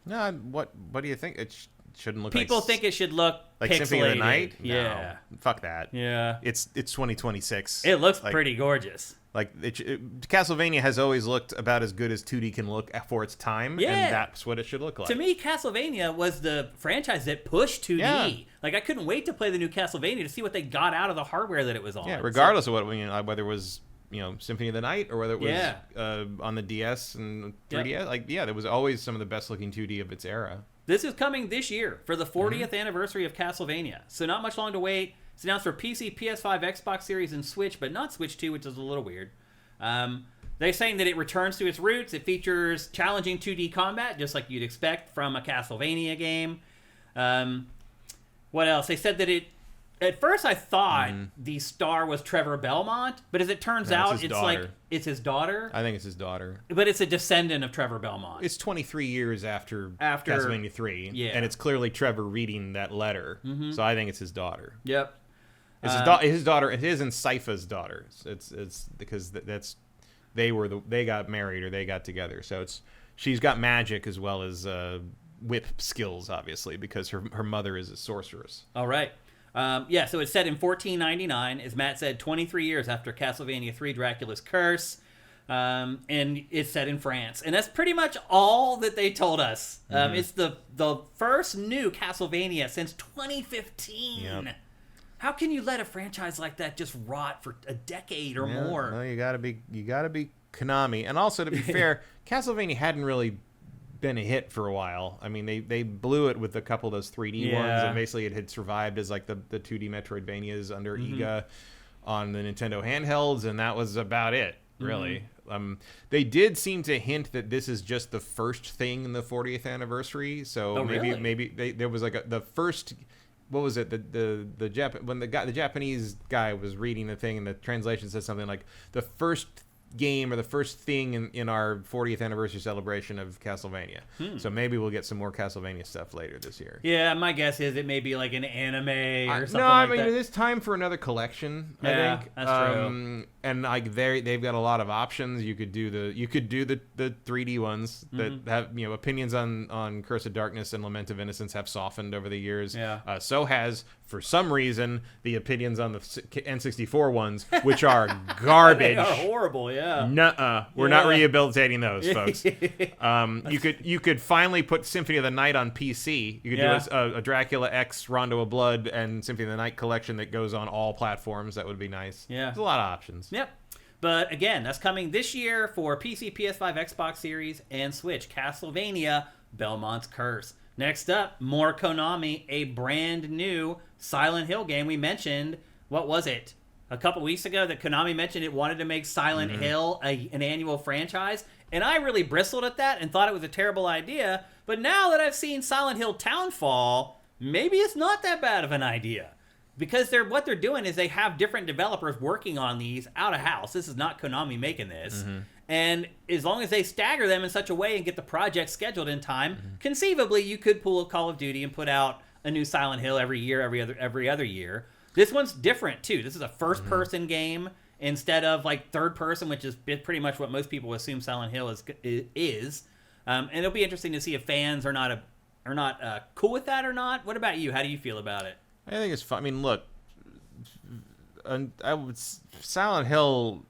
No, what do you think? It shouldn't look People think it should look like pixelated. Symphony of the Night? Yeah. No, fuck that. Yeah. It's 2026. It looks pretty gorgeous. Like Castlevania has always looked about as good as 2D can look for its time, and that's what it should look like. To me, Castlevania was the franchise that pushed 2D. Yeah. Like, I couldn't wait to play the new Castlevania to see what they got out of the hardware that it was on. Yeah, regardless of whether it was Symphony of the Night or whether it was on the DS and 3DS. Yep. There was always some of the best looking 2D of its era. This is coming this year for the 40th anniversary of Castlevania. So not much long to wait. It's announced for PC, PS5, Xbox Series, and Switch, but not Switch 2, which is a little weird. They're saying that it returns to its roots. It features challenging 2D combat, just like you'd expect from a Castlevania game. What else? They said that at first I thought the star was Trevor Belmont, but as it turns out, it's his daughter. I think it's his daughter. But it's a descendant of Trevor Belmont. It's 23 years after Castlevania 3, and it's clearly Trevor reading that letter. So I think it's his daughter. Yep. It's his daughter. It is and Sypha's daughter. It's because they got married or they got together. So she's got magic as well as whip skills, obviously, because her mother is a sorceress. All right. So it's set in 1499, as Matt said, 23 years after Castlevania 3 Dracula's Curse. And it's set in France. And that's pretty much all that they told us. It's the first new Castlevania since 2015. Yep. How can you let a franchise like that just rot for a decade or more? Well, you gotta be Konami. And also, to be fair, Castlevania hadn't really been a hit for a while. I mean, they blew it with a couple of those 3D ones, and basically it had survived as like the 2D Metroidvanias under Iga on the Nintendo handhelds, and that was about it, really. They did seem to hint that this is just the first thing in the 40th anniversary, so maybe there was like the first. What was it? When the Japanese guy was reading the thing, and the translation said something like the first game or the first thing in our 40th anniversary celebration of Castlevania. So maybe we'll get some more Castlevania stuff later this year. Yeah, my guess is it may be like an anime or something. No, I mean it is time for another collection. I think that's true. And like they've got a lot of options. You could do the 3D ones that have opinions on Curse of Darkness and Lament of Innocence have softened over the years. Yeah. So has, for some reason, the opinions on the N64 ones, which are garbage. They are horrible. Yeah. Yeah. Nuh-uh. We're not rehabilitating those, folks. Yeah. You could finally put Symphony of the Night on PC. You could do a Dracula X Rondo of Blood and Symphony of the Night collection that goes on all platforms. That would be nice. Yeah. There's a lot of options. Yep. But again, that's coming this year for PC, PS5, Xbox Series, and Switch. Castlevania, Belmont's Curse. Next up, more Konami, a brand new Silent Hill game. We mentioned, what was it? A couple weeks ago that Konami mentioned it wanted to make Silent Hill an annual franchise. And I really bristled at that and thought it was a terrible idea. But now that I've seen Silent Hill Townfall, maybe it's not that bad of an idea. Because what they're doing is they have different developers working on these out of house. This is not Konami making this. And as long as they stagger them in such a way and get the project scheduled in time, conceivably you could pull a Call of Duty and put out a new Silent Hill every year, every other year. This one's different too. This is a first-person game instead of like third-person, which is pretty much what most people assume Silent Hill is. And it'll be interesting to see if fans are not cool with that or not. What about you? How do you feel about it? I think it's fun. I mean, look, Silent Hill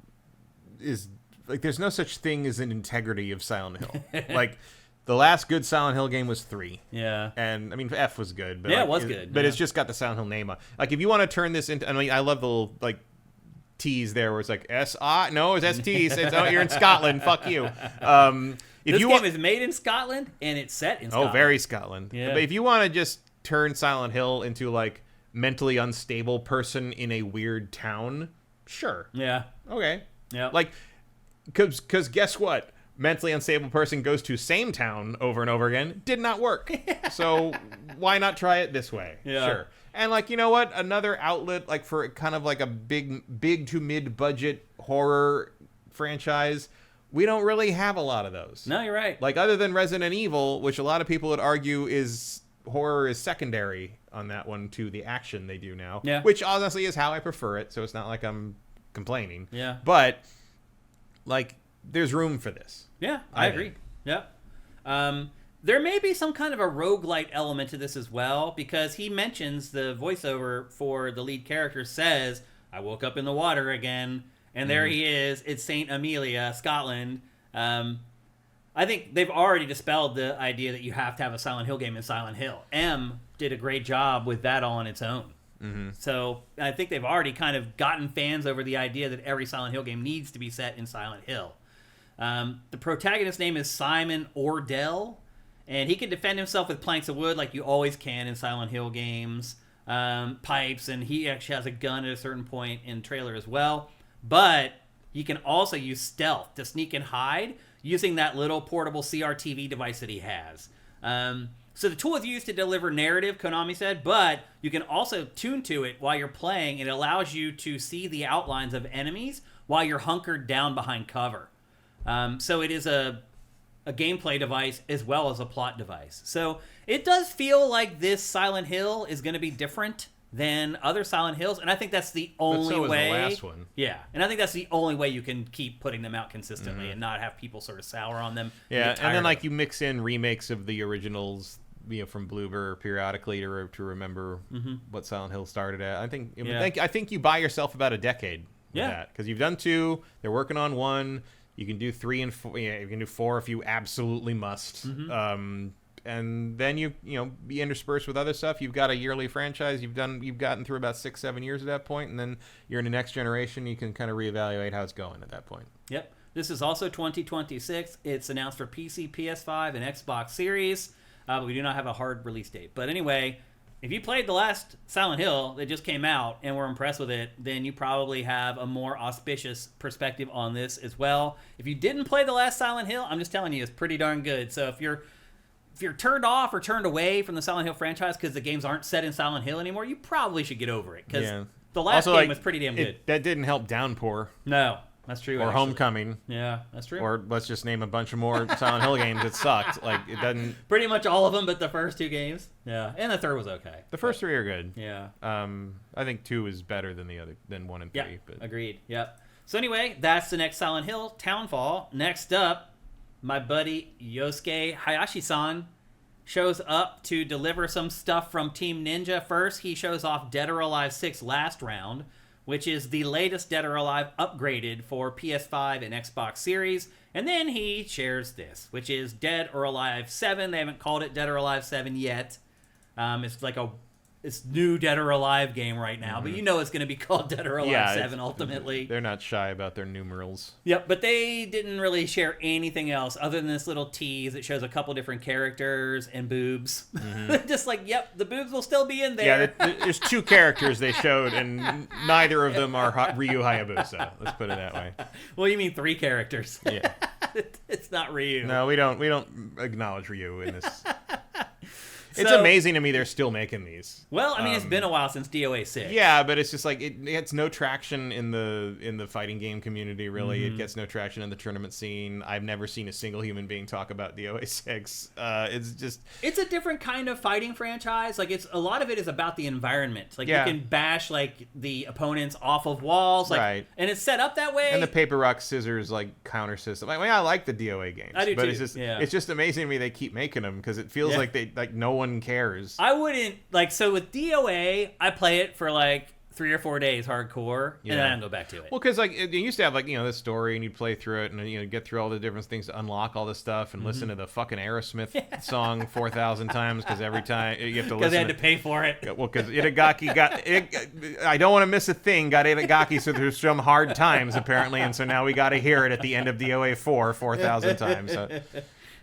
is like there's no such thing as an integrity of Silent Hill. Like the last good Silent Hill game was 3. Yeah. And I mean F was good, but it was good. But it's just got the Silent Hill name on. Like if you want to turn this into, I mean, I love the little like T's there where it's like S-I, no, it's S-T. Oh, you're in Scotland. Fuck you. This game is made in Scotland and it's set in Scotland. Oh, very Scotland. Yeah. But if you want to just turn Silent Hill into like mentally unstable person in a weird town, sure. Yeah. Okay. Yeah. Like, because guess what? Mentally unstable person goes to same town over and over again. Did not work. So why not try it this way? Yeah. Sure. And like, you know what? Another outlet like for kind of like a big to mid budget horror franchise. We don't really have a lot of those. No, you're right. Like other than Resident Evil, which a lot of people would argue is horror is secondary on that one to the action they do now. Yeah. Which honestly is how I prefer it, so it's not like I'm complaining. Yeah. But like there's room for this. Yeah, I agree. Yeah. There may be some kind of a roguelite element to this as well, because he mentions the voiceover for the lead character says, I woke up in the water again, and there he is. It's St. Amelia, Scotland. I think they've already dispelled the idea that you have to have a Silent Hill game in Silent Hill. M did a great job with that all on its own. So I think they've already kind of gotten fans over the idea that every Silent Hill game needs to be set in Silent Hill. The protagonist's name is Simon Ordell, and he can defend himself with planks of wood like you always can in Silent Hill games, pipes, and he actually has a gun at a certain point in the trailer as well. But he can also use stealth to sneak and hide using that little portable CRTV device that he has. So the tool is used to deliver narrative, Konami said, but you can also tune to it while you're playing. It allows you to see the outlines of enemies while you're hunkered down behind cover. So it is a gameplay device as well as a plot device. So it does feel like this Silent Hill is going to be different than other Silent Hills, and I think that's the only way. The last one. Yeah, and I think that's the only way you can keep putting them out consistently and not have people sort of sour on them. Yeah, and then like you mix in remakes of the originals, you know, from Bloober periodically to remember what Silent Hill started at. I think you buy yourself about a decade with that, because you've done 2, they're working on 1. You can do 3 and 4. Yeah, you can do 4 if you absolutely must. And then you be interspersed with other stuff. You've got a yearly franchise. You've gotten through about 6-7 years at that point, and then you're in the next generation. You can kind of reevaluate how it's going at that point. Yep. This is also 2026. It's announced for PC, PS5, and Xbox Series, but we do not have a hard release date. But anyway, if you played the last Silent Hill that just came out and were impressed with it, then you probably have a more auspicious perspective on this as well. If you didn't play the last Silent Hill, I'm just telling you, it's pretty darn good. So if you're turned off or turned away from the Silent Hill franchise because the games aren't set in Silent Hill anymore, you probably should get over it, because the last game was pretty damn good. That didn't help Downpour. No, that's true. Or Homecoming. Yeah, that's true. Or let's just name a bunch of more Silent Hill games that sucked. Like it doesn't. Pretty much all of them, but the first 2 games. Yeah, and the third was okay. The first 3 are good. Yeah. I think 2 is better than 1 and 3. Yeah, but. agreed. Yep. So anyway, that's the next Silent Hill, Townfall. Next up, my buddy Yosuke Hayashi-san shows up to deliver some stuff from Team Ninja. First, he shows off Dead or Alive 6 Last Round, which is the latest Dead or Alive upgraded for PS5 and Xbox Series. And then he shares this, which is Dead or Alive 7. They haven't called it Dead or Alive 7 yet. It's like it's new Dead or Alive game right now, but you know it's going to be called Dead or Alive 7 ultimately. They're not shy about their numerals. Yep, but they didn't really share anything else other than this little tease that shows a couple different characters and boobs. Just like, yep, the boobs will still be in there. Yeah, there's 2 characters they showed, and neither of them are Ryu Hayabusa. Let's put it that way. Well, you mean 3 characters. Yeah. It's not Ryu. No, we don't acknowledge Ryu in this. It's So- amazing to me they're still making these. Well, I mean, it's been a while since DOA 6. Yeah, but it's just like it gets no traction in the fighting game community. Really, it gets no traction in the tournament scene. I've never seen a single human being talk about DOA 6. It's a different kind of fighting franchise. Like, a lot of it is about the environment. Like, you can bash like the opponents off of walls, like, Right. and it's set up that way. and the paper rock scissors like counter system. Like, I like the DOA games, I do but too, it's just yeah. it's just amazing to me they keep making them because it feels like no one cares. I wouldn't like so with DOA. I play it for like 3 or 4 days hardcore, and then I don't go back to it. Well, because like it used to have like this story, and you'd play through it, and get through all the different things to unlock all this stuff, and listen to the fucking Aerosmith song 4,000 times because every time you have to listen. Because they had to pay for it. Well, because Itagaki got I don't want to miss a thing. Got Itagaki, so there's some hard times apparently, and so now we got to hear it at the end of DOA 4,000 times. So.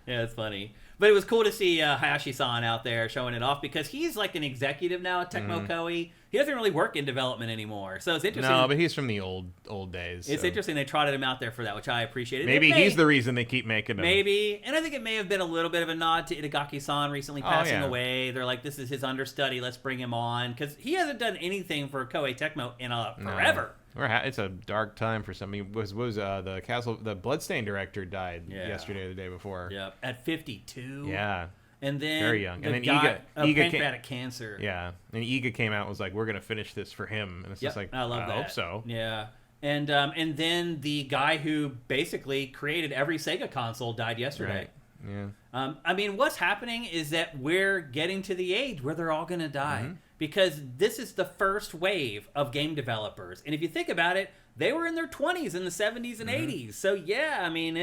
Yeah, it's funny. But it was cool to see Hayashi-san out there showing it off because he's like an executive now at Tecmo Koei. He doesn't really work in development anymore. So it's interesting. No, but he's from the old days. It's so. interesting they trotted him out there for that, which I appreciated. Maybe he's the reason they keep making them. Maybe. And I think it may have been a little bit of a nod to Itagaki-san recently passing away. They're like, this is his understudy. Let's bring him on. Because he hasn't done anything for Koei Tecmo in forever. It's a dark time for somebody. The Bloodstain director died yesterday or the day before. Yeah, at 52. Yeah. And then very young. The And then guy, Iga pancreatic cancer. Yeah. And Iga came out and was like, we're going to finish this for him. And it's just like, I love that. hope so. Yeah. And then the guy who basically created every Sega console died yesterday. Right. Yeah. I mean, what's happening is that we're getting to the age where they're all going to die. Because this is the first wave of game developers. And if you think about it, they were in their 20s in the 70s and 80s. So, yeah, I mean,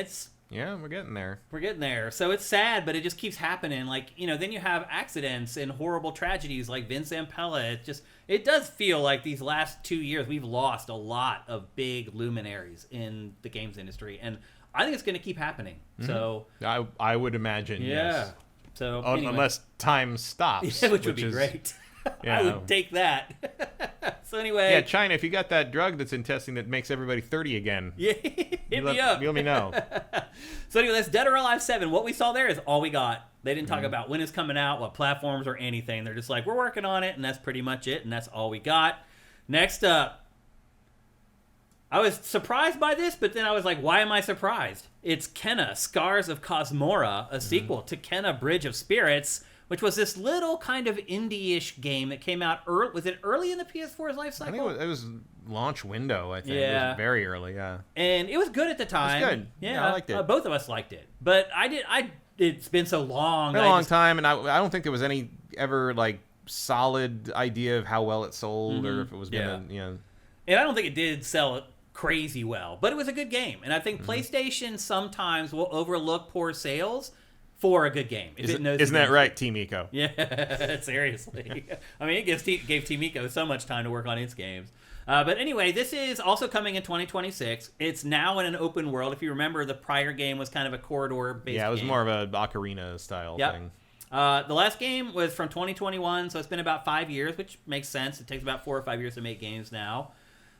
Yeah, we're getting there. We're getting there. So it's sad, but it just keeps happening. Like, then you have accidents and horrible tragedies like Vince Zampella. It does feel like these last 2 years we've lost a lot of big luminaries in the games industry. And I think it's going to keep happening. So I would imagine, yes. So anyway. Unless time stops. which would be great. Yeah. I would take that. So anyway. Yeah, China, if you got that drug that's in testing that makes everybody 30 again. Yeah, hit me up. You let me know. So anyway, that's Dead or Alive 7. What we saw there is all we got. They didn't talk about when it's coming out, what platforms, or anything. They're just like, we're working on it, and that's pretty much it, and that's all we got. Next up, I was surprised by this, but then I was like, why am I surprised? It's Kena, Scars of Kosmora, a sequel to Kena Bridge of Spirits, which was this little kind of indie-ish game that came out early. Was it early in the PS4's life cycle? I think it was launch window, I think. Yeah. It was very early, yeah. And it was good at the time. It was good. Yeah, I liked it. Both of us liked it. But it's been so long. It's been a long time, and I don't think there was any ever, like, solid idea of how well it sold or if it was going to, And I don't think it did sell it crazy well. But it was a good game. And I think PlayStation sometimes will overlook poor sales for a good game. Isn't that right, Team Eco? Yeah, seriously. I mean, it gave Team Eco so much time to work on its games. But anyway, this is also coming in 2026. It's now in an open world. If you remember, the prior game was kind of a corridor-based game. Yeah, it was more of a Ocarina-style thing. The last game was from 2021, so it's been about 5 years, which makes sense. It takes about 4 or 5 years to make games now.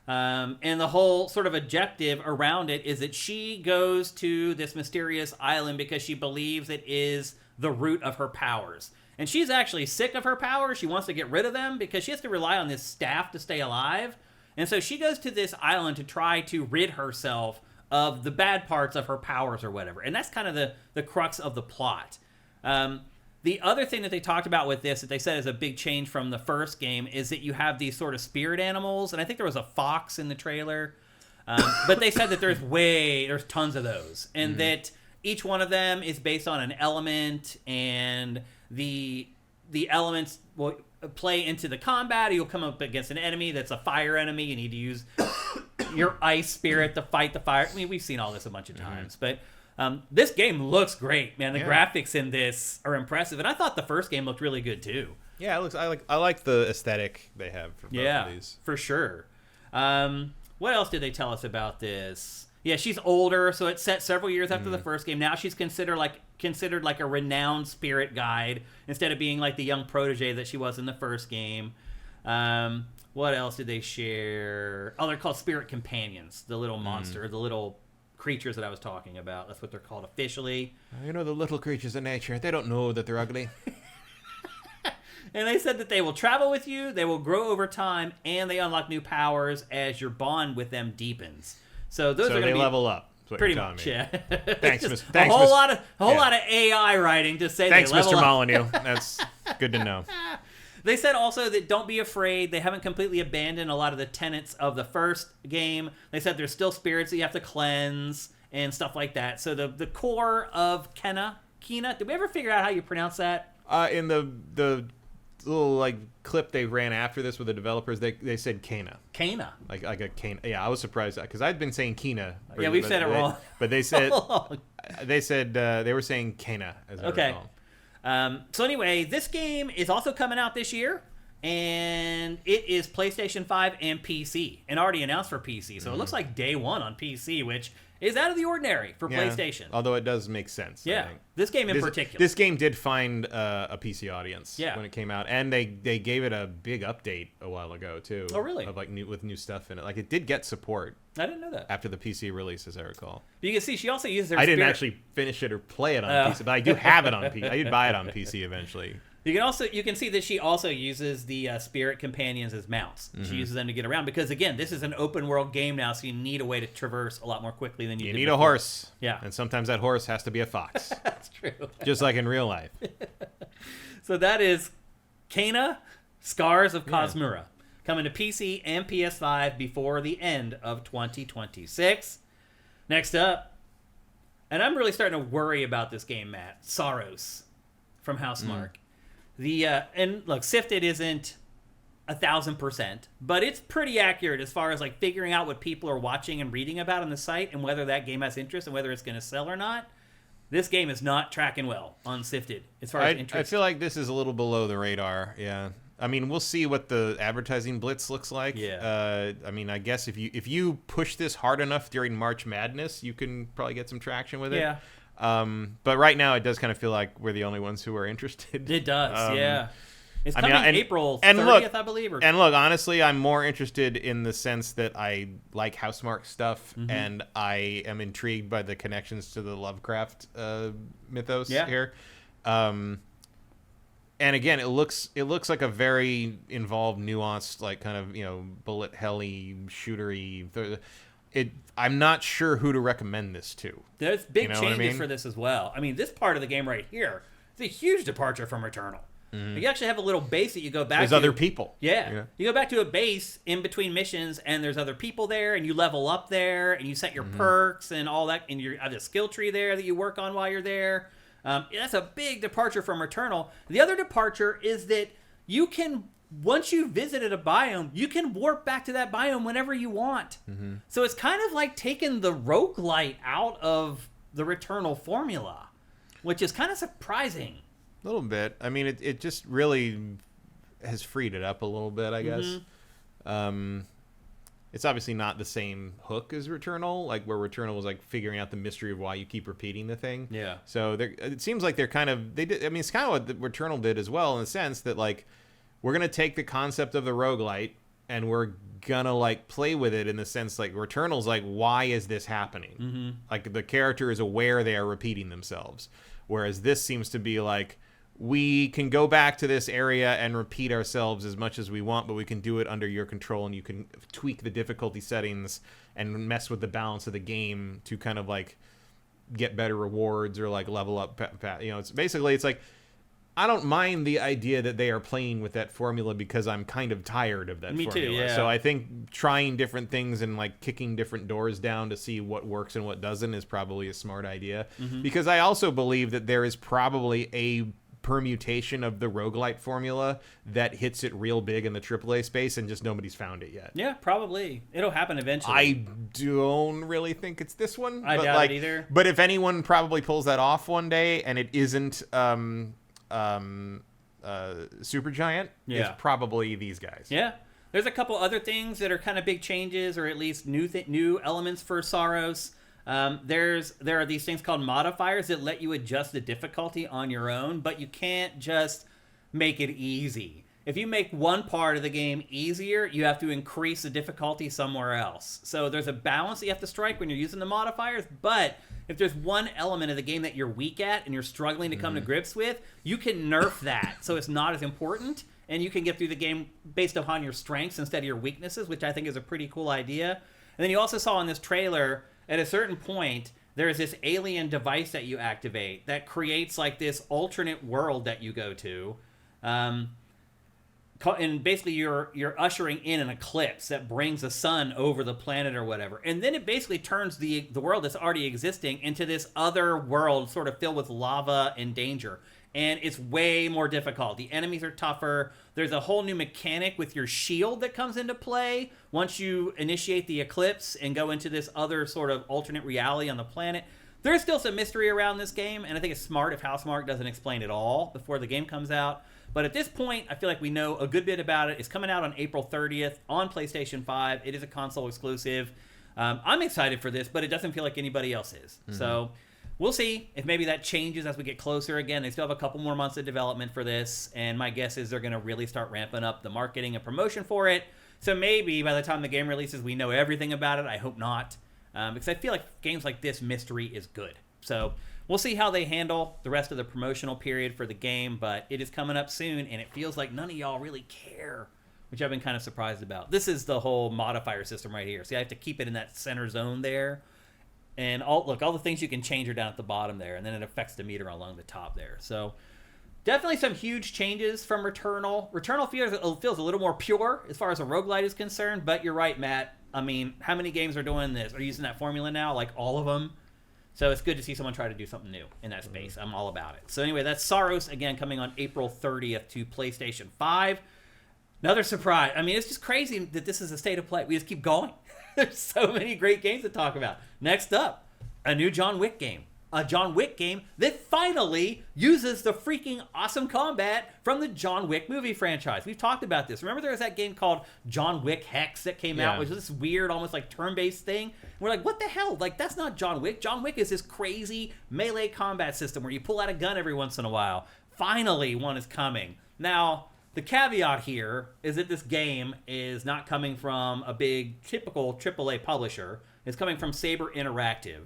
And the whole sort of objective around it is that she goes to this mysterious island because she believes it is the root of her powers. And she's actually sick of her powers. She wants to get rid of them because she has to rely on this staff to stay alive. And so she goes to this island to try to rid herself of the bad parts of her powers or whatever. And that's kind of the crux of the plot. The other thing that they talked about with this that they said is a big change from the first game is that you have these sort of spirit animals. And I think there was a fox in the trailer. But they said that there's tons of those. And that each one of them is based on an element. And the elements, well, play into the combat, or you'll come up against an enemy that's a fire enemy. You need to use your ice spirit to fight the fire. I mean, we've seen all this a bunch of times, but this game looks great, man. The graphics in this are impressive, and I thought the first game looked really good too. Yeah, it looks. I like the aesthetic they have for both of these. For sure. What else did they tell us about this? Yeah, she's older, so it's set several years after the first game. Now she's considered like a renowned spirit guide instead of being like the young protege that she was in the first game. What else did they share? Oh, they're called spirit companions. The little monster, the little creatures that I was talking about. That's what they're called officially. You know, the little creatures of nature. They don't know that they're ugly. And they said that they will travel with you, they will grow over time, and they unlock new powers as your bond with them deepens. So those are going to be level up. Pretty much, yeah. Thanks, a whole lot of AI writing to say thanks, they level Mr. up. Molyneux. That's good to know. They said also that don't be afraid. They haven't completely abandoned a lot of the tenets of the first game. They said there's still spirits that you have to cleanse and stuff like that. So the core of Kena, did we ever figure out how you pronounce that? In the little like clip they ran after this with the developers, they said Kena. Like a Kena. Yeah, I was surprised because I'd been saying Kena. Yeah, we've said it wrong. But they said they were saying Kena as I recall. So anyway, this game is also coming out this year, and it is PlayStation 5 and PC, and already announced for PC. So it looks like day one on PC, which is out of the ordinary for PlayStation. Although it does make sense. Yeah, I think. This game in particular. This game did find a PC audience when it came out, and they gave it a big update a while ago too. Oh, really? Of with new stuff in it. Like it did get support. I didn't know that. After the PC release, as I recall. But you can see she also uses her. I didn't actually finish it or play it on PC, but I do have it on PC. I did buy it on PC eventually. You can see that she also uses the spirit companions as mounts. She uses them to get around because again, this is an open world game now, so you need a way to traverse a lot more quickly than you did need before. A horse. Yeah, and sometimes that horse has to be a fox. That's true. Just like in real life. So that is Kena, Scars of Kosmora, coming to PC and PS5 before the end of 2026. Next up, and I'm really starting to worry about this game, Matt. Saros from Housemarque. And look, SIFTD isn't 1,000%, but it's pretty accurate as far as like figuring out what people are watching and reading about on the site and whether that game has interest and whether it's going to sell or not. This game is not tracking well on SIFTD as far as interest. I feel like this is a little below the radar. Yeah, I mean, we'll see what the advertising blitz looks like. Yeah. I mean, I guess if you push this hard enough during March Madness, you can probably get some traction with it. Yeah. But right now, it does kind of feel like we're the only ones who are interested. It does, yeah. It's coming April 30th, and I believe. And look, honestly, I'm more interested in the sense that I like Housemarque stuff, and I am intrigued by the connections to the Lovecraft mythos here. And again, it looks like a very involved, nuanced, like kind of bullet helly, shootery. I'm not sure who to recommend this to. There's big changes for this as well. I mean, this part of the game right here is a huge departure from Returnal. You actually have a little base that you go back to. There's other people. Yeah. You go back to a base in between missions, and there's other people there, and you level up there, and you set your perks and all that, and you have a skill tree there that you work on while you're there. That's a big departure from Returnal. The other departure is that you can, once you've visited a biome, you can warp back to that biome whenever you want. So it's kind of like taking the roguelite out of the Returnal formula, which is kind of surprising. A little bit. I mean, it just really has freed it up a little bit, I guess. It's obviously not the same hook as Returnal, like where Returnal was like figuring out the mystery of why you keep repeating the thing. Yeah. So it seems like they're kind of it's kind of what the Returnal did as well, in the sense that like we're gonna take the concept of the roguelite and we're gonna like play with it in the sense like Returnal's like, why is this happening? Like the character is aware they are repeating themselves, whereas this seems to be like, we can go back to this area and repeat ourselves as much as we want, but we can do it under your control, and you can tweak the difficulty settings and mess with the balance of the game to kind of like get better rewards or like level up. It's basically, it's like, I don't mind the idea that they are playing with that formula because I'm kind of tired of that formula. Me too, yeah. So I think trying different things and like kicking different doors down to see what works and what doesn't is probably a smart idea. Because I also believe that there is probably a permutation of the roguelite formula that hits it real big in the AAA space, and just nobody's found it yet. Yeah, probably. It'll happen eventually. I don't really think it's this one. I doubt it either. But if anyone probably pulls that off one day, and it isn't Supergiant, it's probably these guys. Yeah. There's a couple other things that are kind of big changes, or at least new elements for Saros. There are these things called modifiers that let you adjust the difficulty on your own, but you can't just make it easy. If you make one part of the game easier, you have to increase the difficulty somewhere else. So there's a balance that you have to strike when you're using the modifiers, but if there's one element of the game that you're weak at and you're struggling to come to grips with, you can nerf that so it's not as important, and you can get through the game based upon your strengths instead of your weaknesses, which I think is a pretty cool idea. And then you also saw in this trailer, at a certain point, there is this alien device that you activate that creates like this alternate world that you go to. And basically you're ushering in an eclipse that brings the sun over the planet or whatever. And then it basically turns the world that's already existing into this other world sort of filled with lava and danger. And it's way more difficult. The enemies are tougher. There's a whole new mechanic with your shield that comes into play once you initiate the eclipse and go into this other sort of alternate reality on the planet. There's still some mystery around this game, and I think it's smart if Housemarque doesn't explain it all before the game comes out. But at this point, I feel like we know a good bit about it. It's coming out on April 30th on PlayStation 5. It is a console exclusive. I'm excited for this, but it doesn't feel like anybody else is. Mm-hmm. So we'll see if maybe that changes as we get closer. Again, they still have a couple more months of development for this, and my guess is they're going to really start ramping up the marketing and promotion for it. So maybe by the time the game releases, we know everything about it. I hope not, because I feel like games like this, mystery is good. So we'll see how they handle the rest of the promotional period for the game, but it is coming up soon, and it feels like none of y'all really care, which I've been kind of surprised about. This is the whole modifier system right here. See, I have to keep it in that center zone there. And all the things you can change are down at the bottom there, and then it affects the meter along the top there. So definitely some huge changes from Returnal. Returnal feels a little more pure as far as a roguelite is concerned, but you're right, Matt. I mean, how many games are doing this? Are using that formula now? Like all of them? So it's good to see someone try to do something new in that space. I'm all about it. So anyway, that's Saros, again, coming on April 30th to PlayStation 5. Another surprise. I mean, it's just crazy that this is a state of play. We just keep going. There's so many great games to talk about. Next up, a new John Wick game. A John Wick game that finally uses the freaking awesome combat from the John Wick movie franchise. We've talked about this. Remember there was that game called John Wick Hex that came out, which was this weird, almost like turn-based thing. We're like, what the hell? Like, that's not John Wick. John Wick is this crazy melee combat system where you pull out a gun every once in a while. Finally, one is coming. Now, the caveat here is that this game is not coming from a big, typical AAA publisher. It's coming from Saber Interactive.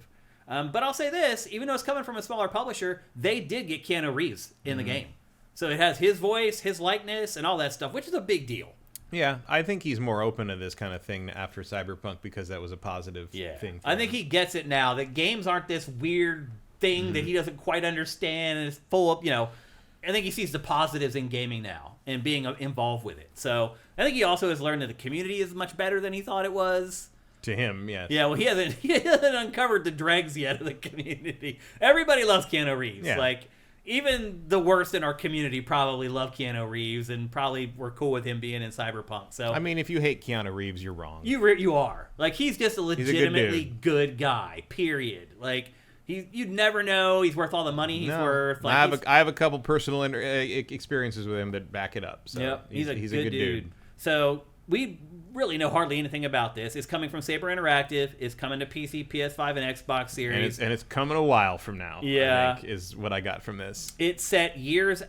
But I'll say this, even though it's coming from a smaller publisher, they did get Keanu Reeves in the game. So it has his voice, his likeness, and all that stuff, which is a big deal. Yeah, I think he's more open to this kind of thing after Cyberpunk because that was a positive thing. I think he gets it now, that games aren't this weird thing that he doesn't quite understand and is full of, I think he sees the positives in gaming now and being involved with it. So I think he also has learned that the community is much better than he thought it was. To him, yes. Yeah, well, he hasn't uncovered the dregs yet of the community. Everybody loves Keanu Reeves. Yeah. Like, even the worst in our community probably love Keanu Reeves and probably were cool with him being in Cyberpunk. So I mean, if you hate Keanu Reeves, you're wrong. You are. Like, he's just a legitimately good guy, period. Like, you'd never know he's worth all the money he's worth. Like, I have a couple personal experiences with him that back it up. So yep, he's a good dude. So we really know hardly anything about this. It's coming from Saber Interactive. It's coming to PC, PS5, and Xbox Series. And it's coming a while from now. Yeah, I think is what I got from this. It's set years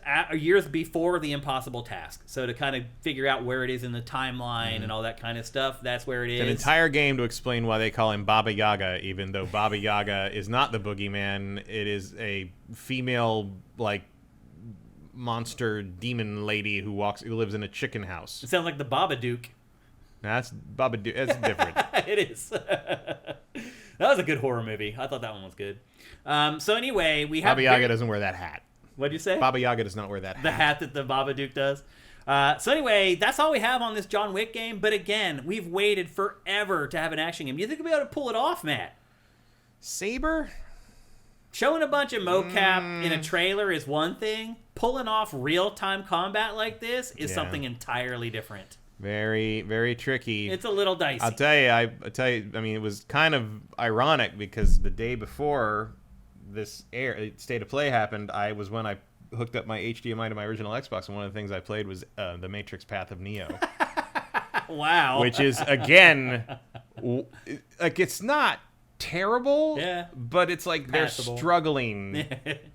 before the impossible task. So to kind of figure out where it is in the timeline and all that kind of stuff, that's where it is. An entire game to explain why they call him Baba Yaga, even though Baba Yaga is not the boogeyman. It is a female, like, monster demon lady who lives in a chicken house. It sounds like the Babadook. That's Babadook. That's different. It is. That was a good horror movie. I thought that one was good. So anyway, we have... Baba Yaga doesn't wear that hat. What'd you say? Baba Yaga does not wear that hat. The hat that the Babadook does. So anyway, that's all we have on this John Wick game. But again, we've waited forever to have an action game. You think we'll be able to pull it off, Matt? Saber? showing a bunch of mocap in a trailer is one thing. Pulling off real-time combat like this is something entirely different. Very, very tricky. It's a little dicey. I'll tell you. I mean, it was kind of ironic because the day before this State of Play happened, when I hooked up my HDMI to my original Xbox, and one of the things I played was The Matrix Path of Neo. Wow. Which is, again, like, it's not terrible, but it's like Passable. They're struggling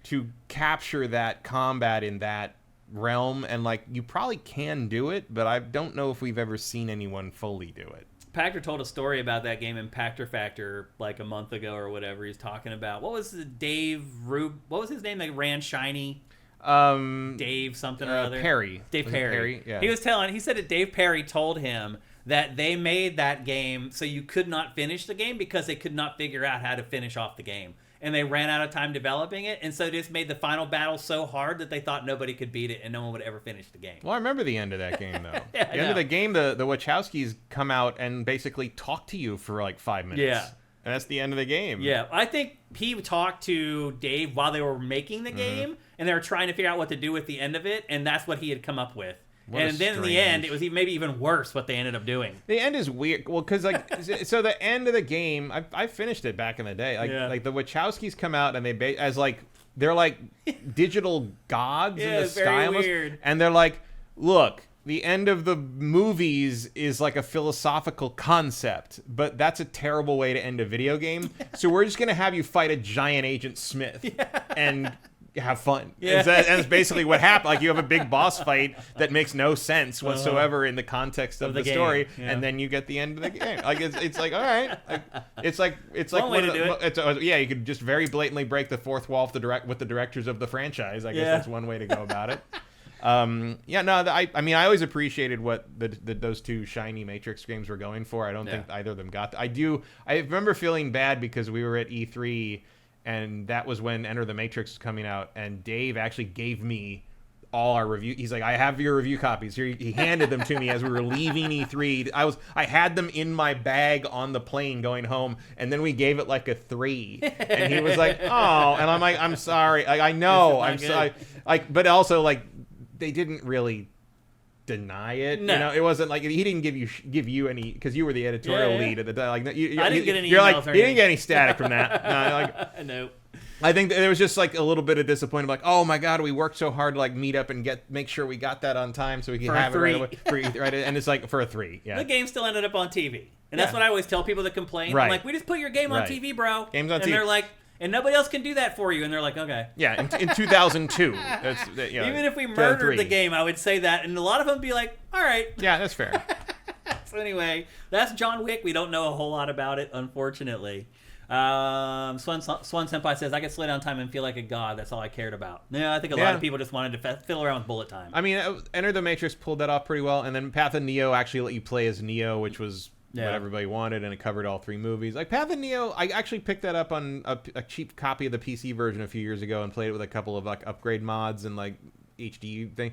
to capture that combat in that realm, and like, you probably can do it, but I don't know if we've ever seen anyone fully do it. Pactor told a story about that game in Pactor Factor like a month ago or whatever. He's talking about, what was his name that ran Shiny? Dave something or other. Perry. Dave Perry. Yeah. He said that Dave Perry told him that they made that game so you could not finish the game because they could not figure out how to finish off the game. And they ran out of time developing it, and so just made the final battle so hard that they thought nobody could beat it and no one would ever finish the game. Well, I remember the end of that game, though. The end of the game, the Wachowskis come out and basically talk to you for like 5 minutes. Yeah. And that's the end of the game. Yeah, I think he talked to Dave while they were making the game, and they were trying to figure out what to do with the end of it, and that's what he had come up with. And then in the end, it was maybe even worse what they ended up doing. The end is weird. Well, because like, so the end of the game, I finished it back in the day. Like the Wachowskis come out and they're like digital gods in the sky almost, weird. and they're like, look. The end of the movies is like a philosophical concept, but that's a terrible way to end a video game. So we're just going to have you fight a giant Agent Smith and have fun. Yeah. And that's basically what happened. Like, you have a big boss fight that makes no sense whatsoever in the context of the story, and then you get the end of the game. Like, it's like, all right. It's like one way to do it. You could just very blatantly break the fourth wall with the directors of the franchise. I guess that's one way to go about it. I mean, I always appreciated what those two shiny Matrix games were going for. I don't think either of them got I remember feeling bad because we were at E3, and that was when Enter the Matrix was coming out, and Dave actually gave me all our review. He's like, I have your review copies here. He handed them to me as we were leaving E3. I had them in my bag on the plane going home, and then we gave it like a 3, and he was like, oh, and I'm like, I'm sorry. I know, I'm sorry. But also, like, they didn't really deny it. No. You know, it wasn't like he didn't give you any, because you were the editorial lead at the time. Like, I didn't get any. You're like, you didn't get any static from that. No, no. I think there was just like a little bit of disappointment, like, oh my god, we worked so hard to like meet up and make sure we got that on time so we can have it right away. Right, and it's like for a 3. Yeah. The game still ended up on TV, and that's what I always tell people that complain. Right. I'm like, we just put your game on TV, bro. Game's on TV. And they're like, and nobody else can do that for you. And they're like, okay. Yeah, in 2002. Even if we murdered the game, I would say that. And a lot of them would be like, all right. Yeah, that's fair. So anyway, that's John Wick. We don't know a whole lot about it, unfortunately. Swan Senpai says, I could slow down time and feel like a god. That's all I cared about. Yeah, I think a lot of people just wanted to fiddle around with bullet time. I mean, Enter the Matrix pulled that off pretty well. And then Path of Neo actually let you play as Neo, which was what everybody wanted, and it covered all 3 movies. Like Path of Neo, I actually picked that up on a cheap copy of the PC version a few years ago and played it with a couple of like upgrade mods and like HD thing.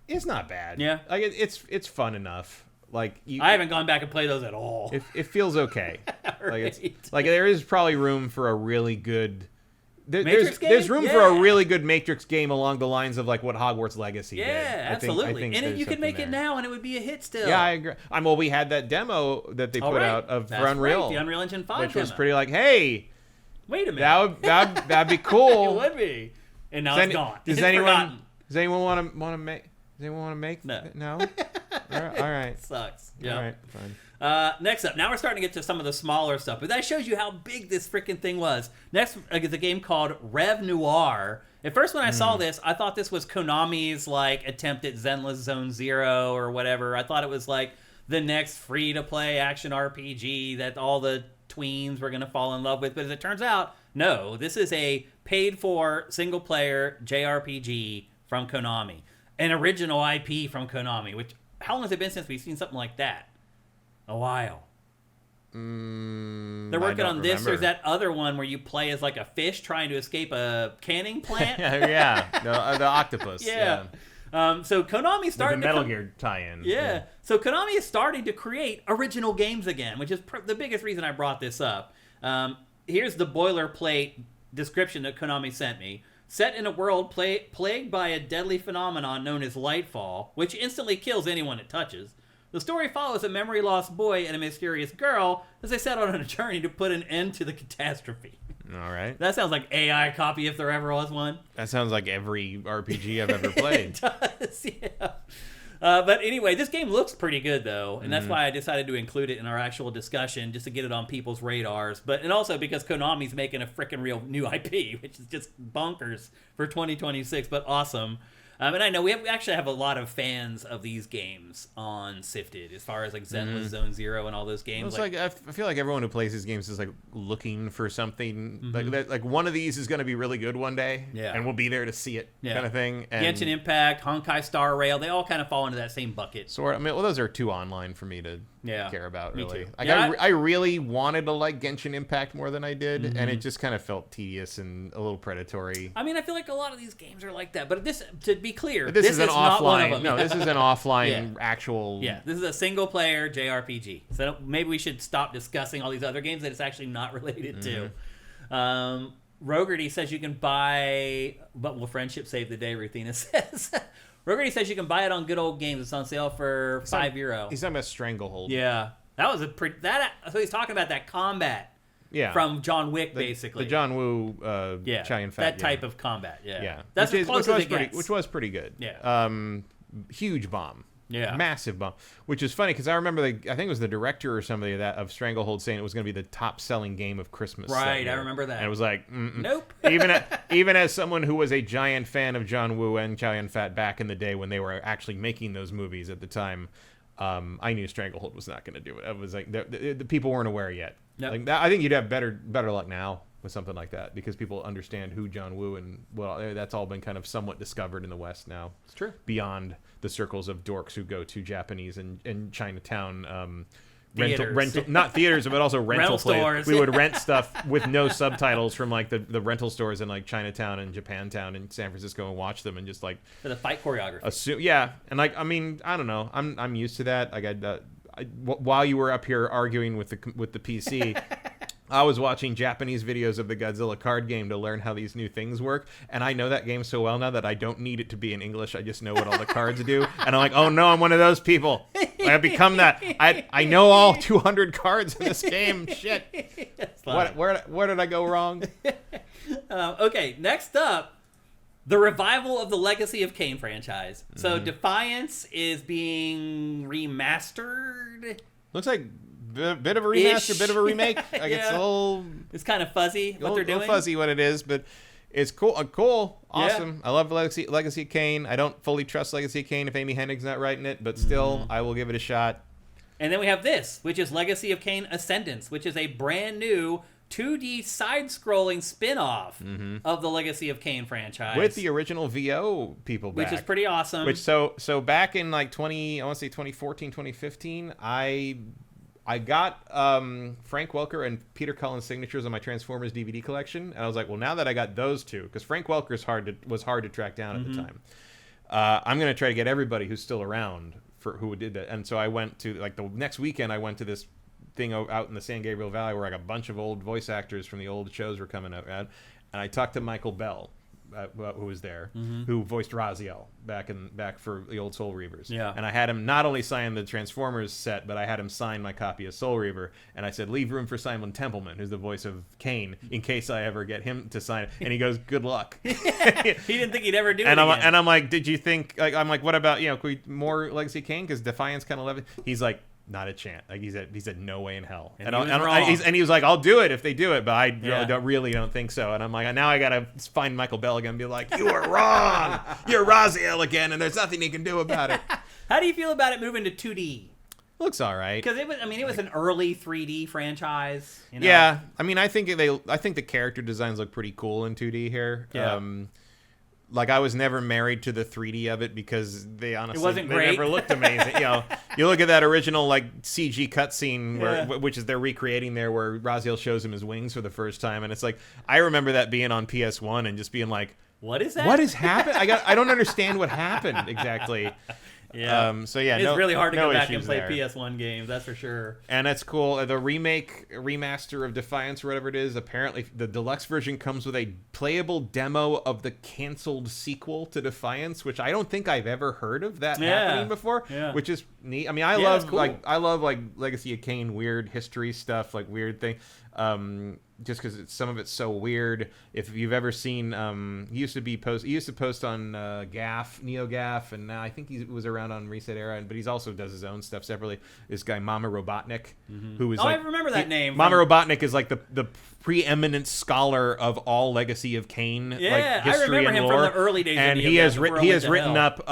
It's not bad. Yeah, like it's fun enough. Like I haven't gone back and played those at all. It feels okay. Right. Like there is probably room for a really good. There's room for a really good Matrix game along the lines of like what Hogwarts Legacy did. Absolutely. I think and you could make it now and it would be a hit still. Yeah, I agree. Well, we had that demo that they put out for Unreal. Right, the Unreal Engine 5 which was pretty like, hey, wait a minute. That'd be cool. It would be. And now it's gone. Does anyone want to make? Does anyone want to make? No. All right. Sucks. Yeah. All right. Fine. Next up, now we're starting to get to some of the smaller stuff, but that shows you how big this freaking thing was. Next is a game called Rev Noir. At first, when I saw this, I thought this was Konami's like attempt at Zenless Zone Zero or whatever. I thought it was like the next free-to-play action RPG that all the tweens were going to fall in love with. But as it turns out, no, this is a paid-for single-player JRPG from Konami, an original IP from Konami. Which, how long has it been since we've seen something like that? A while. They're working on this. There's that other one where you play as like a fish trying to escape a canning plant. The octopus. Yeah. So Konami starting the Metal Gear tie-in. Yeah. So Konami is starting to create original games again, which is the biggest reason I brought this up. Here's the boilerplate description that Konami sent me. Set in a world plagued by a deadly phenomenon known as lightfall, which instantly kills anyone it touches. The story follows a memory-lost boy and a mysterious girl as they set out on a journey to put an end to the catastrophe. All right. That sounds like AI copy if there ever was one. That sounds like every RPG I've ever played. It does, yeah. But anyway, this game looks pretty good, though, and that's why I decided to include it in our actual discussion, just to get it on people's radars. And also because Konami's making a freaking real new IP, which is just bonkers for 2026, but awesome. And I know we actually have a lot of fans of these games on Sifted, as far as like Zenless Zone Zero and all those games. Well, I feel like everyone who plays these games is like looking for something like one of these is going to be really good one day, and we'll be there to see it, kind of thing. And Genshin Impact, Honkai Star Rail, they all kind of fall into that same bucket. I mean, well, those are too online for me to care about. Really, me too. Like, I really wanted to like Genshin Impact more than I did, and it just kind of felt tedious and a little predatory. I mean, I feel like a lot of these games are like that, but this, to be clear, this is an not offline. One of them. No, this is an offline actual. Yeah, this is a single player JRPG. So maybe we should stop discussing all these other games that it's actually not related to. Rogerty says you can buy, but will friendship save the day? Ruthina says. Rogerty says you can buy it on Good Old Games. It's on sale for €5. He's talking about Stranglehold. Yeah, that was a pretty. So he's talking about that combat. Yeah. From John Wick, basically. The John Woo, Chow Yun-Fat. That type of combat. Yeah. That's as close as it gets. Which was pretty good. Yeah. Huge bomb. Yeah. Massive bomb. Which is funny because I remember I think it was the director or somebody of Stranglehold saying it was going to be the top selling game of Christmas. Right, I remember that. And it was like, nope. even as someone who was a giant fan of John Woo and Chow Yun-Fat back in the day when they were actually making those movies at the time, I knew Stranglehold was not going to do it. I was like, the people weren't aware yet. Yep. Like I think you'd have better luck now with something like that because people understand who John Woo and that's all been kind of somewhat discovered in the West now. It's true. Beyond the circles of dorks who go to Japanese and Chinatown not theaters, but also rental stores. We would rent stuff with no subtitles from like the rental stores in like Chinatown and Japantown and San Francisco and watch them and just like for the fight choreography. And like I mean I don't know I'm used to that. Like while you were up here arguing with the PC. I was watching Japanese videos of the Godzilla card game to learn how these new things work, and I know that game so well now that I don't need it to be in English. I just know what all the cards do, and I'm like, oh no, I'm one of those people. I've become that. I know all 200 cards in this game. Shit. Where did I go wrong? Okay, next up, the revival of the Legacy of Kain franchise. So Defiance is being remastered. Looks like bit of a remaster, bit of a remake. Like it's kind of fuzzy what they're doing. A little fuzzy what it is, but it's cool. Awesome. Yeah. I love Legacy of Kain. I don't fully trust Legacy of Kain if Amy Hennig's not writing it, but still, I will give it a shot. And then we have this, which is Legacy of Kain Ascendance, which is a brand new 2D side-scrolling spin-off of the Legacy of Kain franchise with the original VO people back, which is pretty awesome. Which so back in like 2014, 2015, I got Frank Welker and Peter Cullen's signatures on my Transformers DVD collection, and I was like, well, now that I got those two, because Frank Welker was hard to track down at the time, I'm going to try to get everybody who's still around for who did that. And so I went to, like, the next weekend, I went to this thing out in the San Gabriel Valley where like a bunch of old voice actors from the old shows were coming out, and I talked to Michael Bell, who was there, who voiced Raziel back for the old Soul Reavers. Yeah. And I had him not only sign the Transformers set, but I had him sign my copy of Soul Reaver. And I said, leave room for Simon Templeman, who's the voice of Kain, in case I ever get him to sign it. And he goes, good luck. He didn't think he'd ever do it again. And I'm like, did you think, like, I'm like, what about, can we more Legacy Kain? Because Defiance kind of love it. He's like, not a chance. Like he said, no way in hell. And he was like, I'll do it if they do it, but I don't think so. And I'm like, now I gotta find Michael Bell again and be like, you were wrong. You're Raziel again, and there's nothing he can do about it. How do you feel about it moving to 2D? Looks all right. Because it was an early 3D franchise. You know? Yeah, I mean, I think the character designs look pretty cool in 2D here. Yeah. Like I was never married to the 3D of it because they honestly great. Never looked amazing. You look at that original like CG cutscene which is they're recreating there where Raziel shows him his wings for the first time, and it's like I remember that being on PS1 and just being like, what is that? What is happening? I don't understand what happened exactly. Yeah. So yeah, it's really hard to no go back and issues play there. PS1 games. That's for sure. And that's cool. The remaster of Defiance or whatever it is, apparently the deluxe version comes with a playable demo of the canceled sequel to Defiance, which I don't think I've ever heard of that happening before. Yeah. Which is neat. I mean, it's cool. I love Legacy of Kain weird history stuff, like weird thing. Just because some of it's so weird. If you've ever seen, he used to post on NeoGAF, and now I think he was around on Reset Era, but he's also does his own stuff separately. This guy Mama Robotnik, who is I remember that name. Mama Robotnik is like the preeminent scholar of all Legacy of Kain, like history I remember and him lore. from the early days. And of he has NeoGAF written up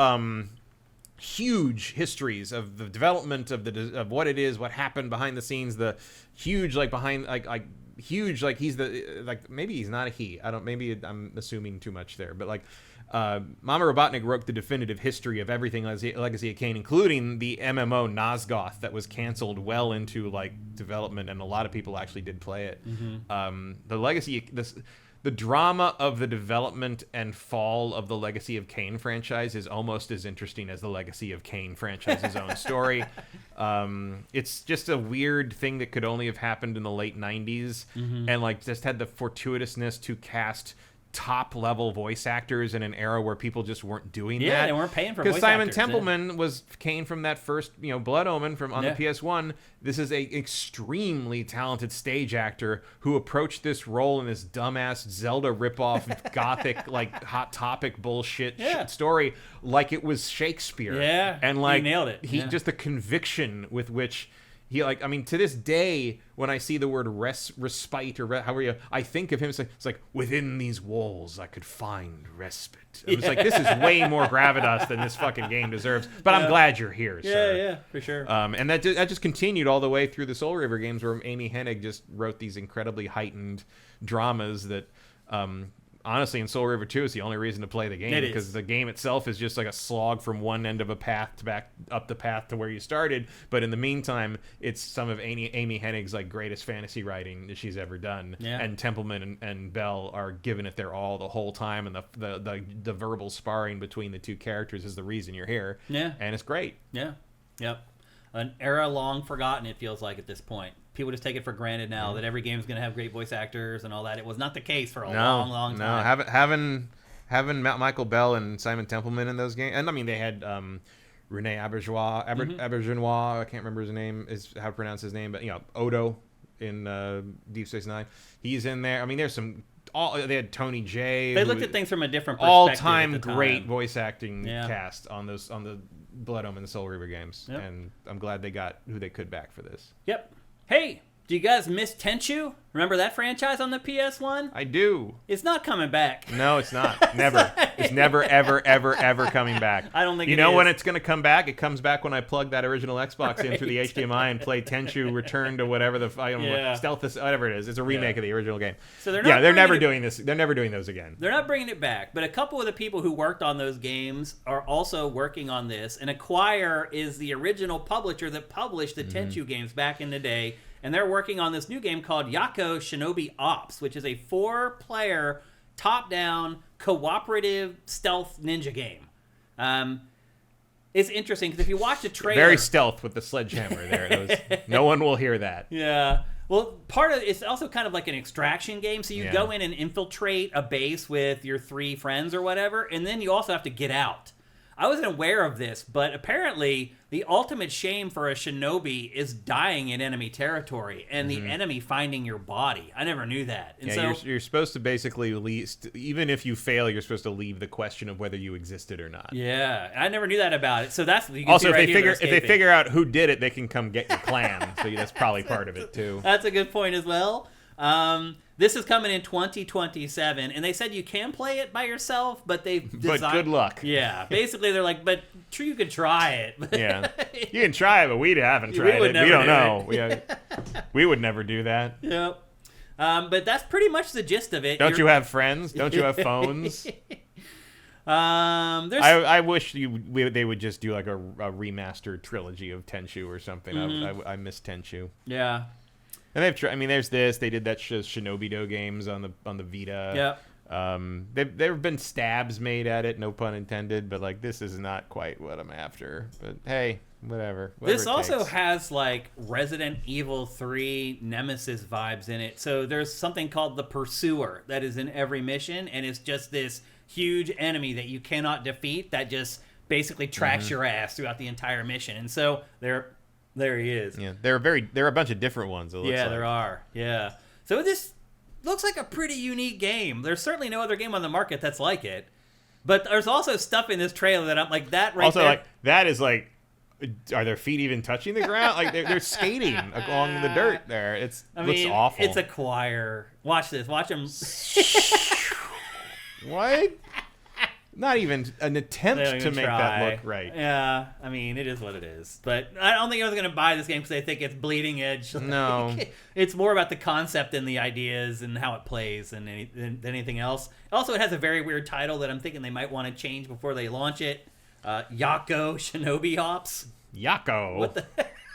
huge histories of the development of what it is, what happened behind the scenes, the huge huge, like he's the, like maybe he's not a he. I don't, maybe I'm assuming too much there, but like Mama Robotnik wrote the definitive history of everything Legacy of Kain, including the MMO Nosgoth that was canceled well into like development, and a lot of people actually did play it. The drama of the development and fall of the Legacy of Kain franchise is almost as interesting as the Legacy of Kain franchise's own story. It's just a weird thing that could only have happened in the late 90s, and like just had the fortuitousness to cast top-level voice actors in an era where people just weren't doing that. Yeah, they weren't paying for voice because Simon actors, Templeman was Kain from that first, Blood Omen on the PS1. This is a extremely talented stage actor who approached this role in this dumbass Zelda ripoff, gothic, like Hot Topic bullshit story like it was Shakespeare. Yeah, and like he nailed it. Just the conviction with which. He to this day, when I see the word respite or however you, I think of him. It's like within these walls, I could find respite. It was like, this is way more gravitas than this fucking game deserves. But I'm glad you're here, sir. Yeah, for sure. And that just continued all the way through the Soul River games, where Amy Hennig just wrote these incredibly heightened dramas that. Honestly, in Soul River 2 is the only reason to play the game, because the game itself is just like a slog from one end of a path to back up the path to where you started. But in the meantime, it's some of Amy Hennig's like greatest fantasy writing that she's ever done. Yeah. And Templeman and Bell are giving it their all the whole time, and the verbal sparring between the two characters is the reason you're here. Yeah, and it's great. Yeah, yep. An era long forgotten, it feels like at this point. People just take it for granted now that every game is going to have great voice actors and all that. It was not the case for a long time. Having Michael Bell and Simon Templeman in those games, and I mean they had Rene Auberjonois. I can't remember his name, is how to pronounce his name, but Odo in Deep Space Nine. He's in there. I mean, there's some. They had Tony J. They looked at things from a different perspective. All-time great voice acting cast on the Blood Omen and Soul River games, and I'm glad they got who they could back for this. Yep. Hey, do you guys miss Tenchu? Remember that franchise on the PS1? I do. It's not coming back. No, it's not. Never. It's never, ever, ever, ever coming back. I don't think you know when it's going to come back? It comes back when I plug that original Xbox in through the HDMI and play Tenchu Return to whatever the Stealth, whatever it is. It's a remake of the original game. So they're never doing this. They're never doing those again. They're not bringing it back. But a couple of the people who worked on those games are also working on this. And Acquire is the original publisher that published the Tenchu games back in the day. And they're working on this new game called Yakoh Shinobi Ops, which is a 4-player, top-down, cooperative stealth ninja game. It's interesting, because if you watch the trailer... Very stealth with the sledgehammer there. No one will hear that. Yeah. Well, part of it's also kind of like an extraction game. So you go in and infiltrate a base with your 3 friends or whatever, and then you also have to get out. I wasn't aware of this, but apparently the ultimate shame for a shinobi is dying in enemy territory and the enemy finding your body. I never knew that. And you're supposed to basically even if you fail, you're supposed to leave the question of whether you existed or not. Yeah, I never knew that about it. So that's you can also see if they figure out who did it, they can come get your clan. So that's probably part of it too. That's a good point as well. This is coming in 2027, and they said you can play it by yourself, but they've designed... But good luck. Yeah, basically they're like, but you can try it. Yeah, you can try it, but we haven't tried it. We don't know. We would never do that. Yep. But that's pretty much the gist of it. Don't you have friends? Don't you have phones? I wish they would just do like a remastered trilogy of Tenchu or something. I miss Tenchu. Yeah. And there's this. They did that Shinobi-Do games on the Vita. Yep. There have been stabs made at it, no pun intended, but like this is not quite what I'm after. But hey, whatever this also takes. has like Resident Evil 3 Nemesis vibes in it. So there's something called the Pursuer that is in every mission, and it's just this huge enemy that you cannot defeat that just basically tracks your ass throughout the entire mission. And so there he is. Yeah, there are a bunch of different ones. It looks like. There are. Yeah. So this looks like a pretty unique game. There's certainly no other game on the market that's like it. But there's also stuff in this trailer that I'm like, that right also, there. like, that is like, are their feet even touching the ground? Like, they're skating along the dirt there. Looks awful. It's a choir. Watch this. Watch them. What? Not even an attempt to make that look right. Yeah, I mean, it is what it is. But I don't think I was going to buy this game because I think it's bleeding edge. No. It's more about the concept and the ideas and how it plays than anything else. Also, it has a very weird title that I'm thinking they might want to change before they launch it. Yakoh Shinobi Ops. Yakoh. What the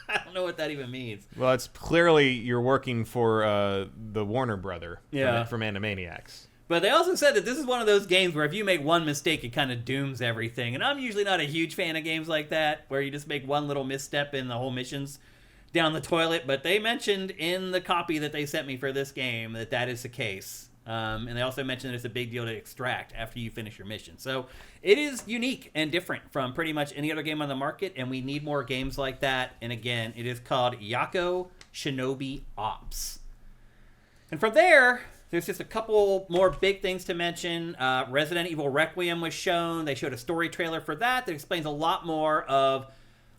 I don't know what that even means. Well, it's clearly you're working for the Warner brother from Animaniacs. But they also said that this is one of those games where if you make one mistake, it kind of dooms everything. And I'm usually not a huge fan of games like that, where you just make one little misstep and the whole mission's down the toilet. But they mentioned in the copy that they sent me for this game that is the case. And they also mentioned that it's a big deal to extract after you finish your mission. So it is unique and different from pretty much any other game on the market, and we need more games like that. And again, it is called Yakoh Shinobi Ops. And from there, there's just a couple more big things to mention. Resident Evil Requiem was shown. They showed a story trailer for that explains a lot more of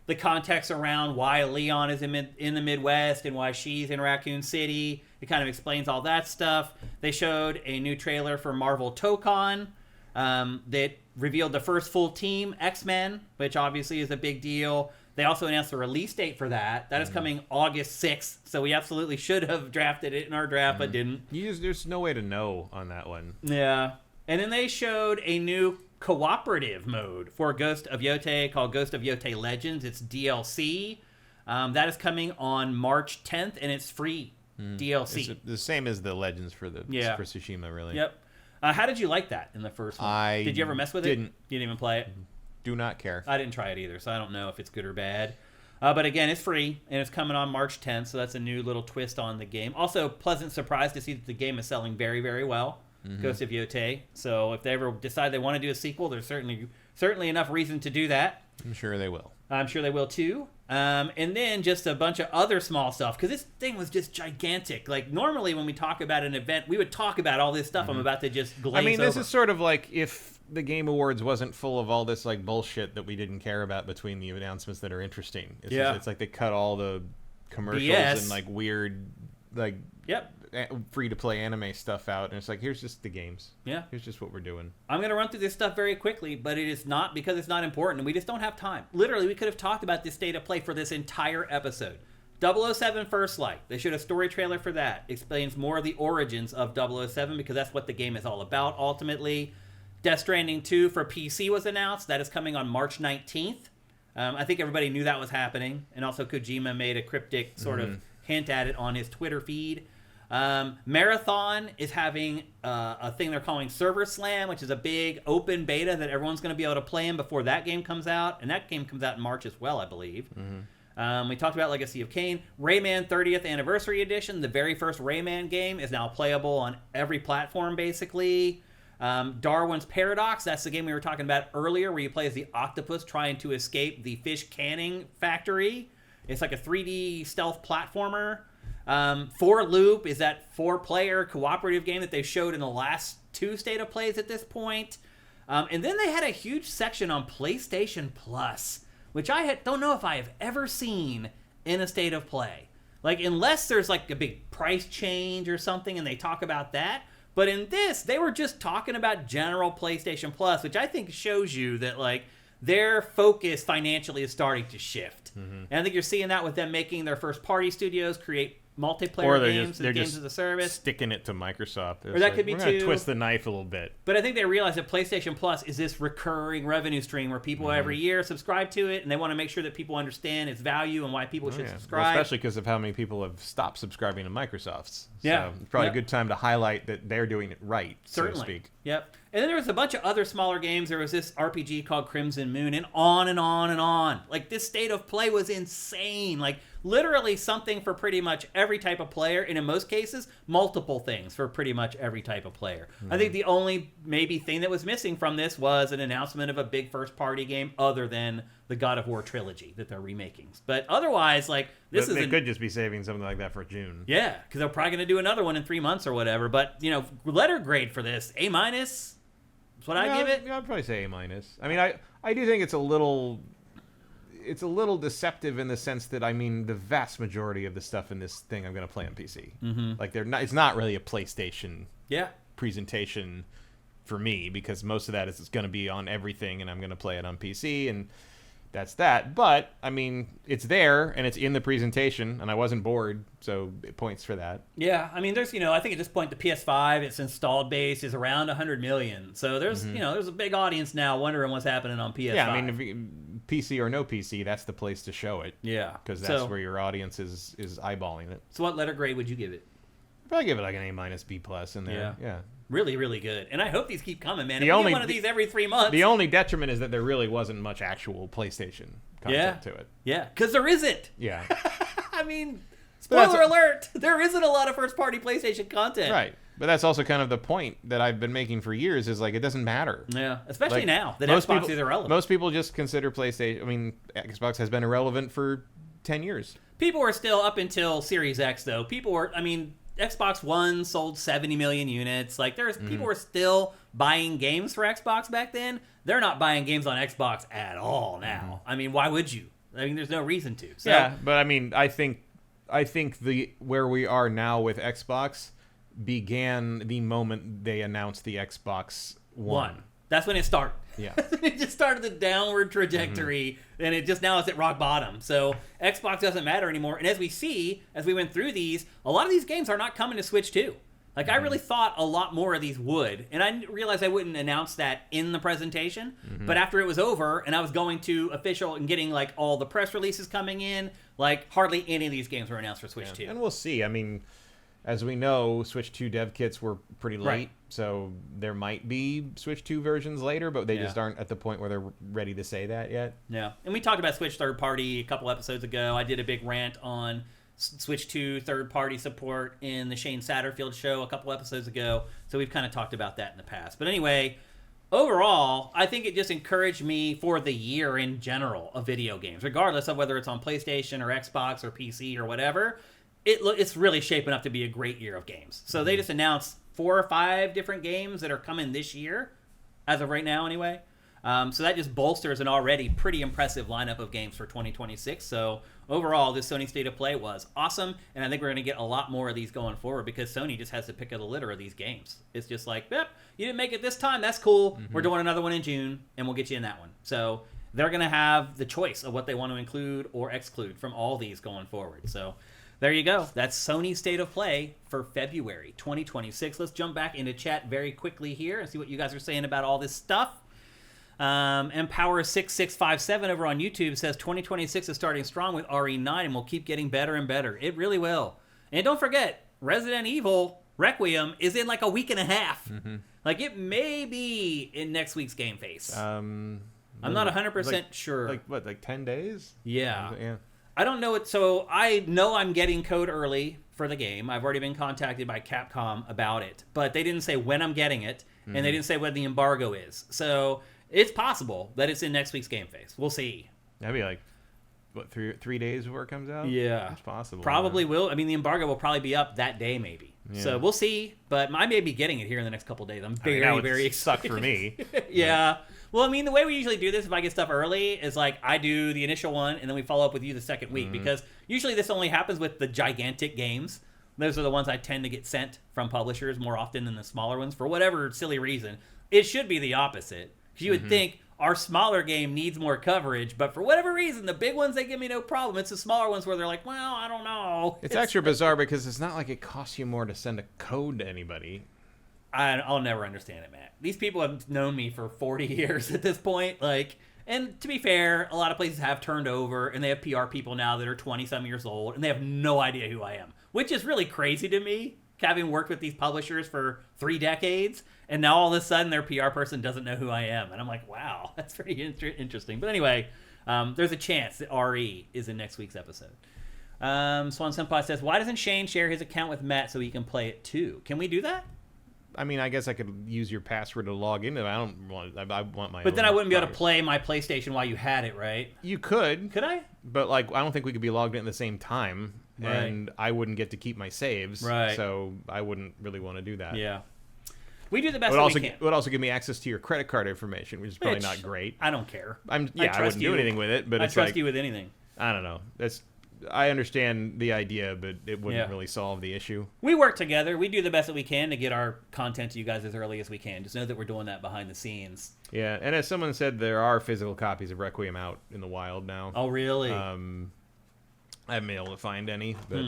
the context around why Leon is in the Midwest and why she's in Raccoon City. It kind of explains all that stuff. They showed a new trailer for Marvel Tokon that revealed the first full team, X-Men, which obviously is a big deal. They also announced a release date for that. That is coming August 6th, so we absolutely should have drafted it in our draft, but didn't. There's no way to know on that one. Yeah. And then they showed a new cooperative mode for Ghost of Yotei called Ghost of Yotei Legends. It's DLC. That is coming on March 10th, and it's free DLC. It's the same as the Legends for Tsushima, really. Yep. How did you like that in the first one? Did you ever mess with it? You didn't even play it? Do not care. I didn't try it either, so I don't know if it's good or bad. But again, it's free, and it's coming on March 10th, so that's a new little twist on the game. Also, pleasant surprise to see that the game is selling very, very well, Ghost of Yotei. So if they ever decide they want to do a sequel, there's certainly enough reason to do that. I'm sure they will. I'm sure they will, too. And then just a bunch of other small stuff, because this thing was just gigantic. Like, normally when we talk about an event, we would talk about all this stuff I'm about to just glaze over. I mean, this is sort of like if the Game Awards wasn't full of all this like bullshit that we didn't care about between the announcements that are interesting. It's like they cut all the commercials and like weird like free to play anime stuff out, and it's like, here's just the games. Yeah, here's just what we're doing. I'm gonna run through this stuff very quickly, but it is not because it's not important, and we just don't have time. Literally, we could have talked about this state of play for this entire episode. 007 First Light. They showed a story trailer for that. Explains more of the origins of 007 because that's what the game is all about ultimately. Death Stranding 2 for PC was announced. That is coming on March 19th. I think everybody knew that was happening. And also Kojima made a cryptic sort of hint at it on his Twitter feed. Marathon is having a thing they're calling Server Slam, which is a big open beta that everyone's going to be able to play in before that game comes out. And that game comes out in March as well, I believe. We talked about Legacy of Kain. Rayman 30th Anniversary Edition, the very first Rayman game, is now playable on every platform, basically. Darwin's Paradox, that's the game we were talking about earlier, where you play as the octopus trying to escape the fish canning factory. It's like a 3D stealth platformer. 4 Loop is that 4-player cooperative game that they showed in the last 2 state of plays at this point. And then they had a huge section on PlayStation Plus, which don't know if I have ever seen in a state of play. Like, unless there's like a big price change or something and they talk about that. But in this, they were just talking about general PlayStation Plus, which I think shows you that like their focus financially is starting to shift. And I think you're seeing that with them making their first party studios create multiplayer games and games as a service. Sticking it to Microsoft. Or that could be we're gonna too. Twist the knife a little bit. But I think they realize that PlayStation Plus is this recurring revenue stream where people every year subscribe to it, and they want to make sure that people understand its value and why people should subscribe. Well, especially because of how many people have stopped subscribing to Microsoft's. Yeah. So it's probably a good time to highlight that they're doing it right, Certainly. so to speak. Yep. And then there was a bunch of other smaller games. There was this RPG called Crimson Moon, and on and on and on. Like, this state of play was insane. Like, literally something for pretty much every type of player, and in most cases, multiple things for pretty much every type of player. I think the only maybe thing that was missing from this was an announcement of a big first-party game other than the God of War trilogy that they're remaking. But otherwise, like, this is... They could just be saving something like that for June. Yeah, because they're probably going to do another one in 3 months or whatever. But, you know, letter grade for this, A-. That's what I give it. Yeah, I'd probably say A-. I mean, I do think it's a little deceptive in the sense that, I mean, the vast majority of the stuff in this thing I'm going to play on PC. Like, it's not really a PlayStation presentation for me, because most of that is going to be on everything, and I'm going to play it on PC, and that's that. But, I mean, it's there, and it's in the presentation, and I wasn't bored, so it points for that. Yeah, I mean, there's, you know, I think at this point the PS5, its installed base is around 100 million. So there's, you know, there's a big audience now wondering what's happening on PS5. Yeah, I mean, PC or no PC, that's the place to show it. Yeah. Because that's where your audience is eyeballing it. So what letter grade would you give it? I'd probably give it like an A-, B+ in there. Yeah. Really, really good. And I hope these keep coming, man. If The we only- get one of these every 3 months. The only detriment is that there really wasn't much actual PlayStation content to it. Yeah, because there isn't. Yeah. I mean, But spoiler alert, there isn't a lot of first-party PlayStation content. Right. But that's also kind of the point that I've been making for years, is like, it doesn't matter. Yeah, especially Like, now that most Xbox people- is irrelevant. Most people just consider PlayStation, I mean, Xbox has been irrelevant for 10 years. People were still, up until Series X, though, people were, I mean, Xbox One sold 70 million units. Like, people were still buying games for Xbox back then. They're not buying games on Xbox at all now. I mean, why would you? I mean, there's no reason to. So, Yeah, but I mean, I think the where we are now with Xbox began the moment they announced the Xbox One. That's when it started. Yeah. It just started the downward trajectory, and it just now is at rock bottom. So Xbox doesn't matter anymore. And as we went through these, a lot of these games are not coming to Switch 2. Like, I really thought a lot more of these would. And I realized I wouldn't announce that in the presentation. But after it was over, and I was going to official and getting, like, all the press releases coming in, like, hardly any of these games were announced for Switch 2. And we'll see. I mean, as we know, Switch 2 dev kits were pretty late. Right. So there might be Switch 2 versions later, but they just aren't at the point where they're ready to say that yet. Yeah. And we talked about Switch third party a couple episodes ago. I did a big rant on Switch 2 third-party support in the Shane Satterfield show a couple episodes ago, so we've kind of talked about that in the past. But anyway, overall, I think it just encouraged me for the year in general of video games, regardless of whether it's on PlayStation or Xbox or PC or whatever. It's really shaping up to be a great year of games. So they just announced 4 or 5 different games that are coming this year, as of right now anyway. So that just bolsters an already pretty impressive lineup of games for 2026. So overall, this Sony State of Play was awesome, and I think we're going to get a lot more of these going forward because Sony just has to pick of the litter of these games. It's just like, yep, you didn't make it this time. That's cool. We're doing another one in June, and we'll get you in that one. So they're going to have the choice of what they want to include or exclude from all these going forward. So there you go. That's Sony State of Play for February 2026. Let's jump back into chat very quickly here and see what you guys are saying about all this stuff. Empower6657 over on YouTube says 2026 is starting strong with RE9 and will keep getting better and better. It really will. And don't forget, Resident Evil Requiem is in like a week and a half. Like, it may be in next week's GameFace. I'm not 100% sure. Like, what, like 10 days? Yeah. Yeah. I don't know it. So I know I'm getting code early for the game. I've already been contacted by Capcom about it, but they didn't say when I'm getting it, and they didn't say when the embargo is. So it's possible that it's in next week's GameFace. We'll see. That'd be like, what, three days before it comes out? Yeah. It's possible. Probably will. I mean, the embargo will probably be up that day, maybe. Yeah. So we'll see. But I may be getting it here in the next couple of days. I'm very, that would very suck excited. for me. Yeah. Well, I mean, the way we usually do this, if I get stuff early, is like I do the initial one, and then we follow up with you the second week. Because usually this only happens with the gigantic games. Those are the ones I tend to get sent from publishers more often than the smaller ones for whatever silly reason. It should be the opposite. You would think our smaller game needs more coverage, but for whatever reason, the big ones, they give me no problem. It's the smaller ones where they're like, well, I don't know. It's extra bizarre because it's not like it costs you more to send a code to anybody. I'll never understand it, Matt. These people have known me for 40 years at this point. And to be fair, a lot of places have turned over, and they have PR people now that are 20-some years old, and they have no idea who I am, which is really crazy to me, having worked with these publishers for 3 decades. And now all of a sudden their PR person doesn't know who I am. And I'm like, wow, that's pretty interesting. But anyway, there's a chance that RE is in next week's episode. Swan Senpai says, why doesn't Shane share his account with Matt so he can play it too? Can we do that? I mean, I guess I could use your password to log in. I want my But then I wouldn't be able to play my PlayStation while you had it, right? You could. Could I? But, I don't think we could be logged in at the same time. Right. And I wouldn't get to keep my saves. Right. So I wouldn't really want to do that. Yeah. We do the best that we can. It would also give me access to your credit card information, which is probably not great. I don't care. I wouldn't do anything with it, but I trust you with anything. I don't know. I understand the idea, but it wouldn't really solve the issue. We work together. We do the best that we can to get our content to you guys as early as we can. Just know that we're doing that behind the scenes. Yeah, and as someone said, there are physical copies of Requiem out in the wild now. Oh, really? I haven't been able to find any, but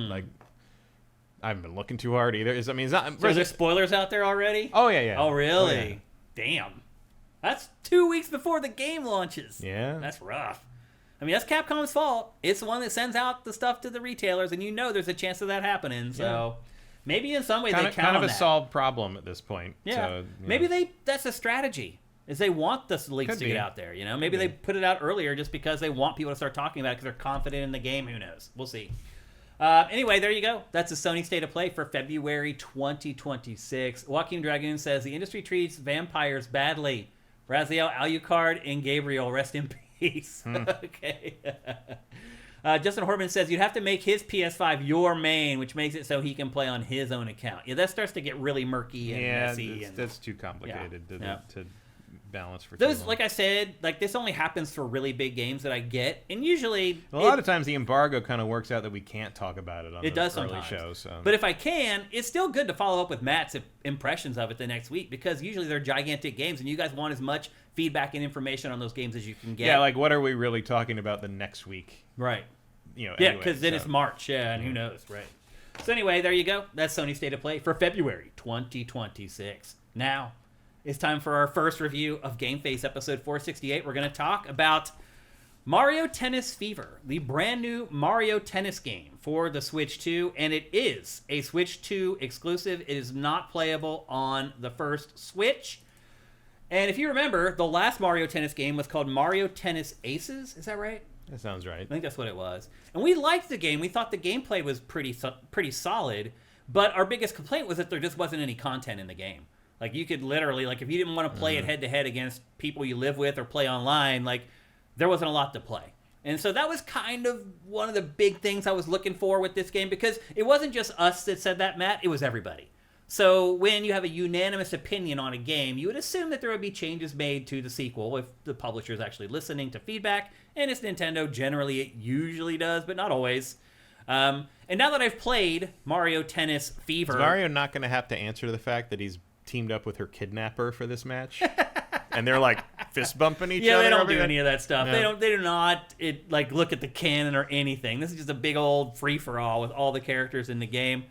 I haven't been looking too hard either. It's not. So are there spoilers out there already? Oh yeah. Oh really? Oh, yeah. Damn. That's 2 weeks before the game launches. Yeah. That's rough. I mean, that's Capcom's fault. It's the one that sends out the stuff to the retailers, and there's a chance of that happening. So maybe in some way they count on that. Kind of a solved problem at this point. Yeah. So, maybe that's a strategy. Is they want the leaks to get out there. Maybe they put it out earlier just because they want people to start talking about it because they're confident in the game. Who knows? We'll see. Anyway, there you go. That's the Sony State of Play for February 2026. Joaquin Dragoon says the industry treats vampires badly. Raziel, Alucard, and Gabriel, rest in peace. Okay. Justin Horman says you'd have to make his PS5 your main, which makes it so he can play on his own account. Yeah, that starts to get really murky and messy. That's too complicated to balance for those. Like I said, this only happens for really big games that I get, and usually a lot of times the embargo kind of works out that we can't talk about it on the early sometimes. show. So. But if I can, it's still good to follow up with Matt's impressions of it the next week because usually they're gigantic games, and you guys want as much feedback and information on those games as you can get. Yeah, what are we really talking about the next week? Right. Anyway, because then it's March, and who knows, right? So anyway, there you go. That's Sony State of Play for February 2026. Now, it's time for our first review of GameFace episode 468. We're going to talk about Mario Tennis Fever, the brand new Mario Tennis game for the Switch 2, and it is a Switch 2 exclusive. It is not playable on the first Switch. And if you remember, the last Mario Tennis game was called Mario Tennis Aces. Is that right? That sounds right. I think that's what it was. And we liked the game. We thought the gameplay was pretty solid, but our biggest complaint was that there just wasn't any content in the game. You could literally, if you didn't want to play it head-to-head against people you live with or play online, there wasn't a lot to play. And so that was kind of one of the big things I was looking for with this game, because it wasn't just us that said that, Matt. It was everybody. So when you have a unanimous opinion on a game, you would assume that there would be changes made to the sequel if the publisher is actually listening to feedback. And it's Nintendo. Generally, it usually does, but not always. And now that I've played Mario Tennis Fever... Is Mario not going to have to answer to the fact that he's teamed up with her kidnapper for this match? And they're fist bumping each other. Yeah, they don't do any of that stuff. No. They do not look at the canon or anything. This is just a big old free-for-all with all the characters in the game.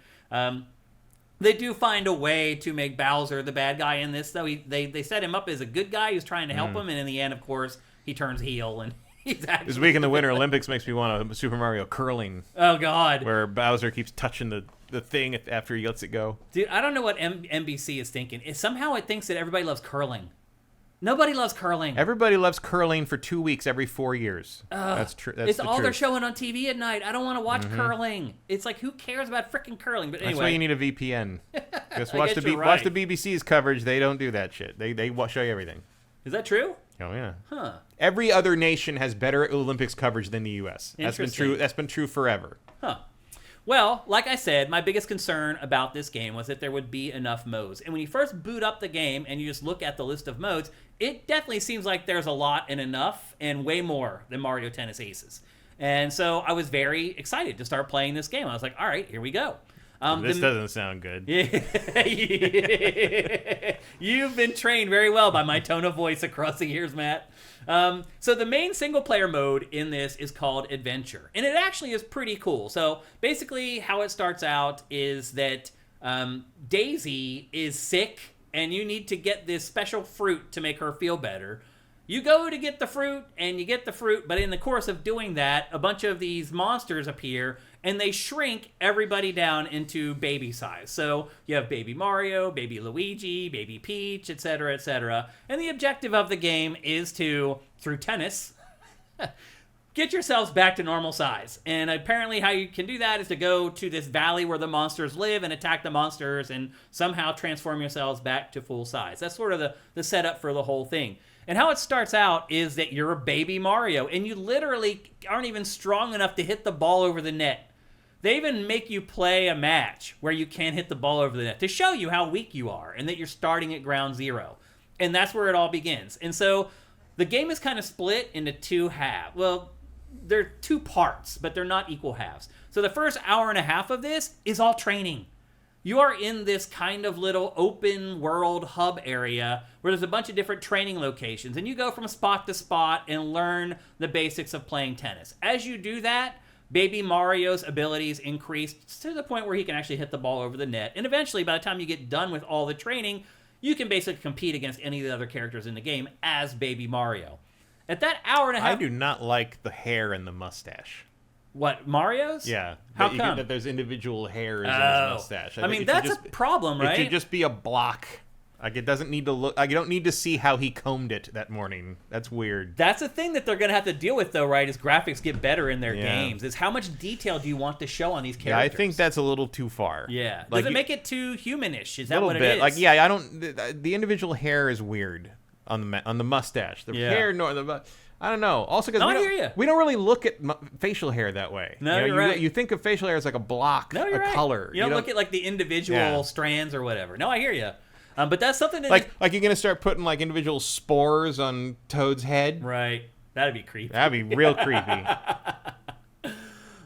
They do find a way to make Bowser the bad guy in this, though. They set him up as a good guy who's trying to help him, and in the end, of course, he turns heel, and he's actually... This week in the Winter Olympics makes me want a Super Mario curling. Oh, God. Where Bowser keeps touching the thing after he lets it go. Dude, I don't know what NBC is thinking. Somehow it thinks that everybody loves curling. Nobody loves curling. Everybody loves curling for 2 weeks every 4 years. That's true. It's all they're showing on TV at night. I don't want to watch curling. It's who cares about freaking curling? But anyway, that's why you need a VPN. Just watch the BBC's coverage. They don't do that shit. They show you everything. Is that true? Oh yeah. Huh. Every other nation has better Olympics coverage than the U.S. That's been true. That's been true forever. Huh. Well, like I said, my biggest concern about this game was that there would be enough modes. And when you first boot up the game and you just look at the list of modes, it definitely seems like there's a lot and enough and way more than Mario Tennis Aces. And so I was very excited to start playing this game. I was like, all right, here we go. This doesn't sound good. Yeah, You've been trained very well by my tone of voice across the years, Matt. So the main single-player mode in this is called Adventure, and it actually is pretty cool. So basically how it starts out is that Daisy is sick, and you need to get this special fruit to make her feel better. You go to get the fruit, and you get the fruit, but in the course of doing that, a bunch of these monsters appear, and they shrink everybody down into baby size. So you have Baby Mario, Baby Luigi, Baby Peach, etc., etc. And the objective of the game is to, through tennis, get yourselves back to normal size. And apparently how you can do that is to go to this valley where the monsters live and attack the monsters and somehow transform yourselves back to full size. That's sort of the setup for the whole thing. And how it starts out is that you're a baby Mario, and you literally aren't even strong enough to hit the ball over the net. They even make you play a match where you can't hit the ball over the net to show you how weak you are and that you're starting at ground zero. And that's where it all begins. And so the game is kind of split into two halves. Well, they're two parts, but they're not equal halves. So the first hour and a half of this is all training. You are in this kind of little open world hub area where there's a bunch of different training locations, and you go from spot to spot and learn the basics of playing tennis. As you do that, Baby Mario's abilities increase to the point where he can actually hit the ball over the net. And eventually, by the time you get done with all the training, you can basically compete against any of the other characters in the game as Baby Mario. At that hour and a half... I do not like the hair and the mustache. What, Mario's? Yeah. How come? That there's individual hairs in his mustache. I mean, that's a problem, right? It should just be a block. Like, it doesn't need to look... Like, you don't need to see how he combed it that morning. That's weird. That's the thing that they're going to have to deal with, though, right? As graphics get better in their games. Is how much detail do you want to show on these characters? Yeah, I think that's a little too far. Yeah. Like, Does it make it too humanish? Is that what it is? Like, yeah, I don't... The individual hair is weird on the mustache. The hair... I don't know. Also, because we don't really look at facial hair that way. No, you're right. You think of facial hair as like a block, color. You don't look at like the individual strands or whatever. No, I hear you. But that's something that... Like you're going to start putting like individual spores on Toad's head? Right. That'd be creepy. That'd be real creepy.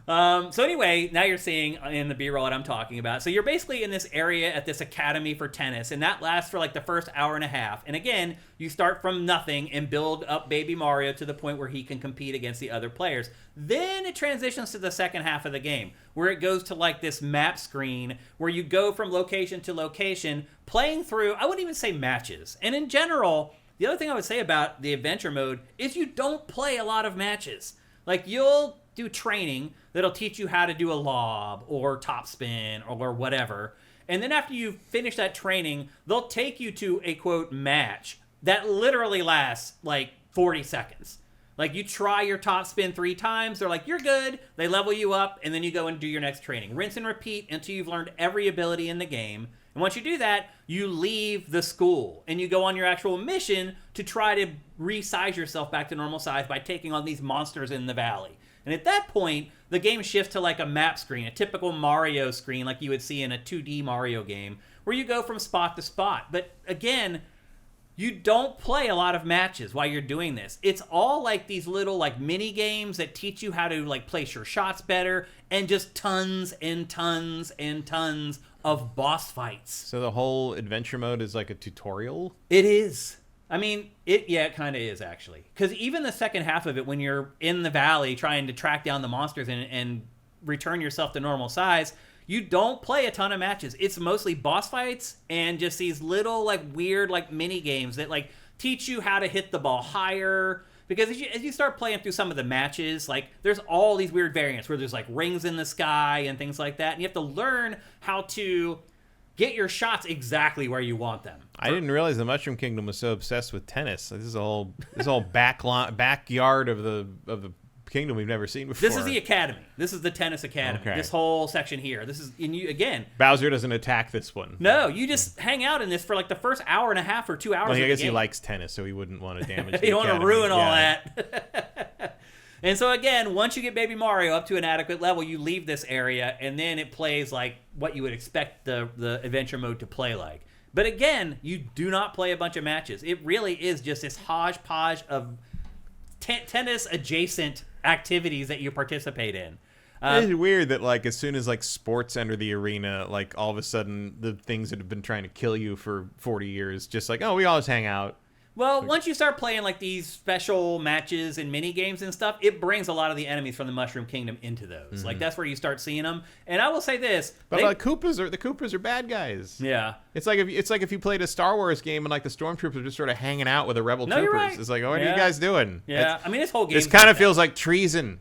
So anyway, now you're seeing in the B-roll what I'm talking about. So you're basically in this area at this academy for tennis, and that lasts for like the first hour and a half. And again, you start from nothing and build up Baby Mario to the point where he can compete against the other players. Then it transitions to the second half of the game, where it goes to like this map screen where you go from location to location, playing through, I wouldn't even say matches. And in general, the other thing I would say about the adventure mode is you don't play a lot of matches. Like, you'll do training that'll teach you how to do a lob or topspin or whatever. And then after you finish that training, they'll take you to a, quote, match that literally lasts, like, 40 seconds. Like, you try your topspin 3 times, they're like, you're good, they level you up, and then you go and do your next training. Rinse and repeat until you've learned every ability in the game. And once you do that, you leave the school, and you go on your actual mission to try to resize yourself back to normal size by taking on these monsters in the valley. And at that point, the game shifts to like a map screen, a typical Mario screen like you would see in a 2D Mario game, where you go from spot to spot. But again, you don't play a lot of matches while you're doing this. It's all like these little like mini games that teach you how to like place your shots better, and just tons and tons and tons of boss fights. So the whole adventure mode is like a tutorial? It is. I mean, it kind of is, actually. Because even the second half of it, when you're in the valley trying to track down the monsters and return yourself to normal size, you don't play a ton of matches. It's mostly boss fights and just these little, like, weird, like, mini games that, like, teach you how to hit the ball higher. Because as you start playing through some of the matches, like, there's all these weird variants where there's, like, rings in the sky and things like that. And you have to learn how to get your shots exactly where you want them. I didn't realize the Mushroom Kingdom was so obsessed with tennis. This is all backyard of the kingdom we've never seen before. This is the academy. This is the tennis academy. Okay. This whole section here. This is again. Bowser doesn't attack this one. No, you just hang out in this for like the first hour and a half or 2 hours. Well, I guess he likes tennis, so he wouldn't want to damage. You don't want to ruin all that. And so again, once you get Baby Mario up to an adequate level, you leave this area, and then it plays like what you would expect the adventure mode to play like. But again, you do not play a bunch of matches. It really is just this hodgepodge of tennis-adjacent activities that you participate in. It's weird that like as soon as like sports enter the arena, like all of a sudden the things that have been trying to kill you for 40 years, just like, oh, we always hang out. Well, once you start playing like these special matches and mini games and stuff, it brings a lot of the enemies from the Mushroom Kingdom into those. Like that's where you start seeing them. And I will say this, but the Koopas are bad guys. Yeah, it's like if you played a Star Wars game and like the stormtroopers are just sort of hanging out with the rebel troopers. Right. It's like, oh, what are you guys doing? Yeah, I mean this whole game. This kind of feels like treason.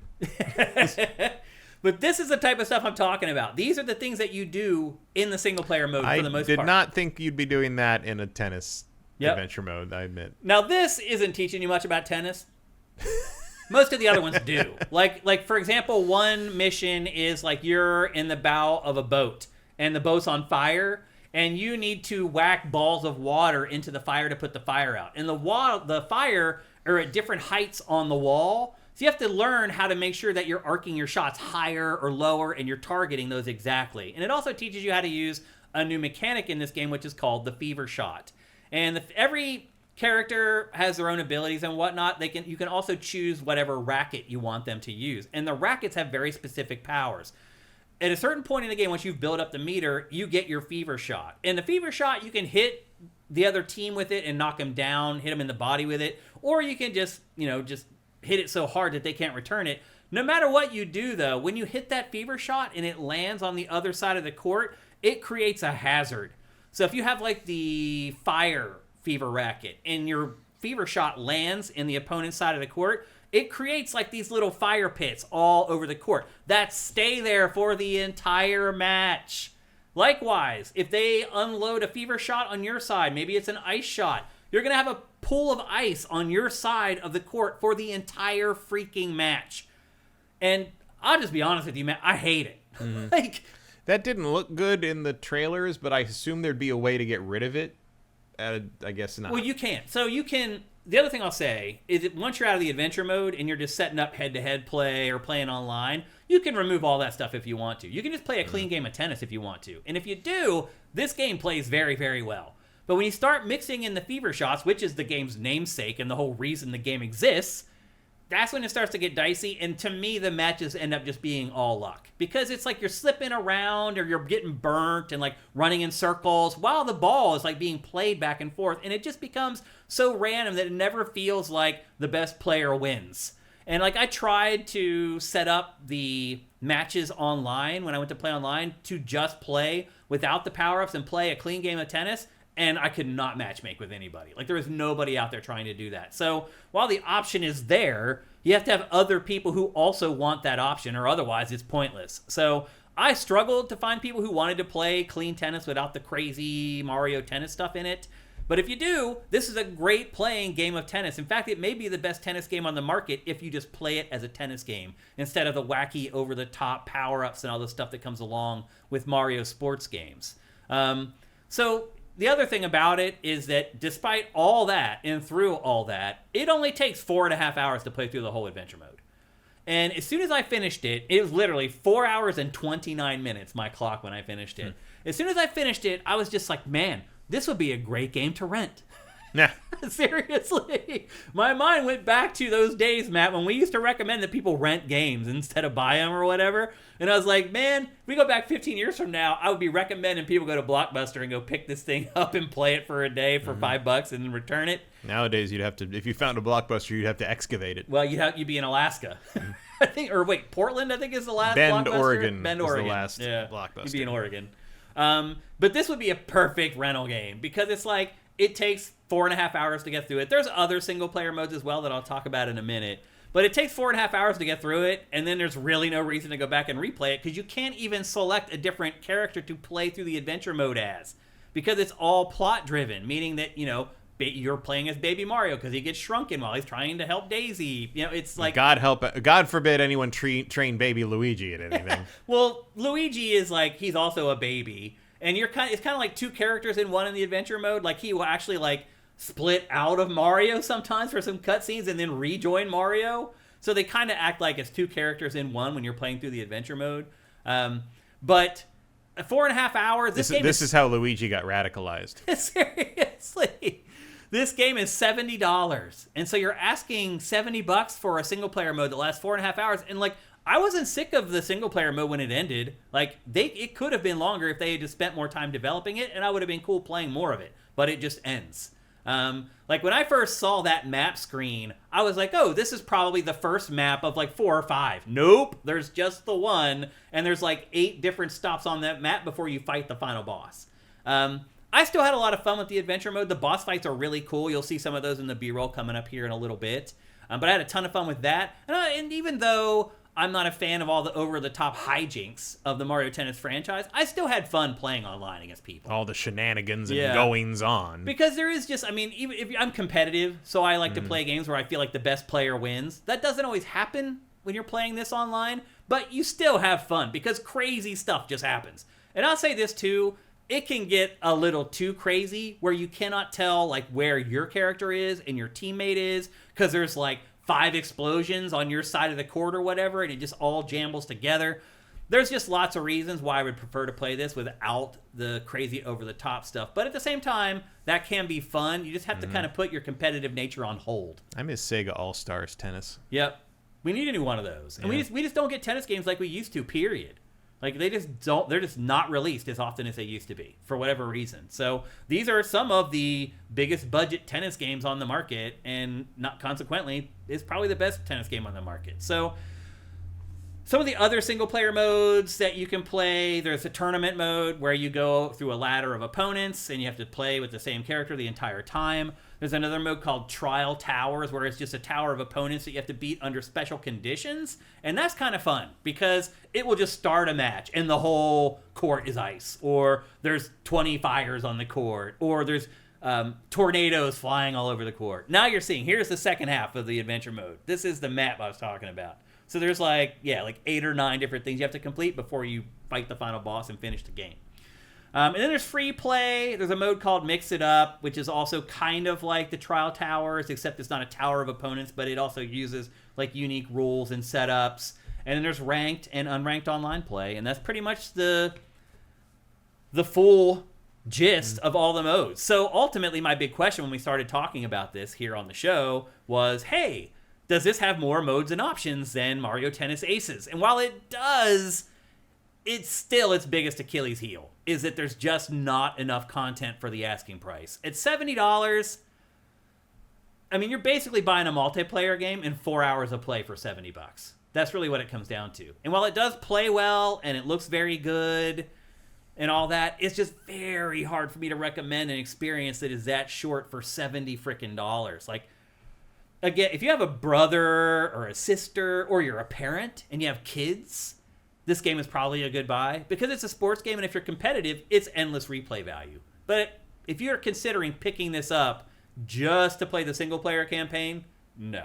But this is the type of stuff I'm talking about. These are the things that you do in the single player mode for the most part. I did not think you'd be doing that in a tennis adventure mode, I admit. Now, this isn't teaching you much about tennis. Most of the other ones do. Like for example, one mission is like you're in the bow of a boat and the boat's on fire and you need to whack balls of water into the fire to put the fire out. And the fire are at different heights on the wall. So you have to learn how to make sure that you're arcing your shots higher or lower and you're targeting those exactly. And it also teaches you how to use a new mechanic in this game, which is called the fever shot. And every character has their own abilities and whatnot. You can also choose whatever racket you want them to use. And the rackets have very specific powers. At a certain point in the game, once you've built up the meter, you get your fever shot. And the fever shot, you can hit the other team with it and knock them down, hit them in the body with it. Or you can just hit it so hard that they can't return it. No matter what you do, though, when you hit that fever shot and it lands on the other side of the court, it creates a hazard. So if you have like the fire fever racket and your fever shot lands in the opponent's side of the court, it creates like these little fire pits all over the court that stay there for the entire match. Likewise, if they unload a fever shot on your side, maybe it's an ice shot, you're going to have a pool of ice on your side of the court for the entire freaking match. And I'll just be honest with you, man, I hate it. Like, that didn't look good in the trailers, but I assume there'd be a way to get rid of it. I guess not. Well, you can. So you can. The other thing I'll say is that once you're out of the adventure mode and you're just setting up head-to-head play or playing online, you can remove all that stuff if you want to. You can just play a clean game of tennis if you want to. And if you do, this game plays very, very well. But when you start mixing in the fever shots, which is the game's namesake and the whole reason the game exists, that's when it starts to get dicey. And to me, the matches end up just being all luck. Because it's like you're slipping around or you're getting burnt and like running in circles while the ball is like being played back and forth. And it just becomes so random that it never feels like the best player wins. And like I tried to set up the matches online when I went to play online to just play without the power-ups and play a clean game of tennis. And I could not matchmake with anybody. Like, there was nobody out there trying to do that. So, while the option is there, you have to have other people who also want that option, or otherwise it's pointless. So, I struggled to find people who wanted to play clean tennis without the crazy Mario tennis stuff in it. But if you do, this is a great playing game of tennis. In fact, it may be the best tennis game on the market if you just play it as a tennis game, instead of the wacky, over-the-top power-ups and all the stuff that comes along with Mario sports games. The other thing about it is that despite all that and through all that, it only takes 4.5 hours to play through the whole adventure mode. And as soon as I finished it, it was literally 4 hours and 29 minutes, my clock when I finished it. As soon as I finished it, I was just like, man, this would be a great game to rent. Yeah. Seriously. My mind went back to those days, Matt, when we used to recommend that people rent games instead of buy them or whatever. And I was like, man, if we go back 15 years from now, I would be recommending people go to Blockbuster and go pick this thing up and play it for a day for $5 and then return it. Nowadays, you'd have to, if you found a Blockbuster, you'd have to excavate it. Well, you'd be in Alaska. I think, or wait, Portland, I think is the last Bend, Blockbuster. Oregon. Bend, is Oregon. The last yeah, Blockbuster. You'd be in Oregon. But this would be a perfect rental game because it's like, it takes 4.5 hours to get through it. There's other single-player modes as well that I'll talk about in a minute. But it takes 4.5 hours to get through it, and then there's really no reason to go back and replay it because you can't even select a different character to play through the adventure mode as. Because it's all plot-driven, meaning that, you're playing as Baby Mario because he gets shrunken while he's trying to help Daisy. It's like... God forbid anyone train Baby Luigi at anything. Well, Luigi is like, he's also a baby. And it's kind of like two characters in one in the adventure mode. Like, he will actually, like, split out of Mario sometimes for some cutscenes and then rejoin Mario. So they kind of act like it's two characters in one when you're playing through the adventure mode. But 4.5 hours... This is how Luigi got radicalized. Seriously. This game is $70. And so you're asking $70 for a single-player mode that lasts 4.5 hours. And, like, I wasn't sick of the single player mode when it ended. Like, it could have been longer if they had just spent more time developing it, and I would have been cool playing more of it. But it just ends. Like, when I first saw that map screen, I was like, oh, this is probably the first map of like 4 or 5. Nope, there's just the one, and there's like 8 different stops on that map before you fight the final boss. I still had a lot of fun with the adventure mode. The boss fights are really cool. You'll see some of those in the B-roll coming up here in a little bit. But I had a ton of fun with that. And even though I'm not a fan of all the over-the-top hijinks of the Mario Tennis franchise, I still had fun playing online against people. All the shenanigans and goings-on. Because there is just, I mean, even if I'm competitive, so I like to play games where I feel like the best player wins. That doesn't always happen when you're playing this online, but you still have fun because crazy stuff just happens. And I'll say this too, it can get a little too crazy where you cannot tell like where your character is and your teammate is because there's like 5 explosions on your side of the court or whatever, and it just all jambles together. There's just lots of reasons why I would prefer to play this without the crazy over-the-top stuff. But at the same time, that can be fun. You just have to kind of put your competitive nature on hold. I miss Sega All-Stars Tennis. Yep. We need a new one of those. And we just don't get tennis games like we used to, period. Like, they're just not released as often as they used to be, for whatever reason. So, these are some of the biggest budget tennis games on the market, and not consequently, is probably the best tennis game on the market. So, some of the other single-player modes that you can play, there's a tournament mode where you go through a ladder of opponents, and you have to play with the same character the entire time. There's another mode called Trial Towers, where it's just a tower of opponents that you have to beat under special conditions. And that's kind of fun, because it will just start a match, and the whole court is ice. Or there's 20 fires on the court. Or there's tornadoes flying all over the court. Now you're seeing, here's the second half of the adventure mode. This is the map I was talking about. So there's like 8 or 9 different things you have to complete before you fight the final boss and finish the game. And then there's free play. There's a mode called Mix It Up, which is also kind of like the Trial Towers, except it's not a tower of opponents, but it also uses like unique rules and setups. And then there's ranked and unranked online play, and that's pretty much the full gist of all the modes. So ultimately, my big question when we started talking about this here on the show was, hey, does this have more modes and options than Mario Tennis Aces? And while it does, it's still its biggest Achilles heel, is that there's just not enough content for the asking price. At $70, I mean, you're basically buying a multiplayer game and 4 hours of play for $70. That's really what it comes down to. And while it does play well and it looks very good and all that, it's just very hard for me to recommend an experience that is that short for $70 frickin' dollars. Like, again, if you have a brother or a sister or you're a parent and you have kids, this game is probably a good buy because it's a sports game, and if you're competitive, it's endless replay value. But if you're considering picking this up just to play the single-player campaign, no.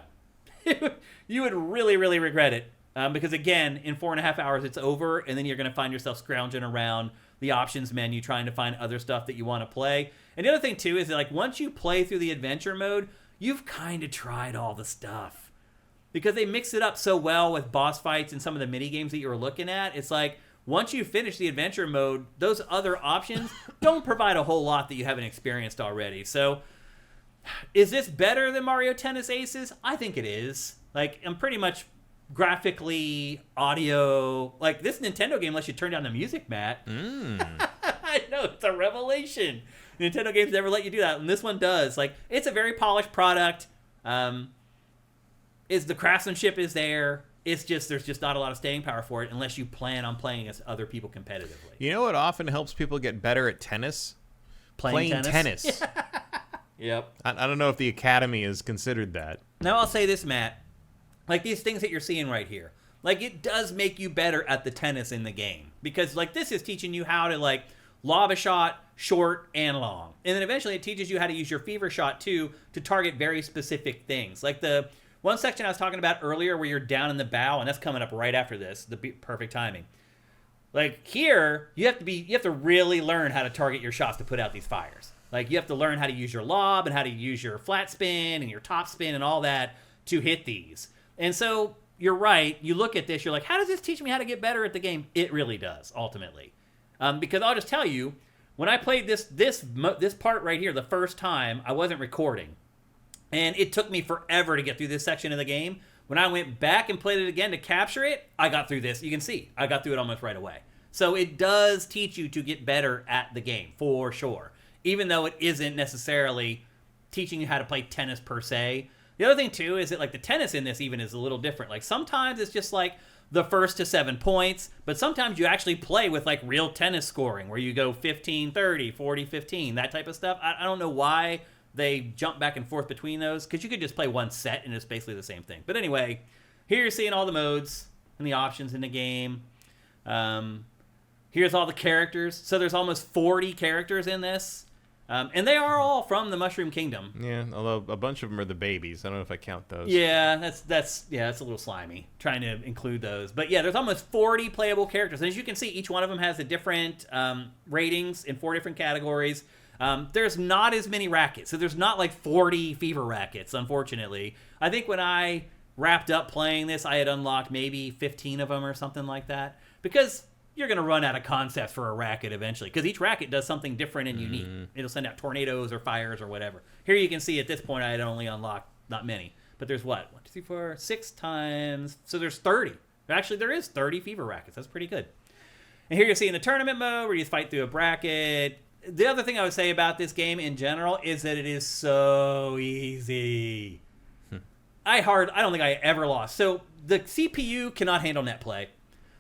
You would really, really regret it because, again, in 4.5 hours, it's over, and then you're going to find yourself scrounging around the options menu trying to find other stuff that you want to play. And the other thing, too, is that, like, once you play through the adventure mode, you've kind of tried all the stuff. Because they mix it up so well with boss fights and some of the mini games that you were looking at. It's like, once you finish the adventure mode, those other options don't provide a whole lot that you haven't experienced already. So, is this better than Mario Tennis Aces? I think it is. Like, I'm pretty much graphically, audio, like this Nintendo game lets you turn down the music, Matt. I know, it's a revelation. Nintendo games never let you do that, and this one does. Like, it's a very polished product. The craftsmanship is there. It's just, there's just not a lot of staying power for it unless you plan on playing against other people competitively. You know what often helps people get better at tennis? Playing tennis. Yep. I don't know if the Academy has considered that. Now I'll say this, Matt. Like, these things that you're seeing right here, like, it does make you better at the tennis in the game. Because, like, this is teaching you how to, like, lob a shot short and long. And then eventually it teaches you how to use your fever shot, too, to target very specific things. Like the one section I was talking about earlier where you're down in the bow, and that's coming up right after this, the perfect timing. Like, here, you have to really learn how to target your shots to put out these fires. Like, you have to learn how to use your lob and how to use your flat spin and your top spin and all that to hit these. And so, you're right. You look at this, you're like, how does this teach me how to get better at the game? It really does, ultimately. Because I'll just tell you, when I played this part right here the first time, I wasn't recording. And it took me forever to get through this section of the game. When I went back and played it again to capture it, I got through this. You can see, I got through it almost right away. So it does teach you to get better at the game, for sure. Even though it isn't necessarily teaching you how to play tennis per se. The other thing, too, is that like the tennis in this even is a little different. Like sometimes it's just like the first to 7 points, but sometimes you actually play with like real tennis scoring where you go 15-30, 40-15, that type of stuff. I don't know why they jump back and forth between those, because you could just play one set and it's basically the same thing. But anyway, here you're seeing all the modes and the options in the game. Here's all the characters. So there's almost 40 characters in this. And they are all from the Mushroom Kingdom. Yeah, although a bunch of them are the babies. I don't know if I count those. Yeah, that's a little slimy, trying to include those. But yeah, there's almost 40 playable characters. And as you can see, each one of them has a different ratings in 4 different categories. There's not as many rackets. So there's not like 40 fever rackets, unfortunately. I think when I wrapped up playing this, I had unlocked maybe 15 of them or something like that. Because you're going to run out of concepts for a racket eventually, because each racket does something different and unique. It'll send out tornadoes or fires or whatever. Here you can see at this point I had only unlocked not many, but there's what? 1, 2, 3, 4, 6 times. So there's 30. Actually, there is 30 fever rackets. That's pretty good. And here you see in the tournament mode where you fight through a bracket. The other thing I would say about this game in general is that it is so easy. I don't think I ever lost. So the CPU cannot handle net play.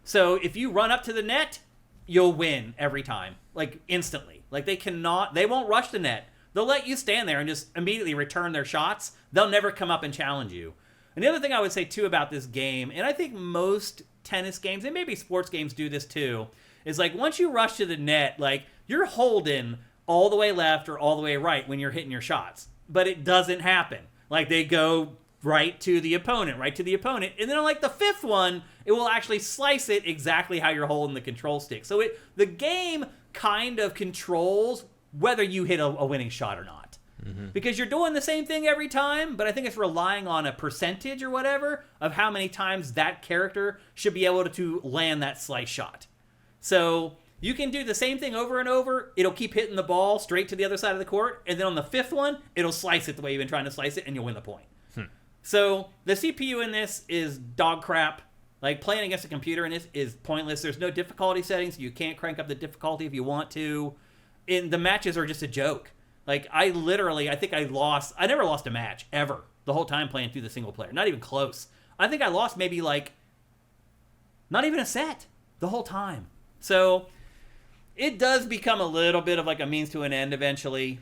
So if you run up to the net, you'll win every time, like instantly. Like they won't rush the net. They'll let you stand there and just immediately return their shots. They'll never come up and challenge you. And the other thing I would say too about this game, and I think most tennis games, and maybe sports games do this too, is like once you rush to the net, like you're holding all the way left or all the way right when you're hitting your shots. But it doesn't happen. Like they go right to the opponent. And then on like the 5th one, it will actually slice it exactly how you're holding the control stick. So the game kind of controls whether you hit a winning shot or not. Because you're doing the same thing every time, but I think it's relying on a percentage or whatever of how many times that character should be able to land that slice shot. So you can do the same thing over and over. It'll keep hitting the ball straight to the other side of the court. And then on the 5th one, it'll slice it the way you've been trying to slice it, and you'll win the point. So the CPU in this is dog crap. Like playing against a computer in this is pointless. There's no difficulty settings. You can't crank up the difficulty if you want to. And the matches are just a joke. Like I think I never lost a match ever the whole time playing through the single player. Not even close. I think I lost maybe like not even a set the whole time. So it does become a little bit of like a means to an end eventually.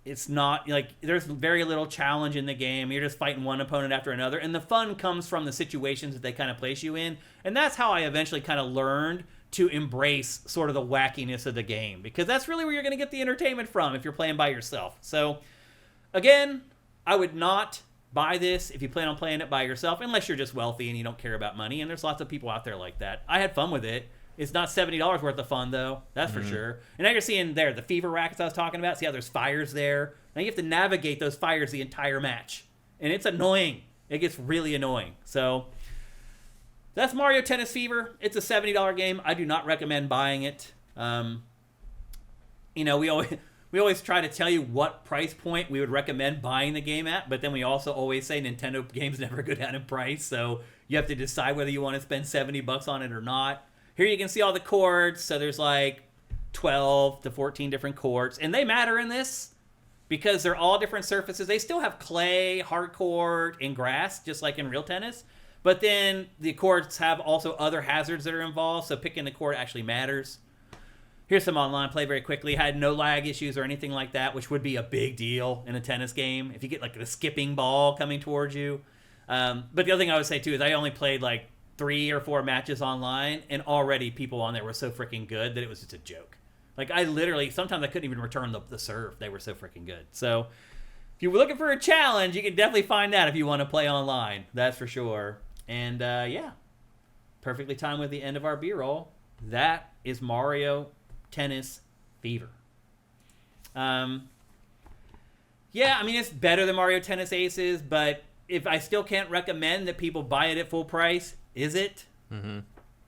It's not like there's very little challenge in the game. You're just fighting one opponent after another. And the fun comes from the situations that they kind of place you in. And that's how I eventually kind of learned to embrace sort of the wackiness of the game. Because that's really where you're going to get the entertainment from if you're playing by yourself. So, again, I would not buy this if you plan on playing it by yourself, unless you're just wealthy and you don't care about money. And there's lots of people out there like that. I had fun with it. It's not $70 worth of fun, though. That's for sure. And now you're seeing there the fever rackets I was talking about. See how there's fires there? Now you have to navigate those fires the entire match. And it's annoying. It gets really annoying. So that's Mario Tennis Fever. It's a $70 game. I do not recommend buying it. We always try to tell you what price point we would recommend buying the game at, but then we also always say Nintendo games never go down in price, so you have to decide whether you want to spend $70 on it or not. Here you can see all the courts. So there's like 12 to 14 different courts. And they matter in this because they're all different surfaces. They still have clay, hard court, and grass, just like in real tennis. But then the courts have also other hazards that are involved. So picking the court actually matters. Here's some online play very quickly. Had no lag issues or anything like that, which would be a big deal in a tennis game. If you get like the skipping ball coming towards you. But the other thing I would say too is I only played like 3 or 4 matches online, and already people on there were so freaking good that it was just a joke. Like I literally, sometimes I couldn't even return the serve. They were so freaking good. So if you were looking for a challenge, you can definitely find that if you want to play online. That's for sure. And yeah, perfectly timed with the end of our B-roll. That is Mario Tennis Fever. Yeah, I mean, it's better than Mario Tennis Aces, but if I still can't recommend that people buy it at full price, is it? Mm-hmm.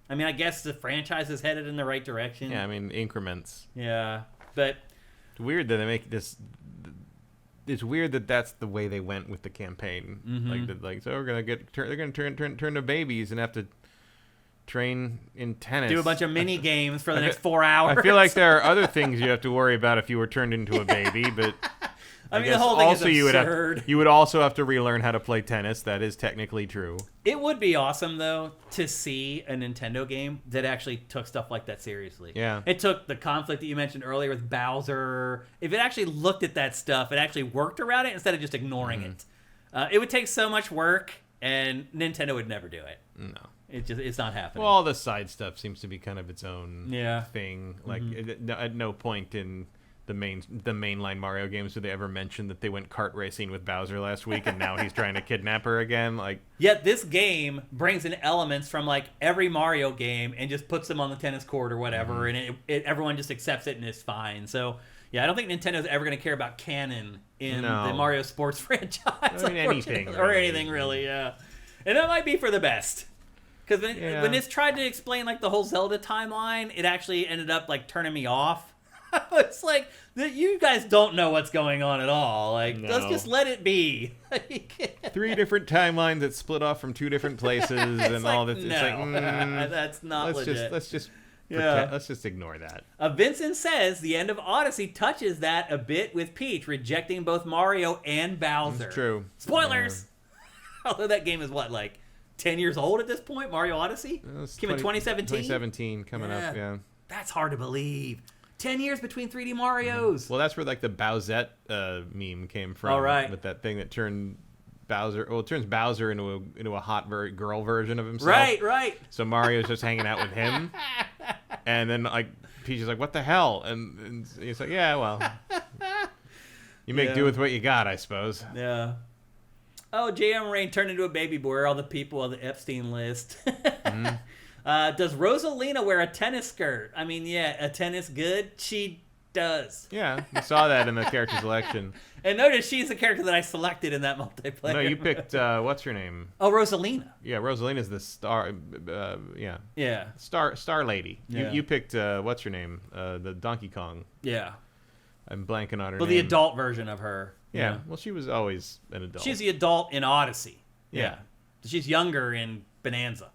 I mean, I guess the franchise is headed in the right direction. Yeah, I mean, increments. Yeah, but it's weird that they make this it's weird that that's the way they went with the campaign. So we're gonna they're gonna turn to babies and have to train in tennis. Do a bunch of mini games for the next 4 hours. I feel like there are other things you have to worry about if you were turned into a baby, but I mean, the whole thing also is absurd. you would also have to relearn how to play tennis. That is technically true. It would be awesome, though, to see a Nintendo game that actually took stuff like that seriously. Yeah. It took the conflict that you mentioned earlier with Bowser. If it actually looked at that stuff, it actually worked around it instead of just ignoring it. It would take so much work, and Nintendo would never do it. No. It's not happening. Well, all the side stuff seems to be kind of its own thing. Like, at no point in the mainline Mario games did they ever mention that they went kart racing with Bowser last week, and now he's trying to kidnap her again. Like, yet this game brings in elements from like every Mario game and just puts them on the tennis court or whatever, and everyone just accepts it and it's fine. So yeah, I don't think Nintendo's ever going to care about canon in the Mario sports franchise. I mean, anything or anything really. Yeah, and that might be for the best. Because when it's tried to explain like the whole Zelda timeline, it actually ended up like turning me off. It's like you guys don't know what's going on at all. Like, let's just let it be. 3 different timelines that split off from 2 different places and all that. No, it's like, that's not legit. Let's just ignore that. Vincent says the end of Odyssey touches that a bit with Peach rejecting both Mario and Bowser. It's true. Spoilers. Although that game is what, like 10 years old at this point, Mario Odyssey? Came in 2017? 2017 coming up, yeah. That's hard to believe. 10 years between 3D Marios. Well, that's where like the Bowsette meme came from. All right. With that thing that turned Bowser, well, it turns Bowser into a hot girl version of himself. Right. So Mario's just hanging out with him. And then like Peach is like, what the hell? And he's like, yeah, well, you make do with what you got, I suppose. Yeah. Oh, J.M. Rain turned into a baby boy. All the people on the Epstein list. Does Rosalina wear a tennis skirt? I mean, yeah, a tennis good? She does. Yeah, you saw that in the character selection. And notice she's the character that I selected in that multiplayer. No, you picked, what's her name? Oh, Rosalina. Yeah, Rosalina's the star, Yeah. Star lady. Yeah. You picked, what's her name? The Donkey Kong. Yeah. I'm blanking on her name. Well, the adult version of her. Yeah, well, she was always an adult. She's the adult in Odyssey. Yeah. She's younger in Bonanza.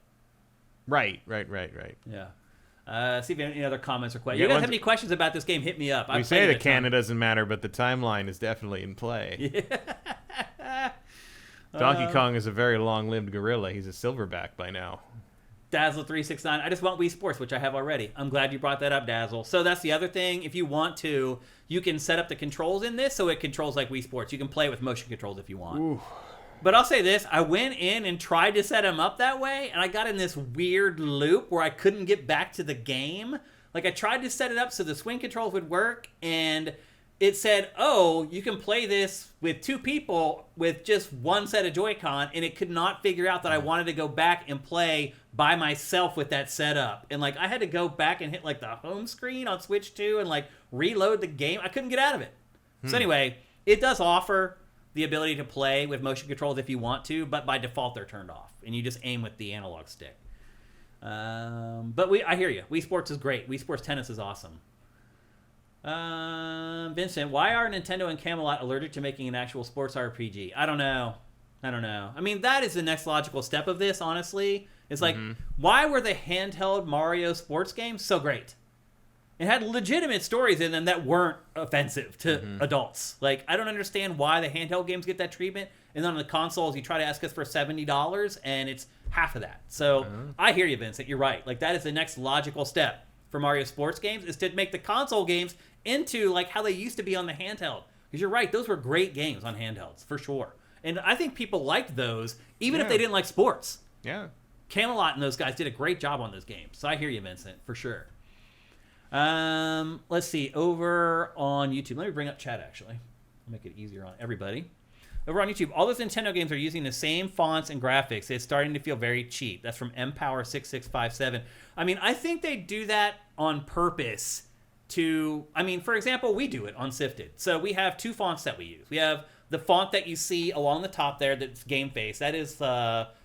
Right. Yeah. See if you have any other comments or questions. You guys have any questions about this game, hit me up. We say that canon doesn't matter, but the timeline is definitely in play. Yeah. Donkey Kong is a very long-lived gorilla. He's a silverback by now. Dazzle369. I just want Wii Sports, which I have already. I'm glad you brought that up, Dazzle. So that's the other thing. If you want to, you can set up the controls in this so it controls like Wii Sports. You can play with motion controls if you want. Ooh. But I'll say this. I went in and tried to set them up that way, and I got in this weird loop where I couldn't get back to the game. Like, I tried to set it up so the swing controls would work, and it said, oh, you can play this with 2 people with just one set of Joy-Con, and it could not figure out that I wanted to go back and play by myself with that setup. And, like, I had to go back and hit, like, the home screen on Switch 2 and, like, reload the game. I couldn't get out of it. So anyway, it does offer the ability to play with motion controls if you want to, but by default they're turned off, and you just aim with the analog stick. But I hear you. Wii Sports is great. Wii Sports Tennis is awesome. Vincent, why are Nintendo and Camelot allergic to making an actual sports RPG? I don't know. I mean, that is the next logical step of this, honestly. It's like, why were the handheld Mario sports games so great? It had legitimate stories in them that weren't offensive to adults. Like, I don't understand why the handheld games get that treatment, and then on the consoles you try to ask us for $70, and it's half of that. So I hear you, Vincent. You're right. Like, that is the next logical step for Mario sports games, is to make the console games into like how they used to be on the handheld. Because you're right, those were great games on handhelds, for sure. And I think people liked those, even if they didn't like sports. Yeah. Camelot and those guys did a great job on those games. So I hear you, Vincent, for sure. Let's see. Over on YouTube. Let me bring up chat, actually. Make it easier on everybody. Over on YouTube, all those Nintendo games are using the same fonts and graphics. It's starting to feel very cheap. That's from mpower6657. I mean, I think they do that on purpose to... I mean, for example, we do it on SIFTD. So we have 2 fonts that we use. We have the font that you see along the top there that's GameFace. That is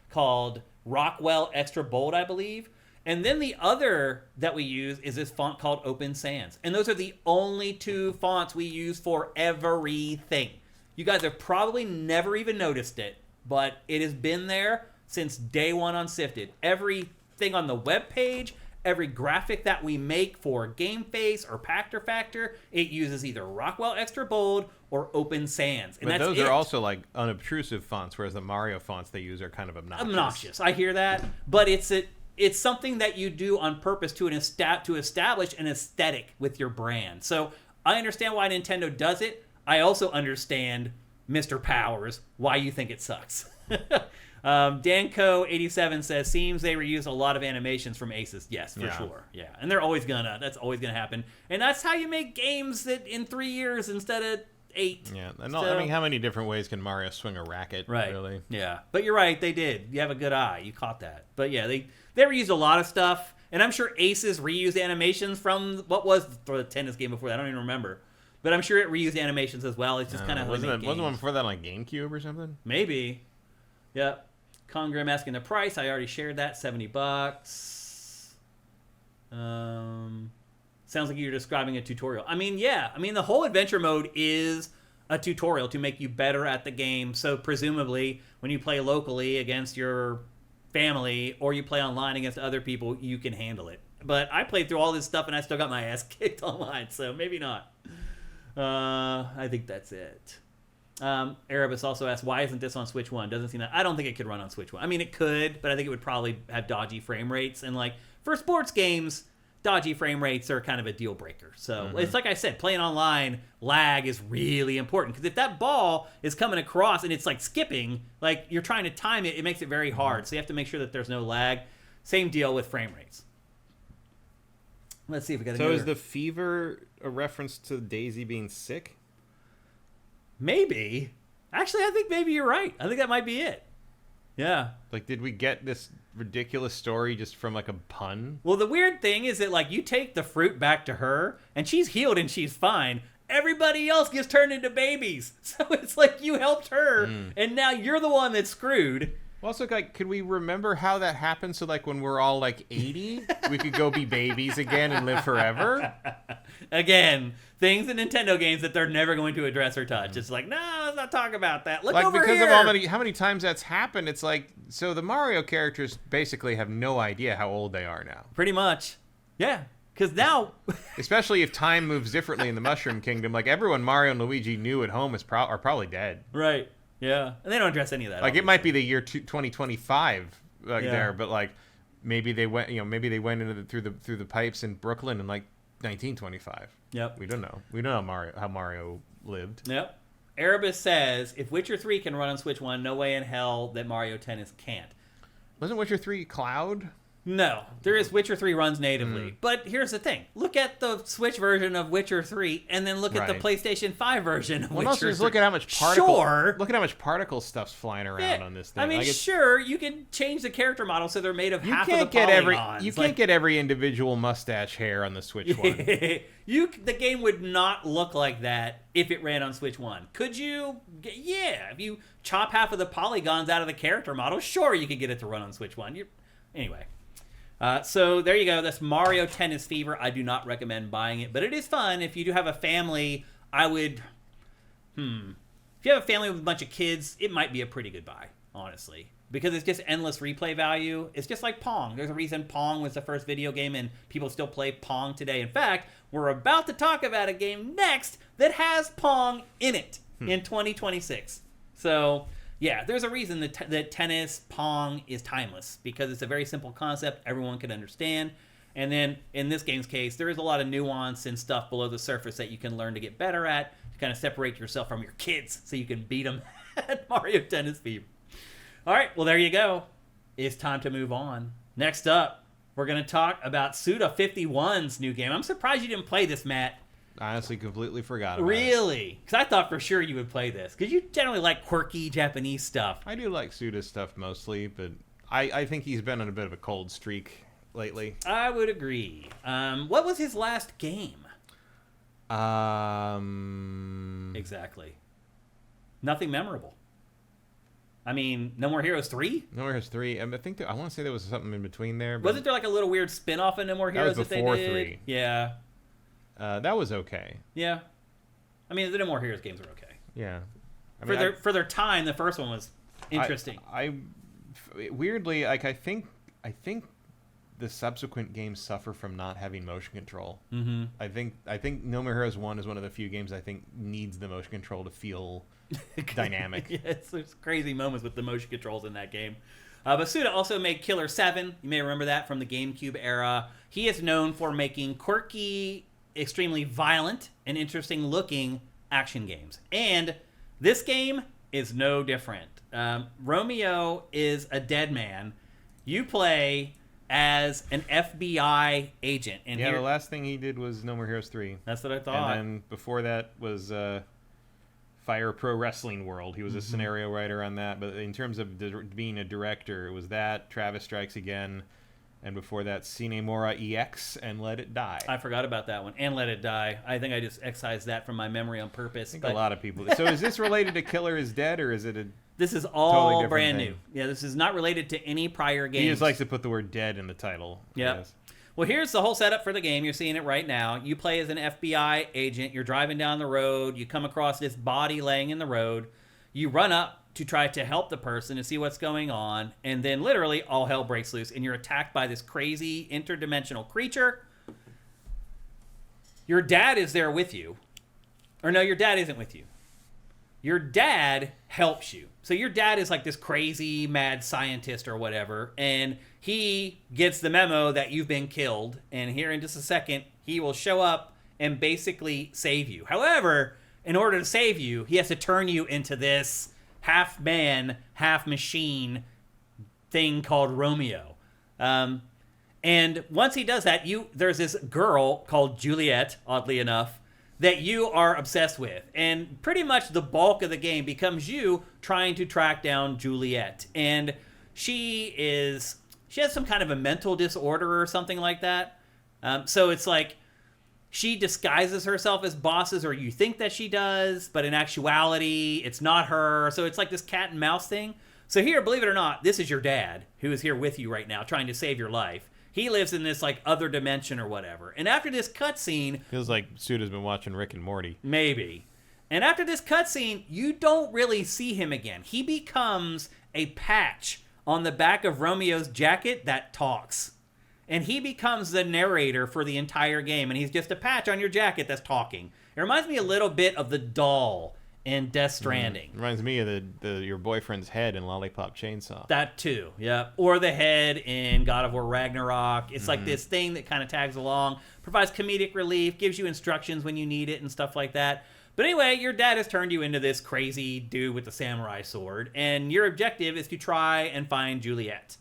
called Rockwell Extra Bold, I believe. And then the other that we use is this font called Open Sans. And those are the only 2 fonts we use for everything. You guys have probably never even noticed it, but it has been there since day one on Sifted. Everything on the webpage, every graphic that we make for GameFace or Pactor Factor, it uses either Rockwell Extra Bold or Open Sans. And but that's those are also like unobtrusive fonts, whereas the Mario fonts they use are kind of obnoxious. I hear that, but it's something that you do on purpose to establish an aesthetic with your brand. So I understand why Nintendo does it. I also understand, Mr. Powers, why you think it sucks. Danco87 says, seems they reuse a lot of animations from Aces. Yes, for sure. Yeah, and that's always gonna happen. And that's how you make games that in 3 years instead of 8. Yeah, and I mean, how many different ways can Mario swing a racket? Right. Really? Yeah, but you're right. They did. You have a good eye. You caught that. But yeah, they reused a lot of stuff, and I'm sure Aces reused animations from what was the tennis game before that. I don't even remember. But I'm sure it reused animations as well. It's just kind of wasn't one before that on GameCube or something? Maybe. Yep. Congrim asking the price. I already shared that. $70. Sounds like you're describing a tutorial. I mean, yeah. I mean, the whole adventure mode is a tutorial to make you better at the game. So presumably, when you play locally against your family or you play online against other people, you can handle it. But I played through all this stuff and I still got my ass kicked online. So maybe not. I think that's it. Erebus also asked, why isn't this on Switch 1? Doesn't seem that. I don't think it could run on Switch 1. I mean, it could, but I think it would probably have dodgy frame rates. And like for sports games, dodgy frame rates are kind of a deal breaker. So it's like I said, playing online, lag is really important. Because if that ball is coming across and it's like skipping, like you're trying to time it, it makes it very hard. So you have to make sure that there's no lag. Same deal with frame rates. Let's see if we got. So is the fever a reference to Daisy being sick? Maybe. Actually, I think maybe you're right. I think that might be it. Yeah. Like, did we get this ridiculous story just from like a pun? Well, the weird thing is that like you take the fruit back to her, and she's healed and she's fine. Everybody else gets turned into babies. So it's like you helped her, and now you're the one that's screwed. Well, also, like, could we remember how that happened? So, like, when we're all, like, 80, we could go be babies again and live forever? Again, things in Nintendo games that they're never going to address or touch. It's like, no, let's not talk about that. Look like, over because here. of how many times that's happened, it's like, so the Mario characters basically have no idea how old they are now. Pretty much. Yeah. Because now... Especially if time moves differently in the Mushroom Kingdom. Like, everyone Mario and Luigi knew at home are probably dead. Right. Yeah, and they don't address any of that. Like, it might be the year 2025 there, but like maybe they went, through the pipes in Brooklyn in like 1925. Yep. We don't know. We don't know how Mario lived. Yep. Erebus says, if Witcher 3 can run on Switch 1, no way in hell that Mario Tennis can't. Wasn't Witcher 3 cloud? No, there is. Witcher 3 runs natively. But here's the thing. Look at the Switch version of Witcher 3 and then look at the PlayStation 5 version of Witcher 3. Also just look at how much particle stuff's flying around on this thing. I mean, like sure, you can change the character model so they're made of half of the polygons. You can't get every individual mustache hair on the Switch 1. The game would not look like that if it ran on Switch 1. Could you? Yeah. If you chop half of the polygons out of the character model, sure, you could get it to run on Switch 1. Anyway. So there you go. That's Mario Tennis Fever. I do not recommend buying it, but it is fun. If you do have a family, I would... If you have a family with a bunch of kids, it might be a pretty good buy, honestly. Because it's just endless replay value. It's just like Pong. There's a reason Pong was the first video game, and people still play Pong today. In fact, we're about to talk about a game next that has Pong in it in 2026. So... yeah, there's a reason that tennis, Pong, is timeless, because it's a very simple concept everyone can understand. And then, in this game's case, there is a lot of nuance and stuff below the surface that you can learn to get better at, to kind of separate yourself from your kids so you can beat them at Mario Tennis Fever. All right, well, there you go. It's time to move on. Next up, we're going to talk about Suda51's new game. I'm surprised you didn't play this, Matt. I honestly completely forgot about it. Really? Because I thought for sure you would play this. Because you generally like quirky Japanese stuff. I do like Suda's stuff mostly, but I think he's been on a bit of a cold streak lately. I would agree. What was his last game? Exactly. Nothing memorable. I mean, No More Heroes 3? No More Heroes 3. I think I want to say there was something in between there. But wasn't there like a little weird spin-off of No More Heroes that they did? That was before 3. Yeah. That was okay. Yeah. I mean, the No More Heroes games are okay. Yeah. for their time, the first one was interesting. Weirdly, like I think the subsequent games suffer from not having motion control. Mm-hmm. I think No More Heroes 1 is one of the few games I think needs the motion control to feel dynamic. Yes, there's crazy moments with the motion controls in that game. But Suda also made Killer 7. You may remember that from the GameCube era. He is known for making quirky, extremely violent, and interesting looking action games. And this game is no different. Romeo is a dead man. You play as an FBI agent. And the last thing he did was No More Heroes 3. That's what I thought. And then before that was Fire Pro Wrestling World. He was a scenario writer on that. But in terms of being a director, it was that, Travis Strikes Again, and before that, Cinemora EX and Let It Die. I forgot about that one. And Let It Die. I think I just excised that from my memory on purpose. I think a lot of people. So is this related to Killer is Dead, or is it a... This is all totally brand thing? new. Yeah, this is not related to any prior games. He just likes to put the word dead in the title. Yeah. Well, here's the whole setup for the game. You're seeing it right now. You play as an FBI agent. You're driving down the road. You come across this body laying in the road. You run up to try to help the person and see what's going on. And then literally all hell breaks loose. And you're attacked by this crazy interdimensional creature. Your dad is there with you. Or no, your dad isn't with you. Your dad helps you. So your dad is like this crazy mad scientist or whatever, and he gets the memo that you've been killed, and here in just a second, he will show up and basically save you. However, in order to save you, he has to turn you into this half man, half machine thing called Romeo. And once he does that, there's this girl called Juliet, oddly enough, that you are obsessed with. And pretty much the bulk of the game becomes you trying to track down Juliet. And she has some kind of a mental disorder or something like that. So it's like she disguises herself as bosses, or you think that she does, but in actuality, it's not her. So it's like this cat and mouse thing. So here, believe it or not, this is your dad who is here with you right now trying to save your life. He lives in this like other dimension or whatever. And after this cutscene... Feels like Suda's been watching Rick and Morty. Maybe. And after this cutscene, you don't really see him again. He becomes a patch on the back of Romeo's jacket that talks. And he becomes the narrator for the entire game. And he's just a patch on your jacket that's talking. It reminds me a little bit of the doll in Death Stranding. Reminds me of your boyfriend's head in Lollipop Chainsaw. That too, yeah. Or the head in God of War Ragnarok. It's like this thing that kind of tags along, provides comedic relief, gives you instructions when you need it and stuff like that. But anyway, your dad has turned you into this crazy dude with the samurai sword, and your objective is to try and find Juliet.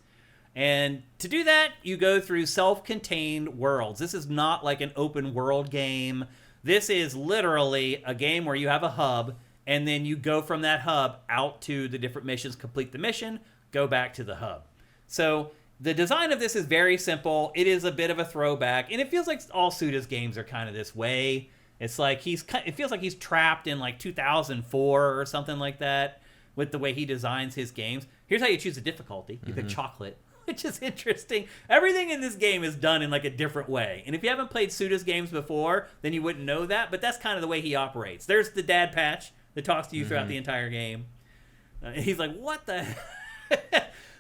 And to do that, you go through self-contained worlds. This is not like an open world game. This is literally a game where you have a hub, and then you go from that hub out to the different missions, complete the mission, go back to the hub. So the design of this is very simple. It is a bit of a throwback, and it feels like all Suda's games are kind of this way. It's like it feels like he's trapped in like 2004 or something like that with the way he designs his games. Here's how you choose the difficulty. You pick chocolate, which is interesting. Everything in this game is done in like a different way. And if you haven't played Suda's games before, then you wouldn't know that, but that's kind of the way he operates. There's the dad patch that talks to you throughout the entire game. And he's like, what the...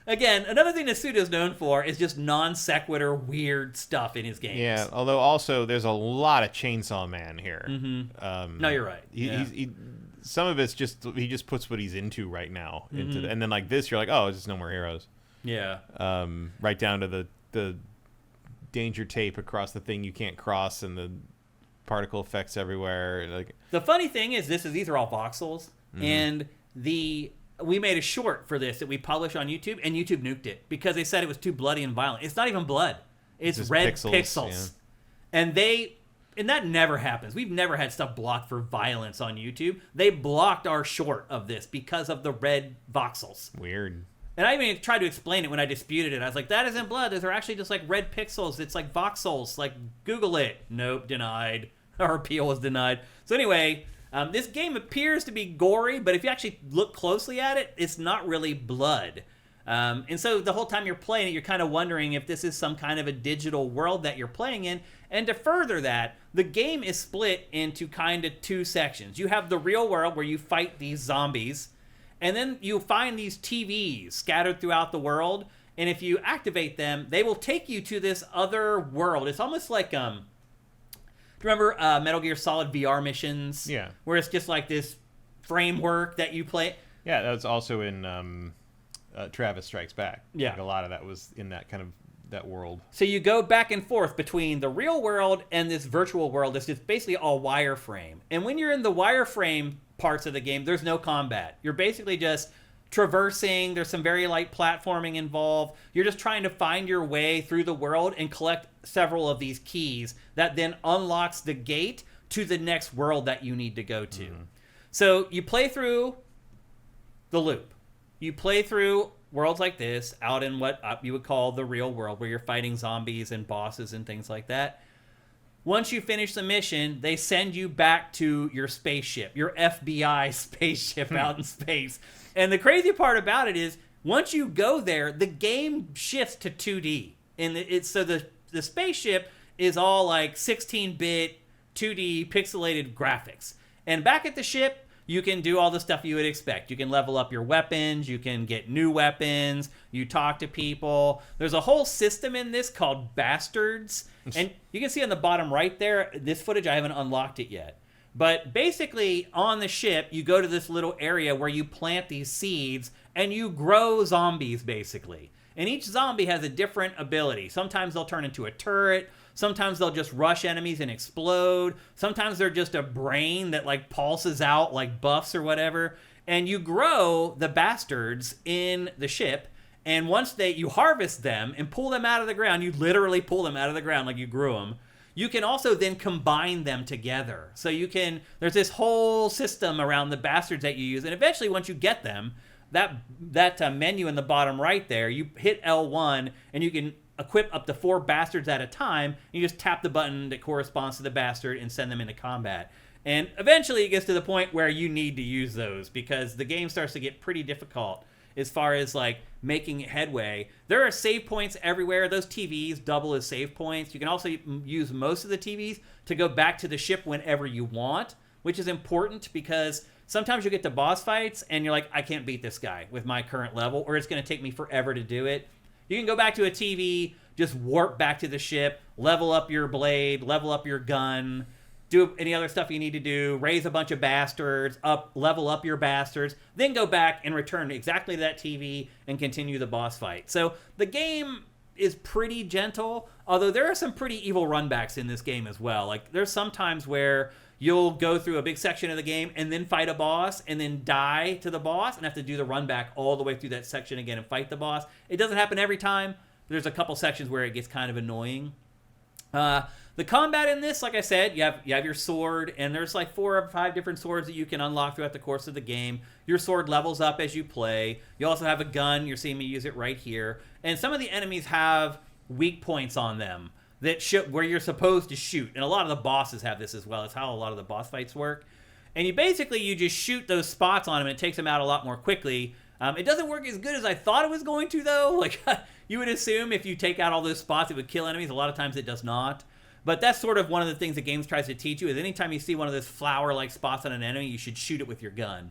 Again, another thing that Suda's known for is just non sequitur weird stuff in his games. Yeah, although also there's a lot of Chainsaw Man here. No, you're right. Some of it's just he just puts what he's into right now into, and then like this, you're like, oh, it's just No More Heroes. Yeah. Right down to the danger tape across the thing you can't cross, and the particle effects everywhere. Like the funny thing is, these are all voxels, and we made a short for this that we published on YouTube, and YouTube nuked it because they said it was too bloody and violent. It's not even blood; it's red pixels. Yeah. And that never happens. We've never had stuff blocked for violence on YouTube. They blocked our short of this because of the red voxels. Weird. And I even tried to explain it when I disputed it. I was like, that isn't blood. Those are actually just like red pixels. It's like voxels. Like, Google it. Nope, denied. Our appeal was denied. So anyway, this game appears to be gory, but if you actually look closely at it, it's not really blood. And so the whole time you're playing it, you're kind of wondering if this is some kind of a digital world that you're playing in. And to further that, the game is split into kind of two sections. You have the real world where you fight these zombies, and then you find these TVs scattered throughout the world, and if you activate them, they will take you to this other world. It's almost like, do you remember Metal Gear Solid VR missions? Yeah. Where it's just like this framework that you play. Yeah, that was also in Travis Strikes Back. Yeah. Like a lot of that was in that kind of that world. So you go back and forth between the real world and this virtual world. It's just basically all wireframe. And when you're in the wireframe parts of the game, there's no combat. You're basically just traversing. There's some very light platforming involved. You're just trying to find your way through the world and collect several of these keys that then unlocks the gate to the next world that you need to go to. So you play through the loop. You play through worlds like this out in what you would call the real world, where you're fighting zombies and bosses and things like that. Once you finish the mission, they send you back to your spaceship, your FBI spaceship out in space. And the crazy part about it is, once you go there, the game shifts to 2D. And so the spaceship is all like 16-bit 2D pixelated graphics. And back at the ship, you can do all the stuff you would expect. You can level up your weapons. You can get new weapons. You talk to people. There's a whole system in this called Bastards. And you can see on the bottom right there, this footage, I haven't unlocked it yet. But basically, on the ship, you go to this little area where you plant these seeds and you grow zombies, basically. And each zombie has a different ability. Sometimes they'll turn into a turret. Sometimes they'll just rush enemies and explode. Sometimes they're just a brain that like pulses out like buffs or whatever. And you grow the bastards in the ship. And once you harvest them and pull them out of the ground, you literally pull them out of the ground like you grew them. You can also then combine them together. So there's this whole system around the bastards that you use. And eventually once you get them, that menu in the bottom right there, you hit L1 and you can equip up to 4 bastards at a time. You just tap the button that corresponds to the bastard and send them into combat. And eventually it gets to the point where you need to use those because the game starts to get pretty difficult as far as like making headway. There are save points everywhere. Those TVs double as save points. You can also use most of the TVs to go back to the ship whenever you want, which is important because sometimes you get to boss fights and you're like, I can't beat this guy with my current level, or it's going to take me forever to do it. You can go back to a TV, just warp back to the ship, level up your blade, level up your gun, do any other stuff you need to do, raise a bunch of bastards, level up your bastards, then go back and return exactly to that TV and continue the boss fight. So the game is pretty gentle, although there are some pretty evil runbacks in this game as well. Like there's some times where you'll go through a big section of the game and then fight a boss and then die to the boss and have to do the run back all the way through that section again and fight the boss. It doesn't happen every time. There's a couple sections where it gets kind of annoying. The combat in this, like I said, you have your sword, and there's like 4 or 5 different swords that you can unlock throughout the course of the game. Your sword levels up as you play. You also have a gun. You're seeing me use it right here. And some of the enemies have weak points on them where you're supposed to shoot. And a lot of the bosses have this as well. It's how a lot of the boss fights work. And you just shoot those spots on them, and it takes them out a lot more quickly. It doesn't work as good as I thought it was going to, though. Like, you would assume if you take out all those spots, it would kill enemies. A lot of times it does not. But that's sort of one of the things that games tries to teach you, is anytime you see one of those flower-like spots on an enemy, you should shoot it with your gun.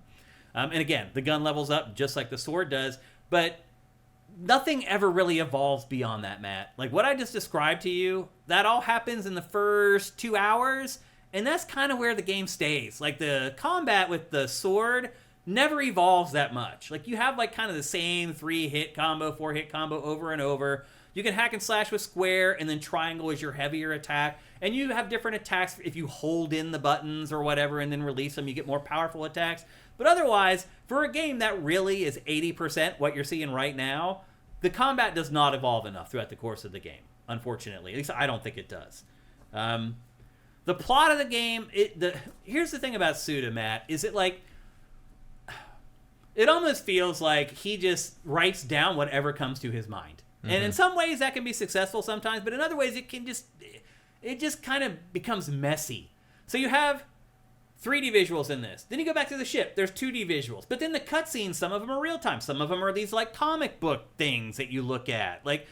And again, the gun levels up just like the sword does, but nothing ever really evolves beyond that, Matt. Like what I just described to you, that all happens in the first 2 hours, and that's kind of where the game stays. Like the combat with the sword never evolves that much. Like you have like kind of the same 3-hit combo, 4-hit combo over and over. You can hack and slash with square, and then triangle is your heavier attack. And you have different attacks if you hold in the buttons or whatever and then release them. You get more powerful attacks. But otherwise, for a game that really is 80% what you're seeing right now, the combat does not evolve enough throughout the course of the game, unfortunately. At least I don't think it does. The plot of the game, here's the thing about Suda, Matt, is it like... It almost feels like he just writes down whatever comes to his mind. And in some ways that can be successful sometimes, but in other ways it just kind of becomes messy. So you have 3D visuals in this. Then you go back to the ship. There's 2D visuals. But then the cutscenes, some of them are real time. Some of them are these like comic book things that you look at. Like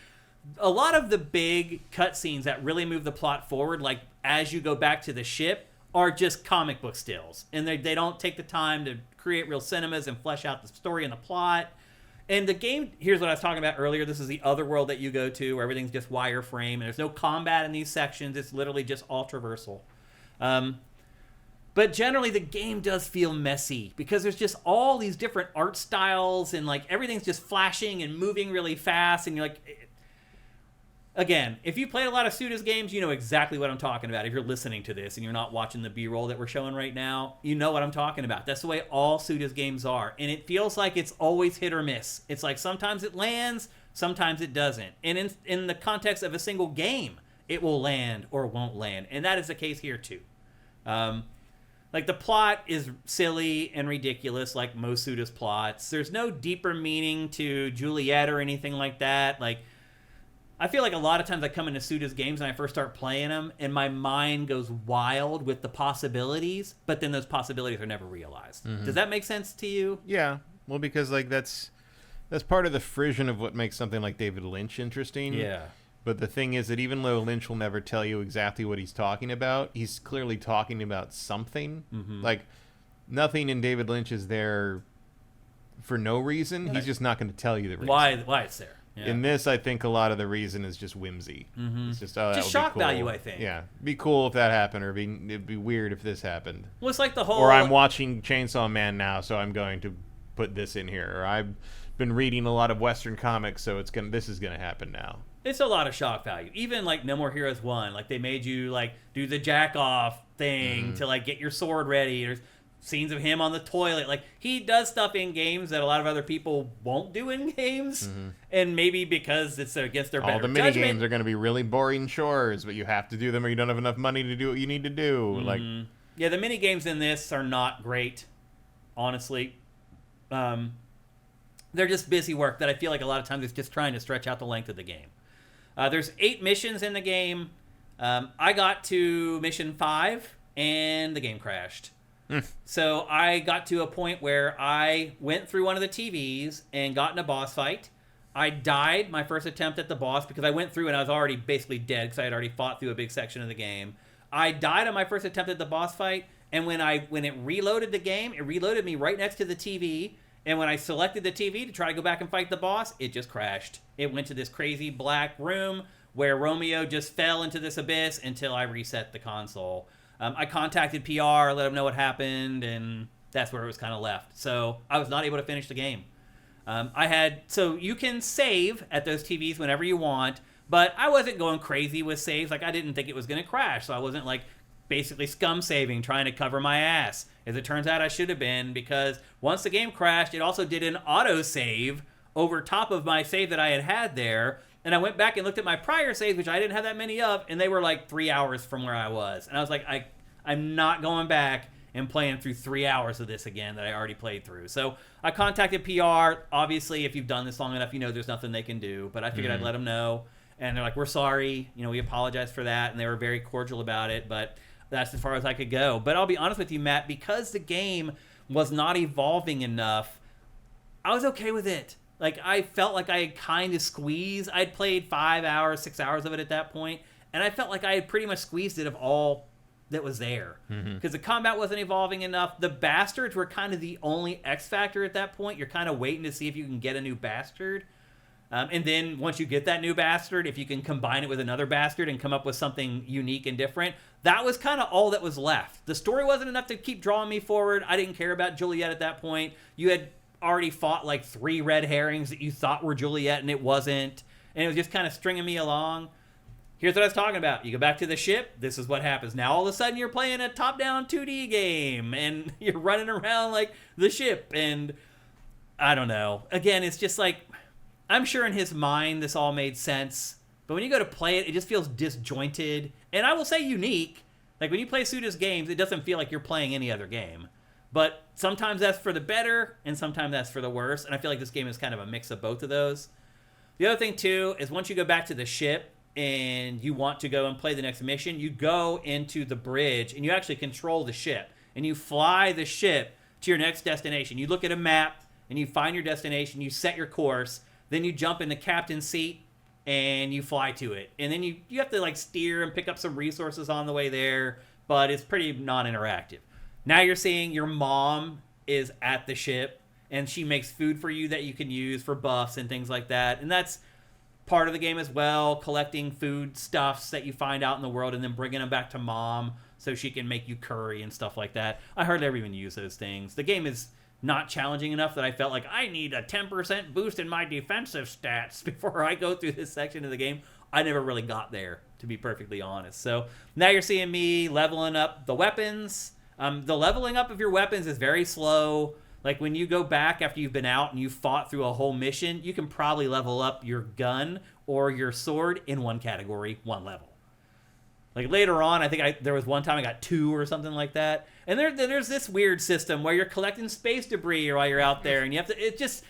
a lot of the big cutscenes that really move the plot forward, like as you go back to the ship, are just comic book stills. And they don't take the time to create real cinemas and flesh out the story and the plot. And the game, here's what I was talking about earlier. This is the other world that you go to where everything's just wireframe. And there's no combat in these sections. It's literally just all traversal. But generally, the game does feel messy because there's just all these different art styles and like everything's just flashing and moving really fast. And you're like... Again, if you played a lot of Suda's games, you know exactly what I'm talking about. If you're listening to this and you're not watching the B-roll that we're showing right now, you know what I'm talking about. That's the way all Suda's games are. And it feels like it's always hit or miss. It's like sometimes it lands, sometimes it doesn't. And in the context of a single game, it will land or won't land. And that is the case here too. Like the plot is silly and ridiculous like most Suda's plots. There's no deeper meaning to Juliet or anything like that. Like, I feel like a lot of times I come into Suda's games and I first start playing them and my mind goes wild with the possibilities, but then those possibilities are never realized. Mm-hmm. Does that make sense to you? Yeah. Well, because like that's part of the frisson of what makes something like David Lynch interesting. Yeah. But the thing is that even though Lynch will never tell you exactly what he's talking about, he's clearly talking about something. Mm-hmm. Like nothing in David Lynch is there for no reason. He's just not going to tell you the reason. Why it's there. Yeah. In this, I think a lot of the reason is just whimsy. Mm-hmm. It's just shock cool. value, I think. Yeah, be cool if that happened, or it'd be weird if this happened. Well, it's like the whole... Or I'm watching Chainsaw Man now, so I'm going to put this in here. Or I've been reading a lot of Western comics, so this is gonna happen now. It's a lot of shock value. Even like No More Heroes 1, like they made you like do the jack off thing to like get your sword ready. There's scenes of him on the toilet. Like he does stuff in games that a lot of other people won't do in games. Mm-hmm. And maybe because it's against their better judgment. All the mini games are going to be really boring chores, but you have to do them or you don't have enough money to do what you need to do. Mm-hmm. Like, yeah, the mini games in this are not great, honestly. They're just busy work that I feel like a lot of times it's just trying to stretch out the length of the game. There's 8 missions in the game. I got to mission 5 and the game crashed. So I got to a point where I went through one of the TVs and got in a boss fight. I died my first attempt at the boss because I went through and I was already basically dead because I had already fought through a big section of the game. I died on my first attempt at the boss fight, and when it reloaded the game, it reloaded me right next to the TV. And when I selected the TV to try to go back and fight the boss, it just crashed. It went to this crazy black room where Romeo just fell into this abyss until I reset the console. I contacted PR, let them know what happened, and that's where it was kind of left. So I was not able to finish the game. So you can save at those TVs whenever you want, but I wasn't going crazy with saves. Like I didn't think it was going to crash, so I wasn't like basically scum saving, trying to cover my ass. As it turns out, I should have been, because once the game crashed, it also did an auto save over top of my save that I had there. And I went back and looked at my prior saves, which I didn't have that many of, and they were like 3 hours from where I was. And I was like, I'm not going back and playing through 3 hours of this again that I already played through. So I contacted PR. Obviously, if you've done this long enough, you know there's nothing they can do. But I figured I'd let them know. And they're like, we're sorry. We apologize for that. And they were very cordial about it. But that's as far as I could go. But I'll be honest with you, Matt, because the game was not evolving enough, I was okay with it. Like, I felt like I had kind of squeezed. I'd played 5 hours, 6 hours of it at that point, and I felt like I had pretty much squeezed it of all that was there. Because the combat wasn't evolving enough. The bastards were kind of the only X factor at that point. You're kind of waiting to see if you can get a new bastard. And then once you get that new bastard, if you can combine it with another bastard and come up with something unique and different, that was kind of all that was left. The story wasn't enough to keep drawing me forward. I didn't care about Juliet at that point. You had already fought like 3 red herrings that you thought were Juliet and it wasn't, and it was just kind of stringing me along. Here's what I was talking about. You go back to the ship, this is what happens. Now all of a sudden you're playing a top-down 2D game and you're running around like the ship, and I don't know. Again, it's just like, I'm sure in his mind this all made sense, but when you go to play it, it just feels disjointed, and I will say unique. Like when you play Suda's games, it doesn't feel like you're playing any other game. But sometimes that's for the better, and sometimes that's for the worse. And I feel like this game is kind of a mix of both of those. The other thing, too, is once you go back to the ship and you want to go and play the next mission, you go into the bridge and you actually control the ship. And you fly the ship to your next destination. You look at a map and you find your destination, you set your course, then you jump in the captain's seat and you fly to it. And then you have to like steer and pick up some resources on the way there, but it's pretty non-interactive. Now you're seeing your mom is at the ship, and she makes food for you that you can use for buffs and things like that. And that's part of the game as well, collecting food stuffs that you find out in the world and then bringing them back to mom so she can make you curry and stuff like that. I hardly ever even use those things. The game is not challenging enough that I felt like I need a 10% boost in my defensive stats before I go through this section of the game. I never really got there, to be perfectly honest. So now you're seeing me leveling up the weapons. The leveling up of your weapons is very slow. Like when you go back after you've been out and you fought through a whole mission, you can probably level up your gun or your sword in one category, one level. Like later on, I think there was one time I got 2 or something like that. And there's this weird system where you're collecting space debris while you're out there, and you have to. It just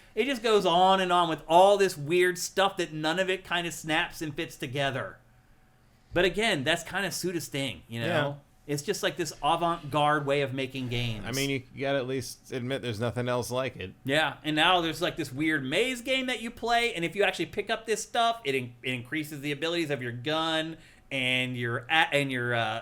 goes on and on with all this weird stuff that none of it kind of snaps and fits together. But again, that's kind of Suda's thing, you know. Yeah. It's just like this avant-garde way of making games. I mean, you gotta at least admit there's nothing else like it. Yeah, and now there's like this weird maze game that you play, and if you actually pick up this stuff, it increases the abilities of your gun and your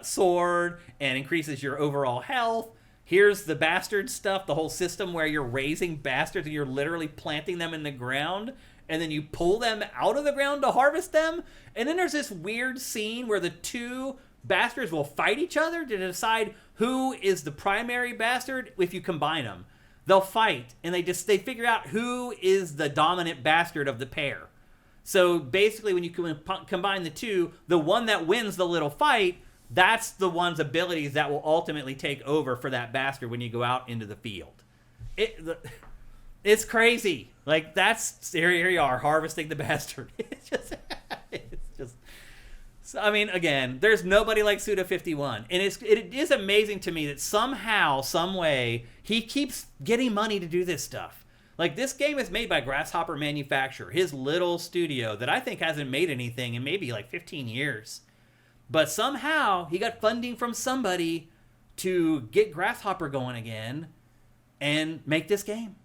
sword, and increases your overall health. Here's the bastard stuff, the whole system where you're raising bastards and you're literally planting them in the ground, and then you pull them out of the ground to harvest them. And then there's this weird scene where the 2 bastards will fight each other to decide who is the primary bastard. If you combine them, they'll fight, and they figure out who is the dominant bastard of the pair. So basically, when you combine the 2, the one that wins the little fight, that's the one's abilities that will ultimately take over for that bastard when you go out into the field. It's crazy. Like, here you are, harvesting the bastard. It's just so, I mean, again, there's nobody like Suda51. And it is amazing to me that somehow, some way, he keeps getting money to do this stuff. Like, this game is made by Grasshopper Manufacture, his little studio that I think hasn't made anything in maybe like 15 years. But somehow, he got funding from somebody to get Grasshopper going again and make this game.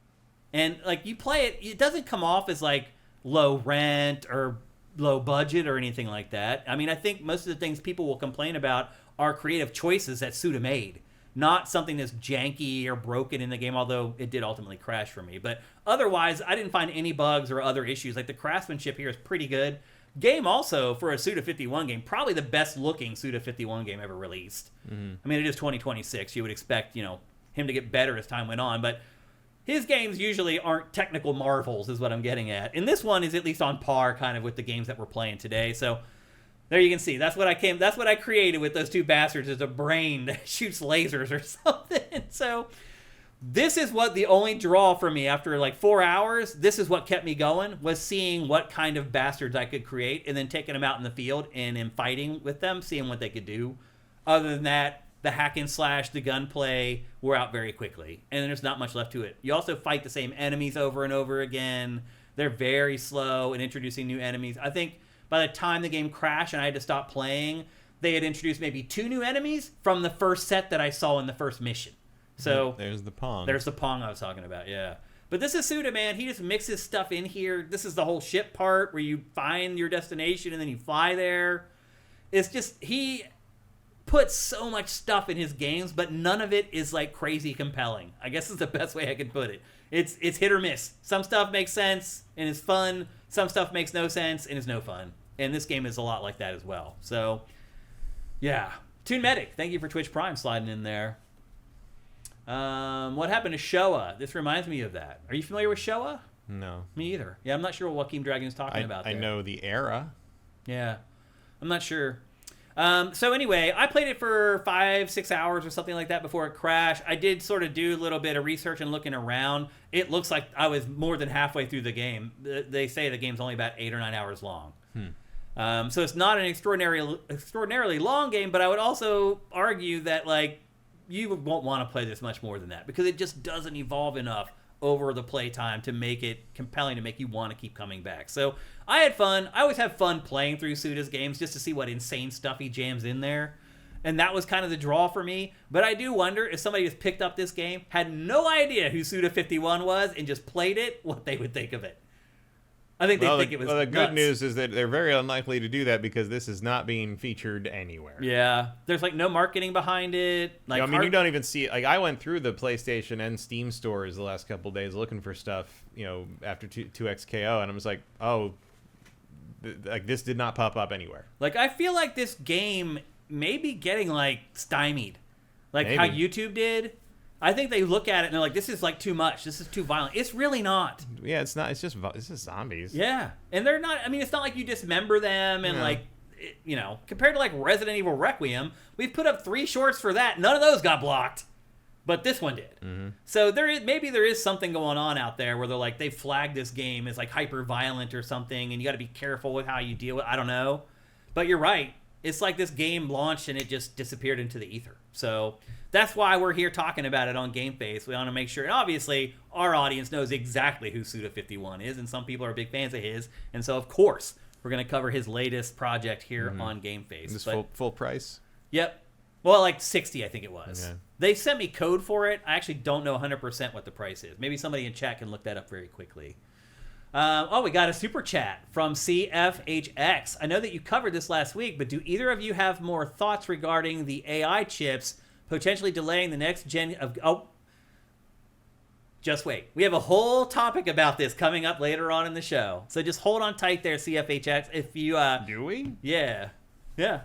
And, like, you play it, it doesn't come off as, like, low rent or low budget or anything like that. I mean, I think most of the things people will complain about are creative choices that Suda made, not something that's janky or broken in the game, although it did ultimately crash for me. But otherwise, I didn't find any bugs or other issues. Like, the craftsmanship here is pretty good. Game also, for a Suda51 game, probably the best looking Suda51 game ever released. Mm-hmm. I mean, it is 2026. You would expect, him to get better as time went on, but his games usually aren't technical marvels, is what I'm getting at. And this one is at least on par kind of with the games that we're playing today. So there you can see. That's what I created with those 2 bastards, is a brain that shoots lasers or something. So this is what the only draw for me after like 4 hours, this is what kept me going, was seeing what kind of bastards I could create and then taking them out in the field and in fighting with them, seeing what they could do. Other than that, the hack and slash, the gunplay were out very quickly, and there's not much left to it. You also fight the same enemies over and over again. They're very slow in introducing new enemies. I think by the time the game crashed and I had to stop playing, they had introduced maybe 2 new enemies from the first set that I saw in the first mission. So there's the Pong. There's the Pong I was talking about, yeah. But this is Suda, man. He just mixes stuff in here. This is the whole ship part where you find your destination and then you fly there. It's just, he puts so much stuff in his games, but none of it is like crazy compelling. I guess is the best way I could put it. It's hit or miss. Some stuff makes sense and is fun. Some stuff makes no sense and is no fun. And this game is a lot like that as well. So, yeah. Toon Medic, thank you for Twitch Prime sliding in there. What happened to Showa? This reminds me of that. Are you familiar with Showa? No. Me either. Yeah, I'm not sure what Joaquin Dragon is talking about there. I know the era. Yeah. I'm not sure. So anyway, I played it for 5-6 hours or something like that before it crashed. I did sort of do a little bit of research and looking around. It looks like I was more than halfway through the game. They say the game's only about 8 or 9 hours long. So it's not an extraordinarily long game, but I would also argue that like you won't want to play this much more than that because it just doesn't evolve enough over the playtime to make it compelling to make you want to keep coming back. So I had fun. I always have fun playing through Suda's games just to see what insane stuff he jams in there. And that was kind of the draw for me. But I do wonder if somebody just picked up this game, had no idea who Suda51 was, and just played it, what they would think of it. I think they think it was the good nuts. news is that they're very unlikely to do that because this is not being featured anywhere. Yeah, there's like no marketing behind it. Like, I mean, you don't even see it. Like, I went through the PlayStation and Steam stores the last couple of days looking for stuff, after 2XKO, and I was like, oh, like, this did not pop up anywhere. Like, I feel like this game may be getting, like, stymied. Like, how YouTube did. I think they look at it and they're like, this is, like, too much. This is too violent. It's really not. Yeah, it's not. It's just zombies. Yeah. And they're not, I mean, it's not like you dismember them and, like, compared to, like, Resident Evil Requiem, we've put up 3 shorts for that. None of those got blocked. But this one did. Mm-hmm. So maybe there is something going on out there where they're like, they flagged this game as, like, hyper violent or something, and you got to be careful with how you deal with it. I don't know. But you're right. It's like this game launched and it just disappeared into the ether. So that's why we're here talking about it on GameFace. We want to make sure, and obviously our audience knows exactly who Suda51 is, and some people are big fans of his. And so, of course, we're going to cover his latest project here on GameFace. This full price? Yep. Well, like 60, I think it was. Okay. They sent me code for it. I actually don't know 100% what the price is. Maybe somebody in chat can look that up very quickly. We got a super chat from CFHX. I know that you covered this last week, but do either of you have more thoughts regarding the AI chips potentially delaying the next gen of... Oh, just wait. We have a whole topic about this coming up later on in the show. So just hold on tight there, CFHX. If you... Do we? Yeah. Yeah.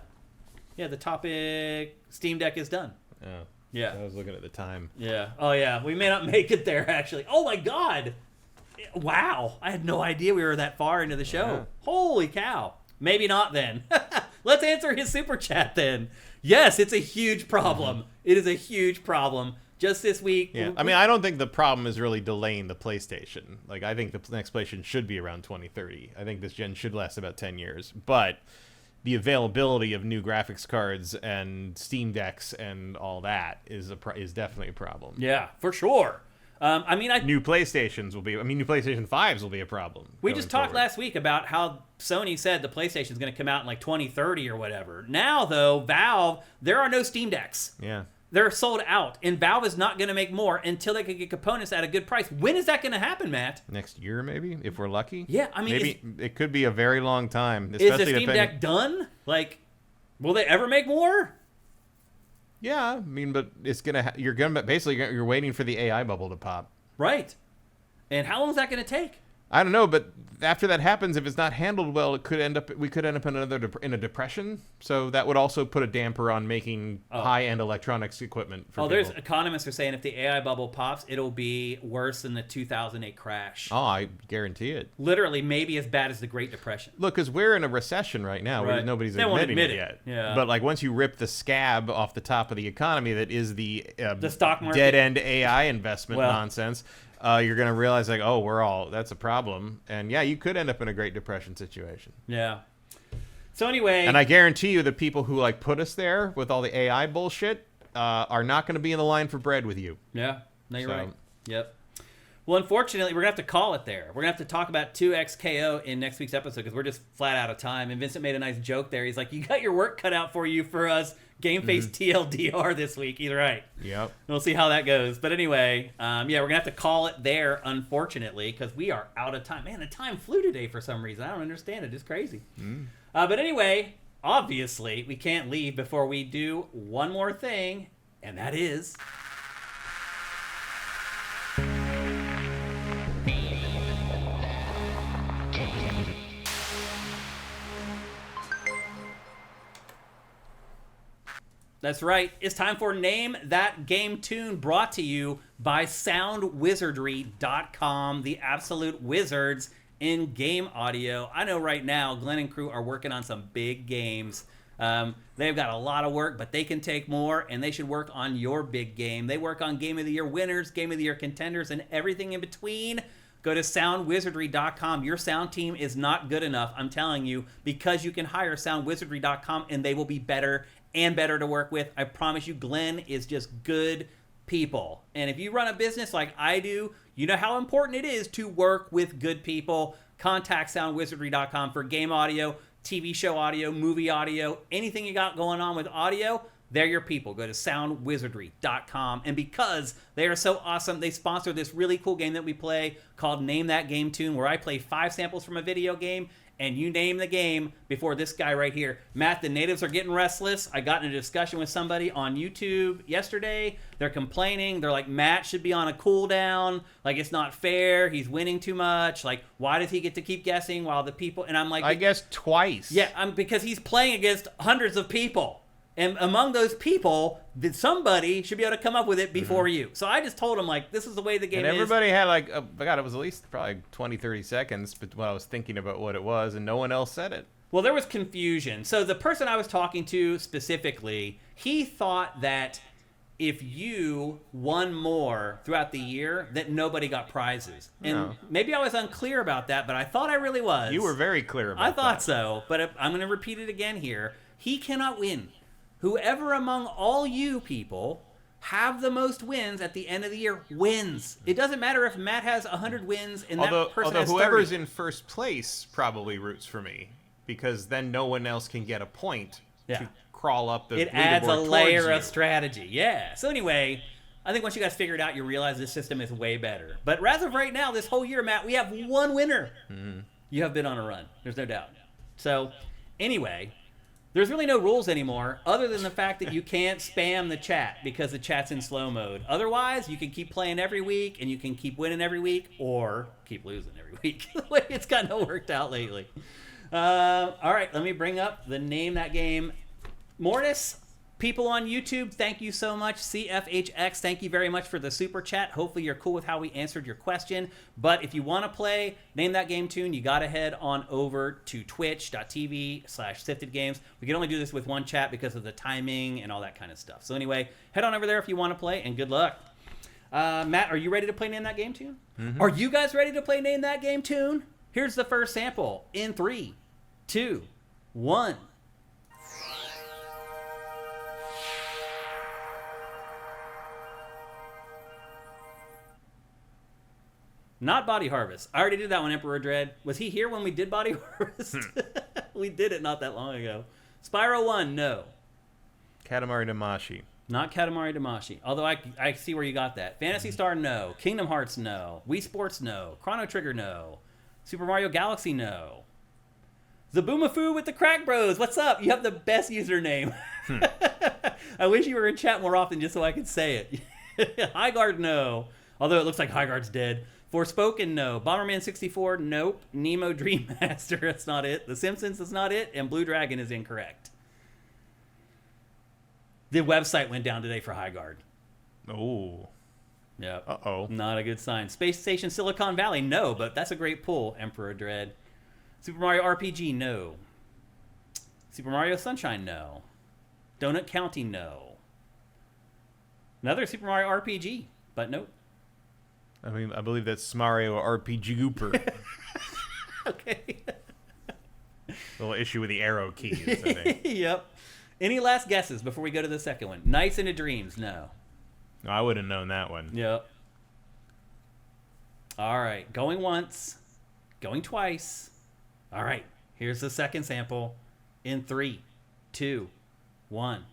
Yeah, the topic Steam Deck is done. Oh. Yeah. I was looking at the time. Yeah. Oh, yeah. We may not make it there, actually. Oh, my God. Wow. I had no idea we were that far into the show. Yeah. Holy cow. Maybe not then. Let's answer his super chat then. Yes, it's a huge problem. It is a huge problem. Just this week. Yeah. I mean, I don't think the problem is really delaying the PlayStation. Like, I think the next PlayStation should be around 2030. I think this gen should last about 10 years. But the availability of new graphics cards and Steam Decks and all that is definitely a problem. Yeah, for sure. New PlayStation 5s will be a problem. We just talked last week about how Sony said the PlayStation is going to come out in like 2030 or whatever. Now, though, Valve, there are no Steam Decks. Yeah. They're sold out, and Valve is not going to make more until they can get components at a good price. When is that going to happen, Matt? Next year, maybe, if we're lucky. Yeah, I mean, maybe it could be a very long time. Is the Steam Deck done? Like, will they ever make more? Yeah, I mean, but it's you're waiting for the AI bubble to pop. Right. And how long is that going to take? I don't know, but after that happens, if it's not handled well, we could end up in a depression. So that would also put a damper on making high-end electronics equipment for people. There's economists are saying if the AI bubble pops, it'll be worse than the 2008 crash. Oh, I guarantee it. Literally, maybe as bad as the Great Depression. Look, because we're in a recession right now. Right. Nobody's They won't admitting admit it yet. Yeah. But like once you rip the scab off the top of the economy that is the stock market, dead-end AI investment nonsense, you're going to realize, like, that's a problem. And yeah, you could end up in a Great Depression situation. Yeah. So anyway. And I guarantee you the people who, like, put us there with all the AI bullshit are not going to be in the line for bread with you. Yeah. No, you're right. Yep. Well, unfortunately, we're going to have to call it there. We're going to have to talk about 2XKO in next week's episode because we're just flat out of time. And Vincent made a nice joke there. He's like, you got your work cut out for you for us GameFace TLDR this week. Either right. Yep. We'll see how that goes. But anyway, we're going to have to call it there, unfortunately, because we are out of time. Man, the time flew today for some reason. I don't understand it. It's crazy. But anyway, obviously, we can't leave before we do one more thing, and that is... That's right. It's time for Name That Game Tune, brought to you by Soundwizardry.com, the absolute wizards in game audio. I know right now Glenn and crew are working on some big games. They've got a lot of work, but they can take more, and they should work on your big game. They work on Game of the Year winners, Game of the Year contenders, and everything in between. Go to soundwizardry.com. Your sound team is not good enough, I'm telling you, because you can hire soundwizardry.com, and they will be better and better to work with. I promise you, Glenn is just good people. And if you run a business like I do, you know how important it is to work with good people. Contact soundwizardry.com for game audio, TV show audio, movie audio, anything you got going on with audio. they're your people. Go to soundwizardry.com. And because they are so awesome, they sponsor this really cool game that we play called Name That Game Tune, where I play 5 samples from a video game, and you name the game before this guy right here. Matt, the natives are getting restless. I got in a discussion with somebody on YouTube yesterday. They're complaining. They're like, Matt should be on a cooldown. Like, it's not fair. He's winning too much. Like, why does he get to keep guessing while the people... And I'm like... I guess twice. Yeah, because he's playing against hundreds of people. And among those people, somebody should be able to come up with it before you. So I just told him, like, this is the way the game and is. everybody had, like, God, it was at least probably 20, 30 seconds while I was thinking about what it was, and no one else said it. Well, there was confusion. So the person I was talking to specifically, he thought that if you won more throughout the year, that nobody got prizes. And maybe I was unclear about that, but I thought I really was. You were very clear about that. I thought so, but I'm going to repeat it again here. He cannot win. Whoever among all you people have the most wins at the end of the year wins. It doesn't matter if Matt has 100 wins and that person has 30. Although whoever's in first place probably roots for me, because then no one else can get a point to crawl up the leaderboard. It adds a layer of you. strategy. Yeah. So anyway, I think once you guys figure it out, you realize this system is way better. But as of right now, this whole year, Matt, we have one winner. Mm-hmm. You have been on a run. There's no doubt. So anyway... There's really no rules anymore, other than the fact that you can't spam the chat because the chat's in slow mode. Otherwise, you can keep playing every week, and you can keep winning every week, or keep losing every week. It's kind of worked out lately. All right, let me bring up the Name That Game. Mortis, people on YouTube, thank you so much. CFHX, thank you very much for the super chat. Hopefully you're cool with how we answered your question. But if you want to play Name That Game Tune, you got to head on over to twitch.tv/SiftedGames. We can only do this with one chat because of the timing and all that kind of stuff. So anyway, head on over there if you want to play, and good luck. Matt, are you ready to play Name That Game Tune? Mm-hmm. Are you guys ready to play Name That Game Tune? Here's the first sample in 3, 2, 1. Not Body Harvest. I already did that one, Emperor Dread. Was he here when we did Body Harvest? We did it not that long ago. Spyro 1, no. Katamari Damacy. Not Katamari Damacy. Although I see where you got that. Phantasy Star, no. Kingdom Hearts, no. Wii Sports, no. Chrono Trigger, no. Super Mario Galaxy, no. Zaboomafoo with the Crack Bros. What's up? You have the best username. I wish you were in chat more often just so I could say it. Highguard, no. Although it looks like Highguard's dead. Forspoken, no. Bomberman 64, nope. Nemo Dream Master, that's not it. The Simpsons, that's not it. And Blue Dragon is incorrect. The website went down today for Highguard. Oh. Yep. Uh-oh. Not a good sign. Space Station Silicon Valley, no, but that's a great pull, Emperor Dread. Super Mario RPG, no. Super Mario Sunshine, no. Donut County, no. Another Super Mario RPG, but nope. I mean, I believe that's Mario RPG Gooper. Okay. Little issue with the arrow keys, I think. Yep. Any last guesses before we go to the second one? Nights into Dreams, no. No, I would have known that one. Yep. All right. Going once. Going twice. All right. Here's the second sample in 3, 2, 1.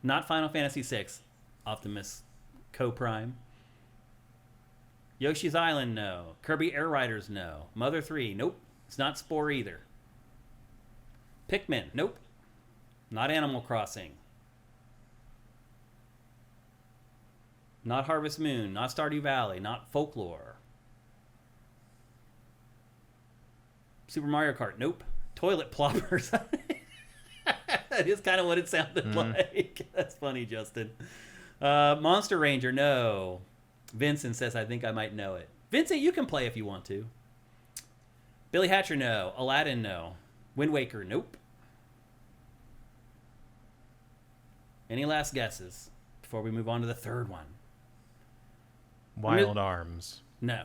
Not Final Fantasy VI. Optimus Co-Prime. Yoshi's Island, no. Kirby Air Riders, no. Mother 3, nope. It's not Spore either. Pikmin, nope. Not Animal Crossing. Not Harvest Moon. Not Stardew Valley. Not Folklore. Super Mario Kart, nope. Toilet Ploppers. That is kind of what it sounded like. That's funny, Justin. Monster Ranger, no. Vincent says, I think I might know it. Vincent, you can play if you want to. Billy Hatcher, no. Aladdin, no. Wind Waker, nope. Any last guesses before we move on to the third one? Wild Arms. No.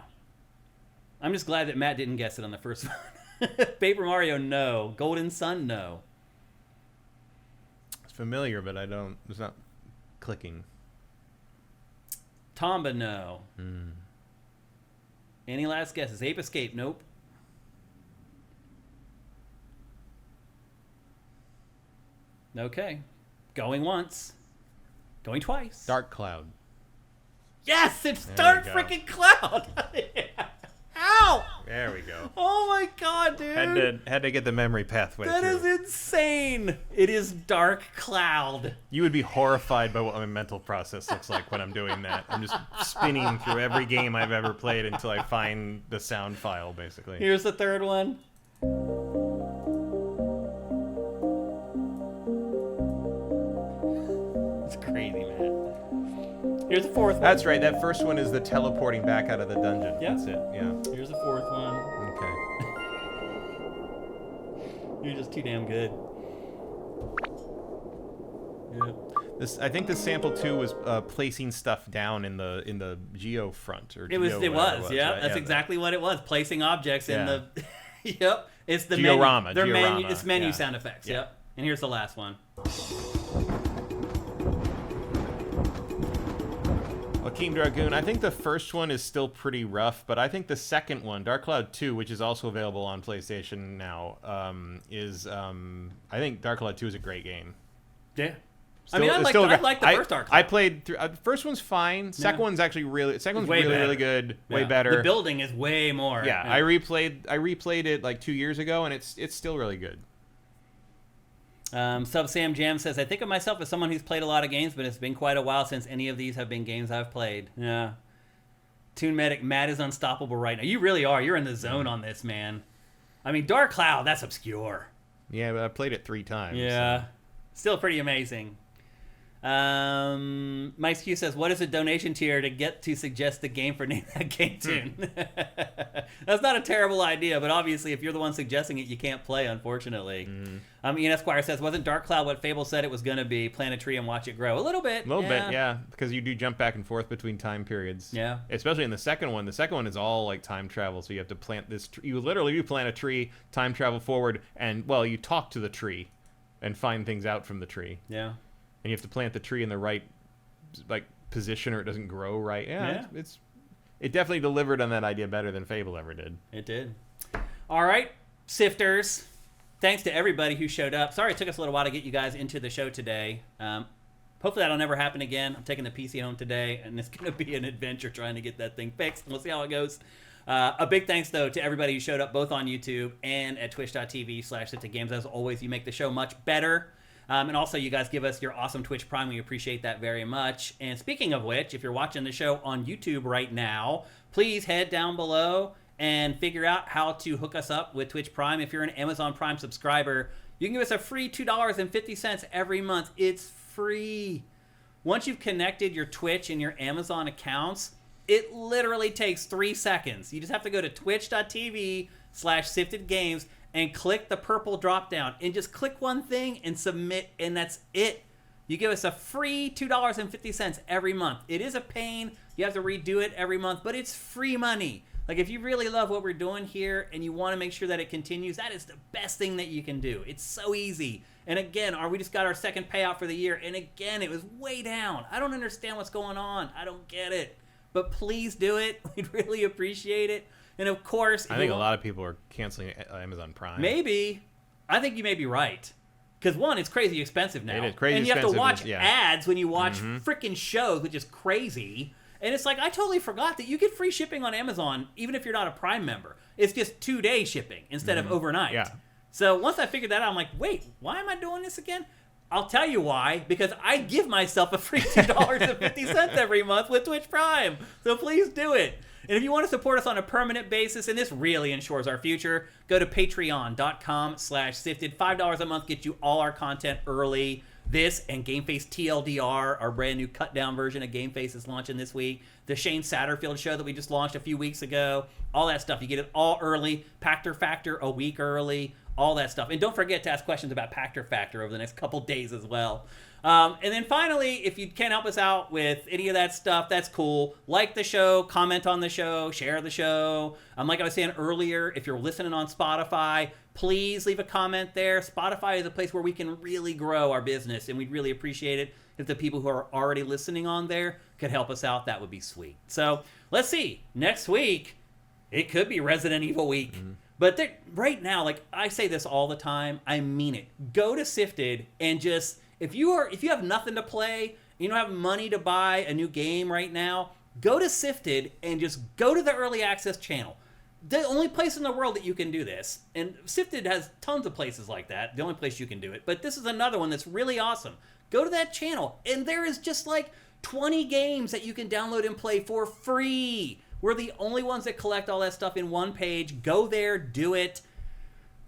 I'm just glad that Matt didn't guess it on the first one. Paper Mario, no. Golden Sun, no. It's familiar, but it's not clicking. Tomba, no. Any last guesses? Ape Escape? Nope. Okay. Going once. Going twice. Dark Cloud. Yes, it's There Dark we go. freaking Cloud. Ow! There we go. Oh my god, dude. Had to get the memory pathway That through. is insane. It is Dark Cloud. You would be horrified by what my mental process looks like when I'm doing that. I'm just spinning through every game I've ever played until I find the sound file, basically. Here's the third one. It's crazy, man. Here's the fourth one. That's right. That first one is the teleporting back out of the dungeon. Yeah. That's it. Yeah. Here's the fourth one. Okay. You're just too damn good. Yeah. I think the sample 2 was placing stuff down in the geo front or It was. geo It whatever was. it Yeah. right? That's exactly what it was. Placing objects in Yeah. the. Yep. It's the Georama, menu. Their menu. georama, It's menu yeah. sound effects. Yeah. Yep. And here's the last one. Akeem Dragoon, I think the first one is still pretty rough, but I think the second one, Dark Cloud 2, which is also available on PlayStation now, I think Dark Cloud 2 is a great game. Yeah. Still, I like the first Dark Cloud. I played through. The first one's fine. Second one's actually really. Second one's Way really better. really good. Way Yeah. better. The building is way more. Yeah, I replayed it like 2 years ago, and it's still really good. Sub Sam Jam says, I think of myself as someone who's played a lot of games, but it's been quite a while since any of these have been games I've played. Yeah. Toon Medic, Matt is unstoppable right now. You really are. You're in the zone on this, man. I mean, Dark Cloud, that's obscure. Yeah, but I played it 3 times. Yeah. So. Still pretty amazing. Mike Q says, what is a donation tier to get to suggest the game for name that game tune? That's not a terrible idea, but obviously if you're the one suggesting it, you can't play, unfortunately. Ian Esquire says, wasn't Dark Cloud what Fable said it was going to be? Plant a tree and watch it grow. A little bit. A little bit, yeah, because you do jump back and forth between time periods. Yeah. Especially in the second one. The second one is all like time travel, so you have to plant this tree. You literally do plant a tree, time travel forward, and, well, you talk to the tree and find things out from the tree. Yeah. And you have to plant the tree in the right position or it doesn't grow right. Yeah. It definitely delivered on that idea better than Fable ever did. It did. All right, Sifters. Thanks to everybody who showed up. Sorry it took us a little while to get you guys into the show today. Hopefully that'll never happen again. I'm taking the PC home today, and it's going to be an adventure trying to get that thing fixed. We'll see how it goes. A big thanks, though, to everybody who showed up both on YouTube and at twitch.tv/SIFTDGames. As always, you make the show much better. And also, you guys give us your awesome Twitch Prime. We appreciate that very much. And speaking of which, if you're watching the show on YouTube right now, please head down below and figure out how to hook us up with Twitch Prime. If you're an Amazon Prime subscriber, you can give us a free $2.50 every month. It's free. Once you've connected your Twitch and your Amazon accounts, it literally takes 3 seconds. You just have to go to twitch.tv/SIFTDGames and click the purple drop down and just click one thing and submit, and that's it. You give us a free $2.50 every month. It is a pain. You have to redo it every month, but it's free money. Like, if you really love what we're doing here and you want to make sure that it continues, that is the best thing that you can do. It's so easy. And again, we just got our second payout for the year, and again, it was way down. I don't understand what's going on. I don't get it. But please do it. We'd really appreciate it. And of course, I think a lot of people are canceling Amazon Prime. Maybe. I think you may be right. Because one, it's crazy expensive now. It is crazy and you expensive, have to watch yeah. ads when you watch freaking shows, which is crazy. And it's like, I totally forgot that you get free shipping on Amazon, even if you're not a Prime member. It's just 2-day shipping instead of overnight. Yeah. So once I figured that out, I'm like, wait, why am I doing this again? I'll tell you why. Because I give myself a free $2.50 every month with Twitch Prime. So please do it. And if you want to support us on a permanent basis, and this really ensures our future, go to patreon.com/sifted. $5 a month gets you all our content early. This and GameFace TLDR, our brand new cut down version of GameFace, is launching this week. The Shane Satterfield show that we just launched a few weeks ago. All that stuff. You get it all early. Pactor Factor a week early. All that stuff. And don't forget to ask questions about Pactor Factor over the next couple days as well. And then finally, if you can't help us out with any of that stuff, that's cool. Like the show, comment on the show, share the show. Like I was saying earlier, if you're listening on Spotify, please leave a comment there. Spotify is a place where we can really grow our business, and we'd really appreciate it if the people who are already listening on there could help us out. That would be sweet. So let's see. Next week, It could be Resident Evil week. But right now, like I say this all the time, I mean it. Go to Sifted and just if you have nothing to play, you don't have money to buy a new game right now, go to Sifted and just go to the early access channel. The only place in the world that you can do this, and Sifted has tons of places like that, the only place you can do it, but this is another one that's really awesome. Go to that channel, and there is just like 20 games that you can download and play for free. We're the only ones that collect all that stuff in one page. Go there, do it.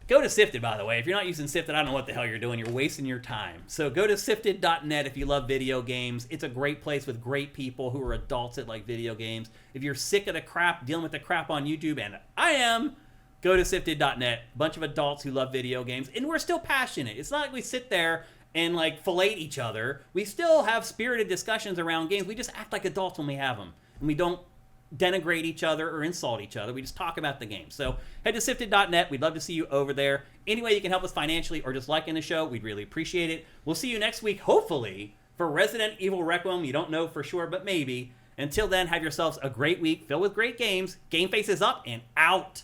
Go to Sifted, by the way. If you're not using Sifted, I don't know what the hell you're doing. You're wasting your time. So go to sifted.net if you love video games. It's a great place with great people who are adults that like video games. If you're sick of the crap, dealing with the crap on YouTube, and I am, go to sifted.net. A bunch of adults who love video games, and we're still passionate. It's not like we sit there and like fillet each other. We still have spirited discussions around games. We just act like adults when we have them, and we don't denigrate each other or insult each other. We just talk about the game. So head to sifted.net. We'd love to see you over there. Any way you can help us financially or just liking the show, we'd really appreciate it. We'll see you next week, hopefully, for Resident Evil Requiem. You don't know for sure, but maybe. Until then, have yourselves a great week filled with great games. GameFace is up and out.